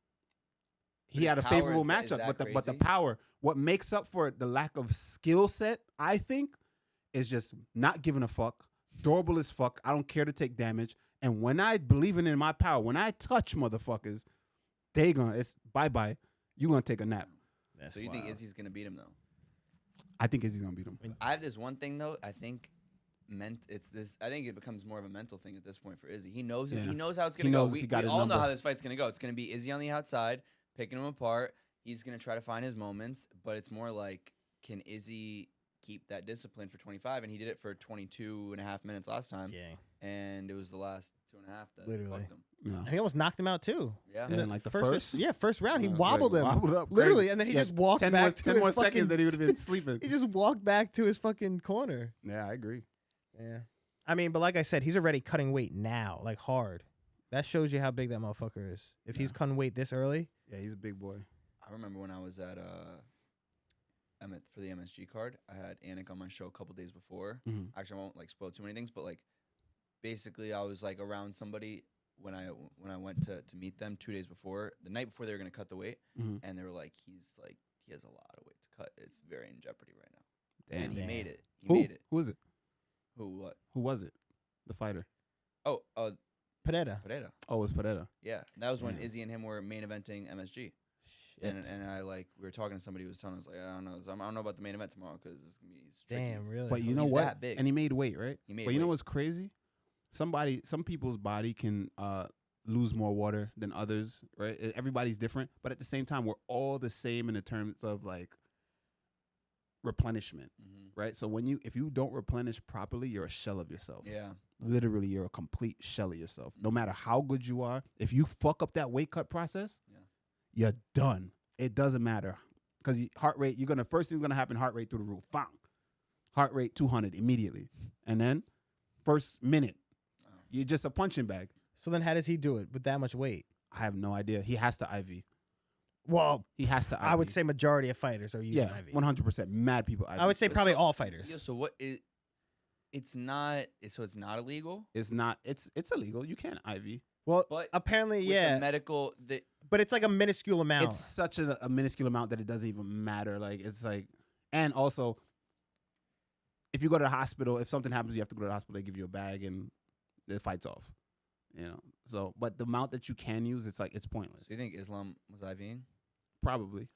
he his had a power favorable is that matchup. But the crazy? power, what makes up for the lack of skill set, I think, is just not giving a fuck, durable as fuck. I don't care to take damage, and when I believe in my power, when I touch motherfuckers, it's bye bye. You gonna take a nap? That's So you think wild. Izzy's gonna beat him though? I think Izzy's gonna beat him. I have this one thing though. I think I think it becomes more of a mental thing at this point for Izzy. He knows. Yeah. He knows how it's He gonna go. knows We he got his all know number. how this fight's gonna go. It's gonna be Izzy on the outside, picking him apart. He's gonna try to find his moments, but it's more like, can Izzy keep that discipline for 25? And he did it for 22 and a half minutes last time. Yeah. And it was the last 2.5 that Literally. fucked him. Yeah. And he almost knocked him out too. Yeah. And then like the first first, yeah, first round he like, wobbled him. wobbled up Literally, crazy. and then he Yeah, just walked 10 back more, to 10 his more fucking, seconds that he would have been sleeping. He just walked back to his fucking corner. Yeah, I agree. Yeah. I mean, but like I said, he's already cutting weight now, like hard. That shows you how big that motherfucker is. If he's cutting weight this early, Yeah, he's a big boy. I remember when I was at for the MSG card, I had Anik on my show a couple days before. Mhm. Actually, I won't like spoil too many things, but like basically I was like around somebody when I went to meet them 2 days before, the night before they were gonna cut the weight, Mhm. and they were like, he has a lot of weight to cut. It's very in jeopardy right now. Damn. And he Damn. made it. He Who? made it. Who is it? Who? What? Who was it? The fighter. Oh, Pereira. Pereira. Oh, it was Pereira. Yeah, that was when Yeah. Izzy and him were main eventing MSG. Shit. And I like we were talking to somebody who was telling us like, I don't know, I don't know about the main event tomorrow because it's gonna be tricky. Damn, really? But you know He's what? that big. And he made weight, right? He made But you know weight. what's crazy? Some people's body can lose more water than others, right? Everybody's different, but at the same time, we're all the same in the terms of like replenishment, Mhm. right? So if you don't replenish properly, you're a shell of yourself. Yeah. Literally, you're a complete shell of yourself. No matter how good you are, if you fuck up that weight cut process, Yeah. you're done. It doesn't matter because heart rate. First thing's gonna happen. Heart rate through the roof. Bang. Heart rate 200 immediately, and then first minute, you're just a punching bag. So then, how does he do it with that much weight? I have no idea. He has to IV. Well, He has to IV. I would say majority of fighters are using yeah, IV. 100%. Mad people IV. I would say But probably so- all fighters. Yeah, so what is? It's not. So it's not illegal. It's not. It's illegal. You can't IV. Well, But apparently, with yeah, the medical, but it's like a minuscule amount. It's such a minuscule amount that it doesn't even matter. Like it's like, and also, if you go to the hospital, if something happens, you have to go to the hospital. They give you a bag and the fight's off. You know. So, but the amount that you can use, it's like it's pointless. so you think Islam was IVing? Probably.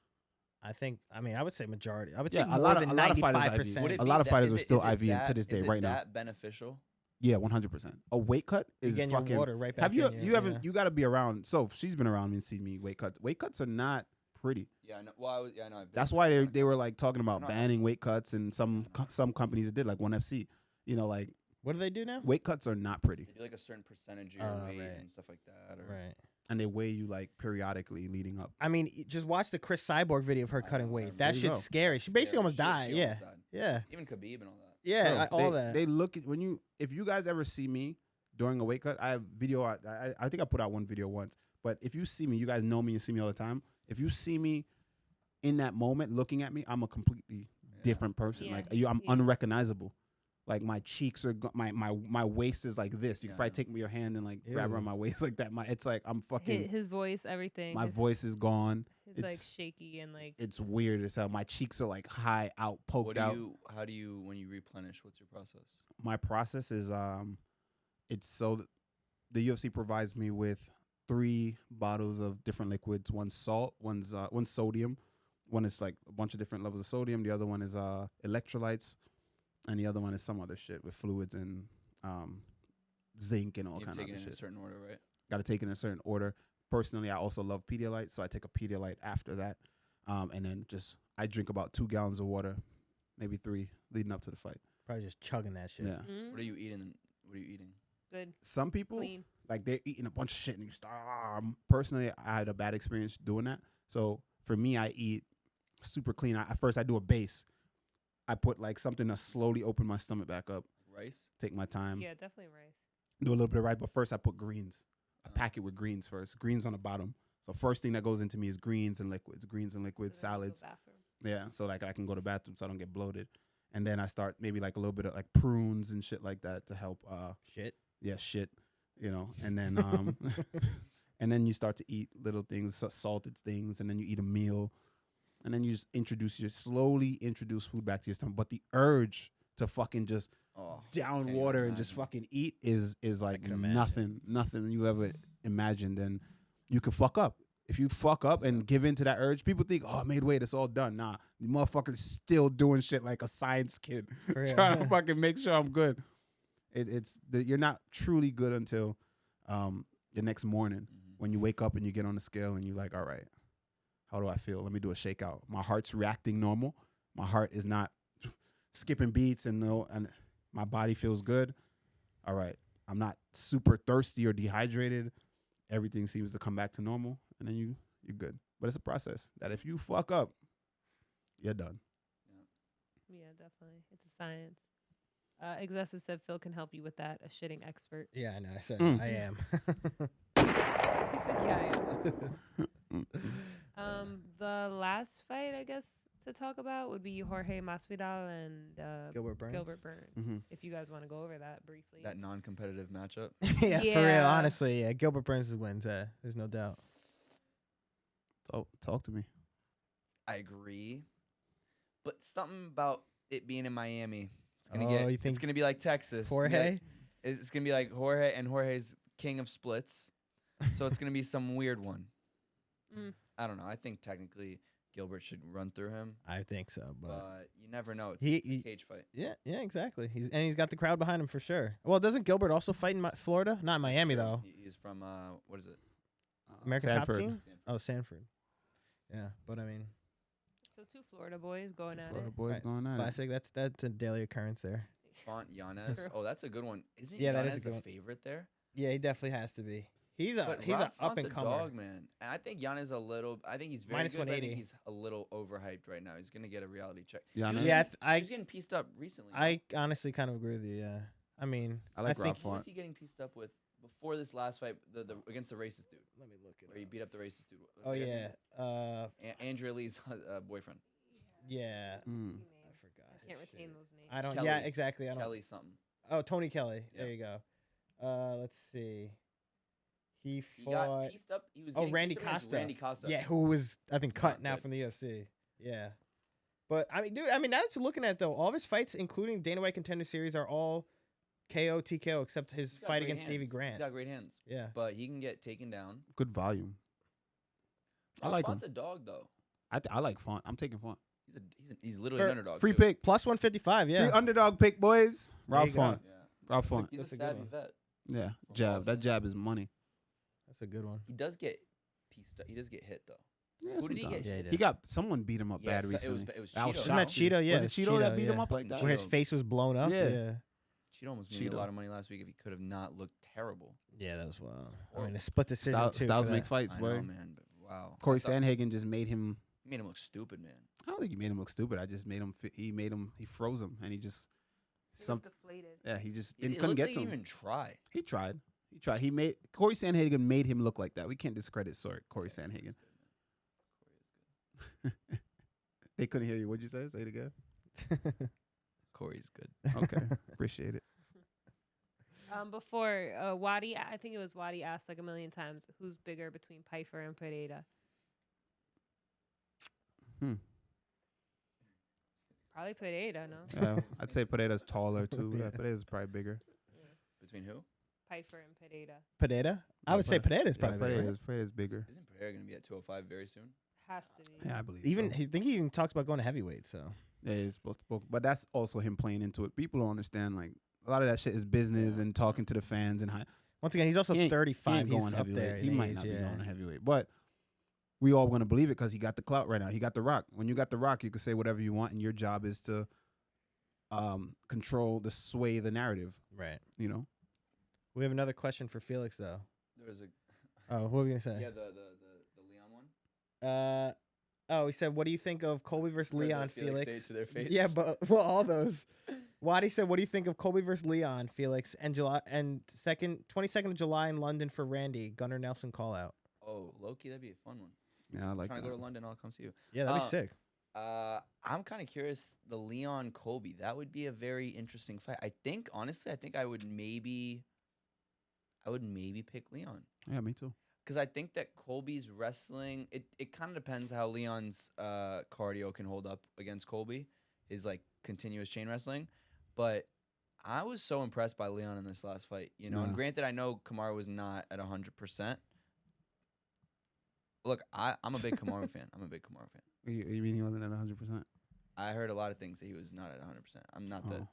I mean, I would say majority. I would Yeah, say a more lot of- than a lot of fighters 95%. Would it A be lot of that- fighters is are it- still is it IVing to that- this day is it right now. that beneficial? Yeah, 100%. A weight cut You're is getting fucking. your water right back Have you? in You haven't. You got to be around. So she's been around me and seen me weight cuts. Weight cuts are not pretty. Yeah, I know. Well, I know. I've been That's to why one. they were like talking about No. banning weight cuts, and some companies that did like ONE FC. You know, like What do they do now? Weight cuts are not pretty, They do like a certain percentage of your weight right. and stuff like that. Or Right. and they weigh you like periodically leading up. I mean, just watch the Chris Cyborg video of her I cutting know, I weight. remember. That There you shit's go. scary. She basically almost died. She Yeah. almost died. Yeah. Even Khabib and all that. Yeah. Bro, all they, that. They look at if you guys ever see me during a weight cut, I have video. I think I put out one video once. But if you see me, you guys know me and see me all the time. If you see me in that moment looking at me, I'm a completely different person. Yeah. Like I'm unrecognizable. Like my cheeks are my waist is like this. You can probably take your hand and like grab Ew. around my waist like that. It's like I'm fucking. His voice, everything. My his, voice is gone. His like It's shaky and like. it's weird as hell. My cheeks are like high out, poked out. How do you when you replenish? What's your process? My process is it's so the UFC provides me with 3 bottles of different liquids. One's salt, one's sodium, one is like a bunch of different levels of sodium. The other one is electrolytes, and the other one is some other shit with fluids and zinc and all You've kind of taken other it in a shit. certain order, right? Got to take it in a certain order. Personally, I also love Pedialyte, so I take a Pedialyte after that, and then I drink about 2 gallons of water, maybe 3, leading up to the fight. Probably just chugging that shit. Yeah. Mm, What are you eating? What are you eating? good. Some people Clean. like they're eating a bunch of shit and you start. Personally, I had a bad experience doing that. So for me, I eat super clean. At first, I do a base. I put like something to slowly open my stomach back up. Rice? Take my time. Yeah, definitely rice. Do a little bit of rice, but first I put greens. I pack it with greens first. Greens on the bottom. So first thing that goes into me is greens and liquids. Greens and liquids, So then you go salads. bathroom. Yeah, so like I can go to the bathroom so I don't get bloated. And then I start maybe like a little bit of like prunes and shit like that to help. Shit. Yeah, shit. You know, and then and then you start to eat little things, salted things, and then you eat a meal, and then you just slowly introduce food back to your stomach. But the urge to fucking just down can't water even and just imagine. fucking eat is like can imagine. nothing you ever imagined. And you could fuck up. If you fuck up and give in to that urge, people think, oh, I made weight, it's all done. Nah, the motherfucker's still doing shit like a science kid, For real. trying to fucking make sure I'm good. You're not truly good until the next morning when you wake up and you get on the scale and you're like, all right, how do I feel? Let me do a shakeout. My heart's reacting normal. My heart is not skipping beats and my body feels good. All right, I'm not super thirsty or dehydrated. Everything seems to come back to normal, and then you're good. But it's a process that if you fuck up, you're done. Yeah, definitely. It's a science. Excessive said Phil can help you with that. A shitting expert. Yeah, I know. I said Mm. I am. He said, yeah, I am. The last fight, I guess, to talk about would be Jorge Masvidal and Gilbert Burns. Gilbert Burns. Mm-hmm. If you guys want to go over that briefly. That non-competitive matchup. Yeah, for real. Yeah. Honestly, yeah. Gilbert Burns wins. There's no doubt. Talk to me. I agree, but something about it being in Miami. It's gonna Oh, you it's think gonna be like Texas. Jorge? It's gonna be like Jorge, and Jorge's king of splits. So it's gonna be some weird one. Mm. I don't know. I think technically Gilbert should run through him, I think so, but but you never know. It's, He- it's a he- cage fight. yeah, exactly. He's got the crowd behind him for sure. Well, doesn't Gilbert also fight in Florida? Not Miami Sure. though. He's from what is it? American Sanford. Top Team. Sanford. Oh, Sanford. Yeah, but I mean, So 2 Florida boys going at Florida it. boys Right. going at it. classic. That's a daily occurrence there. Font Yanez. True. Oh, that's a good one. Isn't Yeah, that is a Yanez good the one. favorite there? Yeah, he definitely has to be. He's But a Rob up Font's and a comer. dog, man. And I think Yanez I think he's very Minus good, but I 180. think he's a little overhyped right now. He's gonna get a reality check. Yanez? He was Yeah, getting- I he was getting pieced up recently. I honestly kind of agree with you. Yeah, I mean, I like think Rob Who was Font. he getting pieced up with before this last fight? The against the racist dude, Let me look it where he up. beat up the racist dude. What's Oh that guy's yeah, name? Andrea Lee's boyfriend, yeah. Mm. I forgot. I can't his retain shit. those names. I don't. Kelly. Yeah, exactly. I don't. Kelly something. Oh, Tony Kelly. Yeah. There you go. Let's see. He He fought. got pieced up. He was Oh, getting Randy pieced up against Costa. Randy Costa. Yeah, who was I think He's cut not now good. from the UFC. Yeah, but I mean, dude, I mean, now that you're looking at it, though, all of his fights, including Dana White Contender Series, are all KO TKO except his He's got fight great against Davey hands. Grant. He's got great hands, Yeah, but he can get taken down. Good volume. I Rob like Font's him. a dog though. I like Font. I'm taking Font. He's literally an underdog. Free too. pick. plus 155. Yeah, Free underdog pick, boys. There Rob you go. Font. Yeah. Rob Font. He's That's a a good savvy one. vet. Yeah. From Jab. Boston. That jab is money. that's a good one. He does get pieced up. He does get hit though. Yeah, Who did he sometimes. get? Yeah, he hit? did. He got someone beat him up bad Yes, recently. It was Al Cheeto. Isn't that Shao. Cheeto? Yeah, Was it it's Cheeto that beat him yeah. up like that? Where his Cheeto. face was blown up. Yeah. Yeah. Cheeto almost made me Cheeto. a lot of money last week if he could have not looked terrible. Yeah, that was wild. I mean, a split decision too. Styles for make that. fights, I boy. know, man, but wow. Corey I thought- Sandhagen just made him. He made him look stupid, man. I don't think he made him look stupid. I just made him. He froze him, and he just. He was deflated. Yeah, he just It couldn't looked get like to he him. didn't even try. He tried. He made Corey Sandhagen made him look like that. We can't discredit Corey Sandhagen. They couldn't hear you. What'd you say? Say it again. Corey's good. Okay, appreciate it. Before Wadi, I think it was Wadi asked like a million times, who's bigger between Pfeiffer and Pereira? Probably Pereira, no? Yeah, I'd say Pereira's taller too. Yeah, Pereira's probably bigger. Between who? Pfeiffer and Pereira. Pineda? I would say Pineda's probably better, right? Pereira's bigger. Isn't Pereira going to be at 205 very soon? Has to be. Yeah, I believe. Even so. I think he even talks about going to heavyweight. So Yeah, it's both. But that's also him playing into it. People don't understand. Like a lot of that shit is business and talking to the fans and once again, he's also he ain't 35. going He's up heavyweight. there. He in might age, not be yeah. going to heavyweight, but we all going to believe it because he got the clout right now. He got the Rock. When you got the Rock, you can say whatever you want, and your job is to control sway the narrative. Right. You know. We have another question for Felix though. There was a Oh, what were we gonna say? yeah the Leon one. He said, "What do you think of Colby versus Heard that Leon, Felix?" say it to their face. Yeah, but well, all those. Wadi said, "What do you think of Colby versus Leon, Felix, and 22nd of July in London for Randy Gunnar Nelson call out?" Oh, Loki, that'd be a fun one. Yeah, I like Trying that. to go to London, I'll come see you. Yeah, that'd be Uh, sick. I'm kind of curious. The Leon Kobe, that would be a very interesting fight. I think honestly, I would maybe pick Leon. Yeah, me too. Because I think that Colby's wrestling, it kind of depends how Leon's cardio can hold up against Colby, his like continuous chain wrestling. But I was so impressed by Leon in this last fight, you know. And Yeah. granted, I know Kamaru was not at 100%. Look, I'm a big Kamaru fan. I'm a big Kamaru fan. You mean he wasn't at 100%? I heard a lot of things that he was not at 100%. I'm not the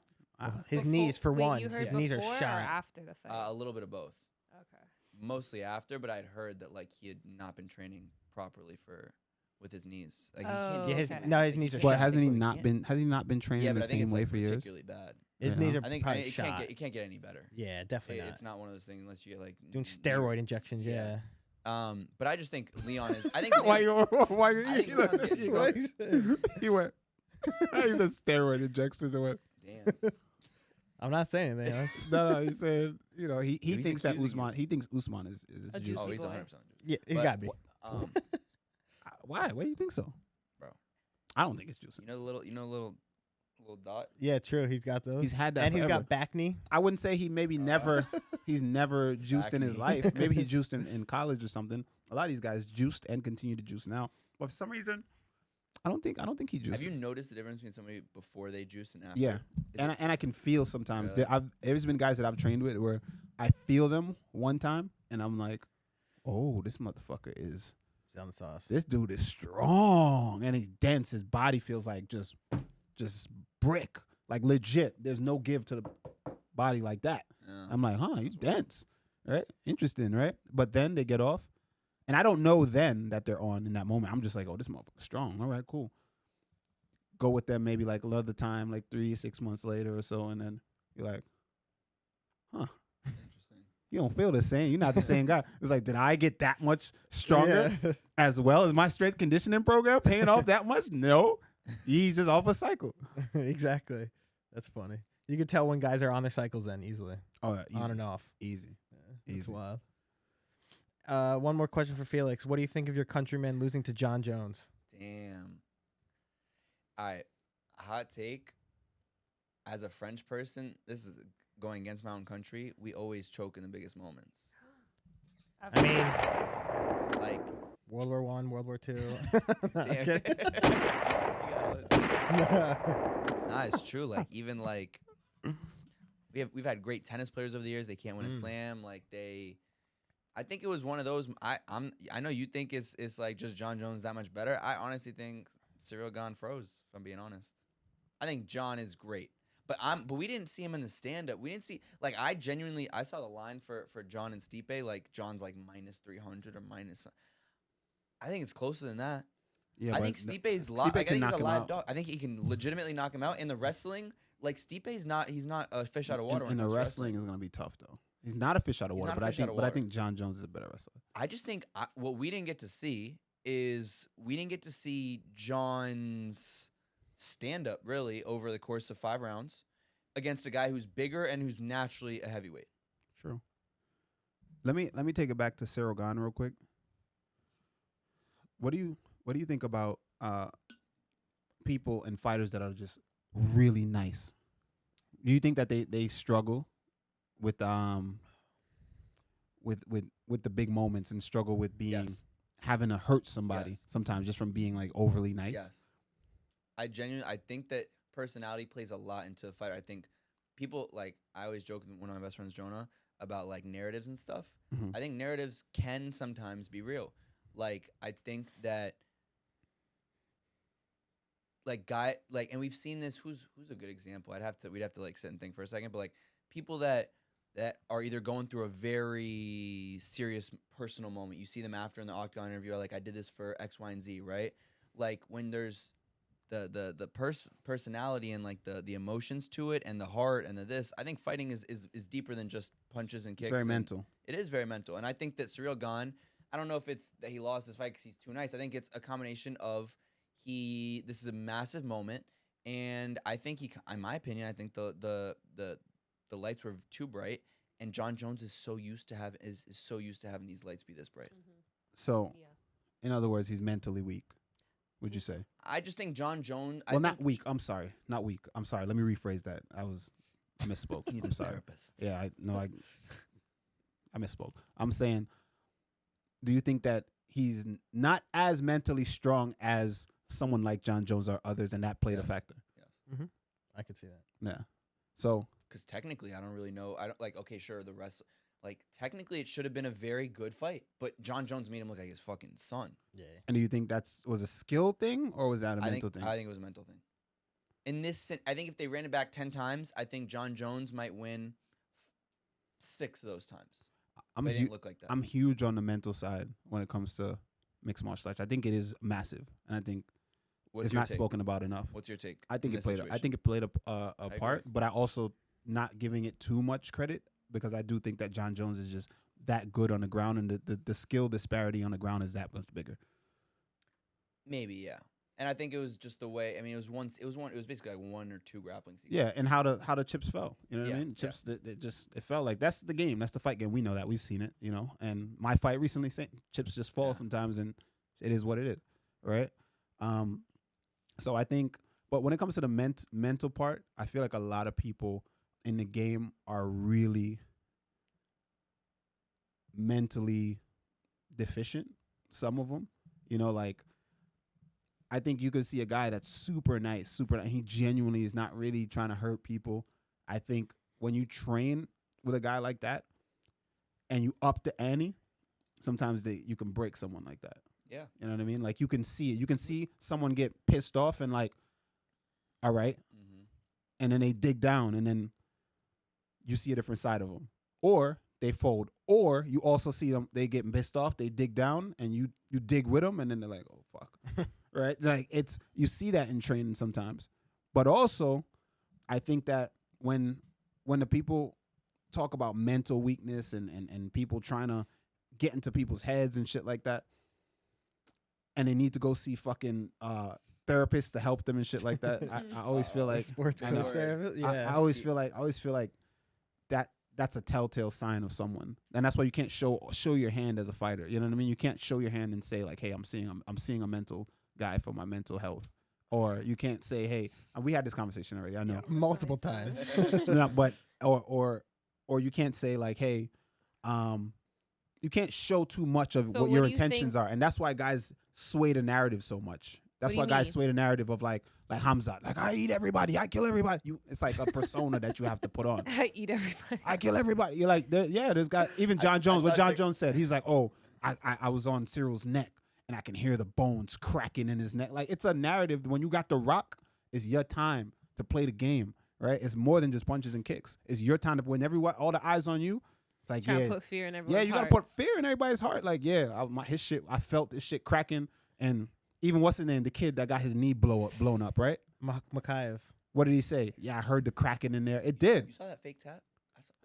His Before- knees, for wait, one, you heard his knees are before or shot. after the fight. a little bit of both. Okay. Mostly after, but I'd heard that like he had not been training properly with his knees. Like, he Oh, can't, Yeah, his okay. no, his like, knees are he But shot. can't hasn't he think like not can't. been? Has he not been training Yeah, the but I think same it's way like for years? particularly bad. His Yeah. knees are I think probably it shot. can't get any better. Yeah, definitely not. It's not one of those things unless you get like Doing knee- steroid injections. Yeah. Yeah. But I just think Leon is. I think Why Leon- why I think Leon's getting he What goes- he said. he went. He said steroid injections and went. Damn. I'm not saying anything else. No, he said, he he's thinks that excusing Usman. He thinks Usman is A juicy. Oh, juicy he's boy. 100%. Yeah, he But, got me. Why? Why do you think so, Bro. I don't think it's juicy. You know the little dot. Yeah, true. He's got those. He's had that and forever. he's got back knee. I wouldn't say he maybe never. He's never juiced in his Acne. life. Maybe he juiced in college or something. A lot of these guys juiced and continue to juice now. But for some reason, I don't think he juices. Have you noticed the difference between somebody before they juice and after? Yeah, Is and it- I can feel sometimes. Really? There's been guys that I've trained with where I feel them one time, and I'm like, oh, this motherfucker is. He's on the sauce. This dude is strong, and he's dense. His body feels like just brick, like legit. There's no give to the body like that. Yeah. I'm like, he's dense, right? Interesting, right? But then they get off, and I don't know then that they're on in that moment. I'm just like, oh, this motherfucker's strong. All right, cool. Go with them maybe like another time, like 3-6 months later or so, and then you're like, Interesting. you don't feel the same. You're not the same guy. It's like, did I get that much stronger Yeah. as well as my strength conditioning program paying off that much? No, he's just off a cycle. Exactly. That's funny. You could tell when guys are on their cycles then easily. Oh, yeah, easy, On and off. easy. That's Easy. wild. One more question for Felix. What do you think of your countryman losing to John Jones? Damn. All right. Hot take. As a French person, this is going against my own country. We always choke in the biggest moments. I mean, Like, World War I, World War II. No, I'm damn. kidding. You gotta listen. Nah, it's true. Like, even like we've had great tennis players over the years. They can't win a slam. Like I think it was one of those. I know you think it's like just John Jones that much better. I honestly think Cyril Gane froze. If I'm being honest, I think John is great. But we didn't see him in the stand up. We didn't see I saw the line for John and Stipe. Like John's like minus 300 or minus. I think it's closer than that. Yeah, I but think Stipe's Stipe I can think knock he's a him live out. dog. I think he can legitimately knock him out. In the wrestling, like Stipe's not. He's not a fish out of water. And the wrestling is gonna be tough though. He's not a fish out of He's water, not a but fish out of I water. think John Jones is a better wrestler. I just think what we didn't get to see is we didn't get to see John's stand up really over the course of 5 rounds against a guy who's bigger and who's naturally a heavyweight. True. Let me take it back to Cyril Gane real quick. What do you think about people and fighters that are just really nice? Do you think that they struggle with the big moments and struggle with being Yes. having to hurt somebody Yes. sometimes just from being like overly nice? Yes. I think that personality plays a lot into a fighter. I think people, like, I always joke with one of my best friends, Jonah, about like narratives and stuff. Mhm. I think narratives can sometimes be real. Like, I think that and we've seen this. Who's a good example? We'd have to like sit and think for a second. But like people that are either going through a very serious personal moment. You see them after in the octagon interview, like, I did this for X, Y, and Z, right? Like when there's the personality and like the emotions to it and the heart and the this. I think fighting is deeper than just punches and kicks. Very and mental. It is very mental, and I think that Cyril Gane. I don't know if it's that he lost this fight because he's too nice. I think it's a combination of this is a massive moment, and I think in my opinion, I think the lights were too bright, and John Jones is so used to having these lights be this bright. So, Yeah. in other words, he's mentally weak. Would you say? I just think John Jones. Well, not weak. I'm sorry. Not weak. I'm sorry. Let me rephrase that. I misspoke. He needs I'm a sorry. therapist. Yeah, I misspoke. I'm saying, do you think that he's not as mentally strong as someone like John Jones or others, and that played a Yes. factor? Yes. I could see that. Yeah. So, Because technically, I don't really know. I don't like. Okay, sure, the rest. Like technically, it should have been a very good fight, but John Jones made him look like his fucking son. Yeah. and do you think was a skill thing or was that a I mental think thing? I think it was a mental thing. In this, I think if they ran it back 10 times, I think John Jones might win 6 of those times. I'm But it hu- didn't look like that. I'm huge on the mental side when it comes to mixed martial arts. I think it is massive, and I think What's it's your not take? spoken about enough. What's your take? I think in it played. this I situation? think it played a agree. part, but I also not giving it too much credit because I do think that John Jones is just that good on the ground, and the skill disparity on the ground is that much bigger. Maybe, yeah. And I think it was just the way. I mean, it was basically like 1 or 2 grappling sequences. Yeah, and how the chips fell. You know what I Yeah, mean? yeah. Chips. It felt like that's the game. That's the fight game. We know that. We've seen it. You know. And my fight recently, chips just fall Yeah. sometimes, and it is what it is, right? So I think, but when it comes to the mental part, I feel like a lot of people in the game are really mentally deficient. Some of them, you know, like I think you could see a guy that's super nice, he genuinely is not really trying to hurt people. I think when you train with a guy like that and you up the ante, sometimes you can break someone like that. Yeah. You know what I mean? Like you can see it. You can see someone get pissed off and like, all right. Mm-hmm. And then they dig down and then you see a different side of them. Or they fold. Or you also see them, they get pissed off, they dig down and you dig with them and then they're like, oh, fuck. Right? It's like you see that in training sometimes. But also, I think that when the people talk about mental weakness and people trying to get into people's heads and shit like that, and they need to go see fucking therapists to help them and shit like that, I always feel like Sports I know. coach there. Yeah. I always feel like that's a telltale sign of someone, and that's why you can't show your hand as a fighter. You know what I mean? You can't show your hand and say like, "Hey, I'm seeing a mental guy for my mental health," or you can't say, "Hey," and we had this conversation already. I know, Multiple times. no, but or you can't say like, "Hey," you can't show too much of So what your what do you intentions think- are, and that's why guys sway the narrative so much. That's What why do you guys mean? sway the narrative of like Hamza, like I eat everybody, I kill everybody. It's like a persona that you have to put on. I eat everybody. I kill everybody. You're like, there's guy. Even John Jones. What saw John it's like- Jones said, he's like, oh, I was on Cyril's neck and I can hear the bones cracking in his neck. Like it's a narrative. When you got The Rock, it's your time to play the game, right? It's more than just punches and kicks. It's your time to when all the eyes on you. It's like Trying yeah, to put fear in everyone's yeah, you heart. gotta put fear in everybody's heart. Like yeah, his shit. I felt this shit cracking, and even what's his name, the kid that got his knee blown up, right? Makayev. What did he say? Yeah, I heard the cracking in there. It did. You saw that fake tap?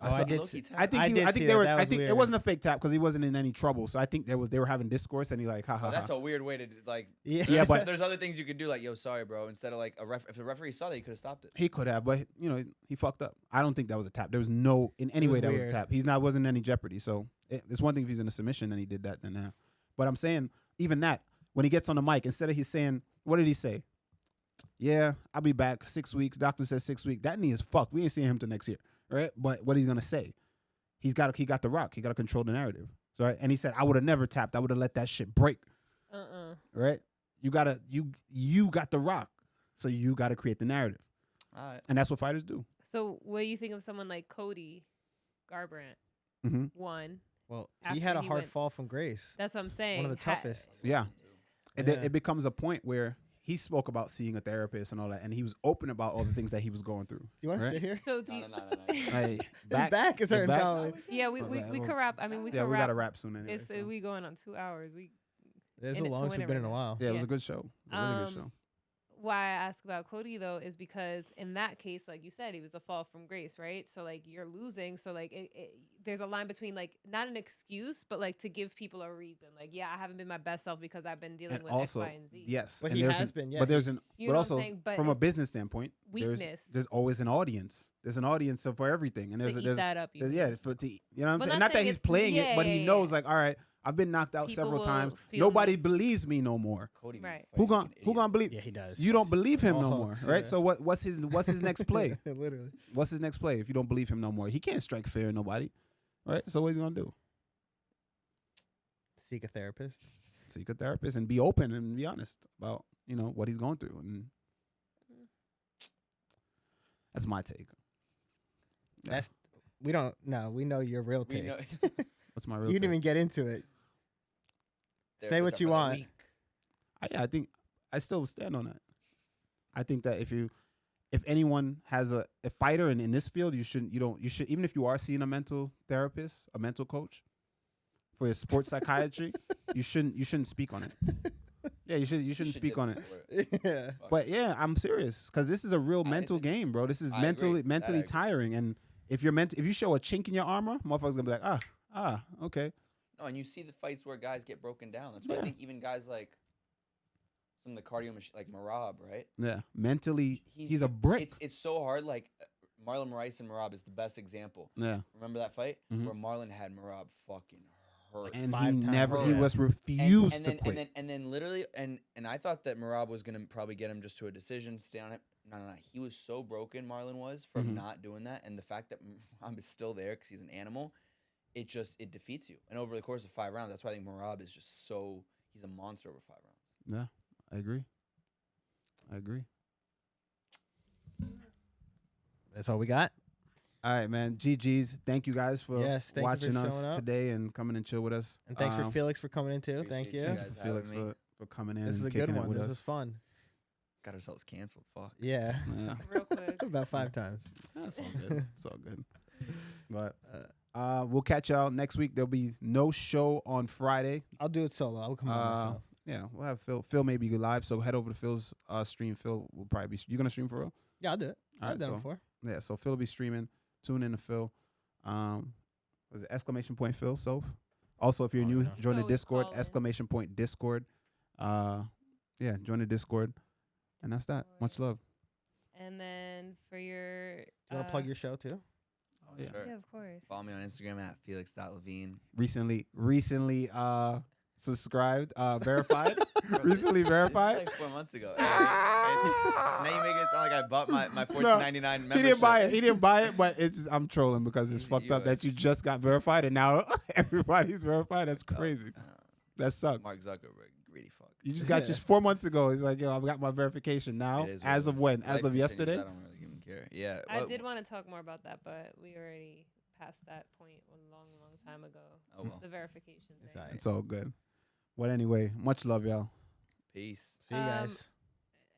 Oh, I did low-key see- tap. I think I he, did I see think that. they were. That I was think it weird. wasn't a fake tap because he wasn't in any trouble. So I think they were having discourse and he like, ha ha. Oh, that's ha. a weird way to like. Yeah. Yeah, but- there's other things you could do, like, yo, sorry, bro. Instead of like if the referee saw that, he could have stopped it. He could have, but he fucked up. I don't think that was a tap. There was no in any It was way that was a weird. tap. Wasn't in any jeopardy. So it's one thing if he's in a submission and he did that. Then but I'm saying even that when he gets on the mic, instead of he's saying, what did he say? Yeah, I'll be back 6 weeks. Doctor says 6 weeks. That knee is fucked. We ain't seeing him till next year, right? But what he's gonna say? He got the rock. He got to control the narrative, right? And he said, I would have never tapped. I would have let that shit break, right? You got the rock, so you got to create the narrative, All right. and that's what fighters do. So what do you think of someone like Cody Garbrandt? Mm-hmm. One. Well, After he had a he hard went- fall from grace. That's what I'm saying. One of the toughest. Yeah. Yeah. It becomes a point where he spoke about seeing a therapist and all that, and he was open about all the things that he was going through. Do you want to Right? sit here? So do you, No. Hey, His back is hurting back- probably. yeah, we Oh, we, that we one. could wrap. I mean, we Yeah, could we wrap. got to wrap soon anyway. It's so. we going on 2 hours. We This is in the it to longest win we've been in a everything. while. Yeah, it was Yeah. a good show. It was a really good show. Why I ask about Cody though is because in that case, like you said, he was a fall from grace, right? So like you're losing, so like there's a line between like not an excuse, but like to give people a reason. Like, yeah, I haven't been my best self because I've been dealing And with also, X, Y, and Z. yes, But and he there's has an- been, yeah, But there's an, You but know what I'm also saying? But from a it- business standpoint, Weakness. there's always an audience. There's an audience for everything, and To there's eat there's, that up, you there's mean. yeah, for to, you know what I'm But saying. not Not that saying he's it's- playing it, but he yeah, knows yeah. like, all right, I've been knocked out People several will times. feel Nobody more. believes me no more. Cody be Right. Who fighting like who an gonna idiot. believe? Yeah, he does. You don't believe him All no more, hooks, right? yeah. So what's his next play? Literally. What's his next play if you don't believe him no more? He can't strike fear in nobody, right? So what's he gonna do? Seek a therapist. Seek a therapist and be open and be honest about what he's going through, and that's my take. That's we don't no, we know your real We take. know- What's my real You take? didn't even get into it. Say Therapists what are you for the want. weak. I think I still stand on that. I think that if anyone has a fighter in this field, you should even if you are seeing a mental therapist, a mental coach for your sports psychiatry, you shouldn't speak on it. Yeah, you shouldn't speak on it. Yeah. But yeah, I'm serious because this is a real It's mental interesting. game, bro. This is I agree. That I mentally agree. tiring, and if you show a chink in your armor, motherfuckers gonna be like, okay. No, and you see the fights where guys get broken down. That's why Yeah. I think even guys like some of the cardio like Marab, right? Yeah, mentally, he's a brick. It's so hard. Like Marlon Moraes and Marab is the best example. Yeah, Remember that fight Mhm. where Marlon had Marab fucking hurt. and Five he times. never, he Yeah. was refused and to then, quit. And then literally, and I thought that Marab was gonna probably get him just to a decision, stay on it. No. He was so broken, Marlon was, from Mhm. not doing that, and the fact that Marab is still there because he's an animal, it defeats you. And over the course of 5 rounds, that's why I think Marab is just he's a monster over 5 rounds. Yeah, I agree. That's all we got. All right, man. GG's. Thank you guys for Yes, thank you for watching us showing up. today and coming and chill with us. And thanks for Felix for coming in too. Thank appreciate you. you Thank guys you for Felix having me. for coming in This is and a good kicking it one. with This us. was fun. Got ourselves canceled. Fuck. Yeah. Yeah, Real quick. About 5 times. that's all good. It's all good. But we'll catch y'all next week. There'll be no show on Friday. I'll do it solo. I'll come on myself. Yeah, we'll have Phil. Phil may be live, so head over to Phil's stream. Phil will probably be. You gonna stream for real? Yeah, I'll do it. All I've right, done so it before. yeah, so Phil will be streaming. Tune in to Phil. Was it exclamation point Phil? So also, if you're Oh, new, yeah. join the So we Discord. call it- Exclamation point Discord. Yeah, join the Discord, and that's that. Much love. And then for your Do you want to plug your show too? Oh yeah. Sure. yeah, of course. Follow me on Instagram at felix.levine. Recently subscribed, verified. Recently verified. Like 4 months ago. Now you make it sound like I bought my $14.99 membership. He didn't buy it. He didn't buy it, but it's just, I'm trolling because it's You- fucked up you're- that you just got verified and now everybody's verified. That's Oh, crazy. That sucks. Mark Zuckerberg, greedy fuck. You just got Yeah. just 4 months ago. He's like, yo, I got my verification now. It is what As it of is. when? Life As of continues. yesterday? I don't really even care. Yeah. I well- did want to talk more about that, but we already passed that point a long, long time ago. Oh, well. The verification It's thing. all right. It's all good. But anyway, much love, y'all. Peace. See you guys.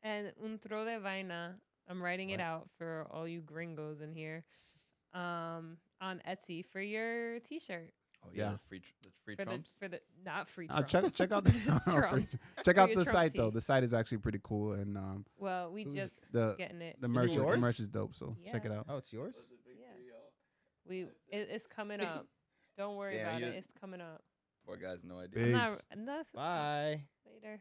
And un tro de vaina. I'm writing it out for all you gringos in here. On Etsy for your T-shirt. Oh yeah, Yeah. the free for Trumps. the not free. Uh, Trump. check out the Trump. check out your the Trump site though. tea. The site is actually pretty cool, and Well, we Who's just the- getting it. the it merch yours? the merch is dope. So check Yeah. it out. Oh, it's yours. Yeah. It's coming up. Don't worry Damn, about you it. did- It's coming up. Poor guys, no idea. Big- I'm Peace. not Bye. later.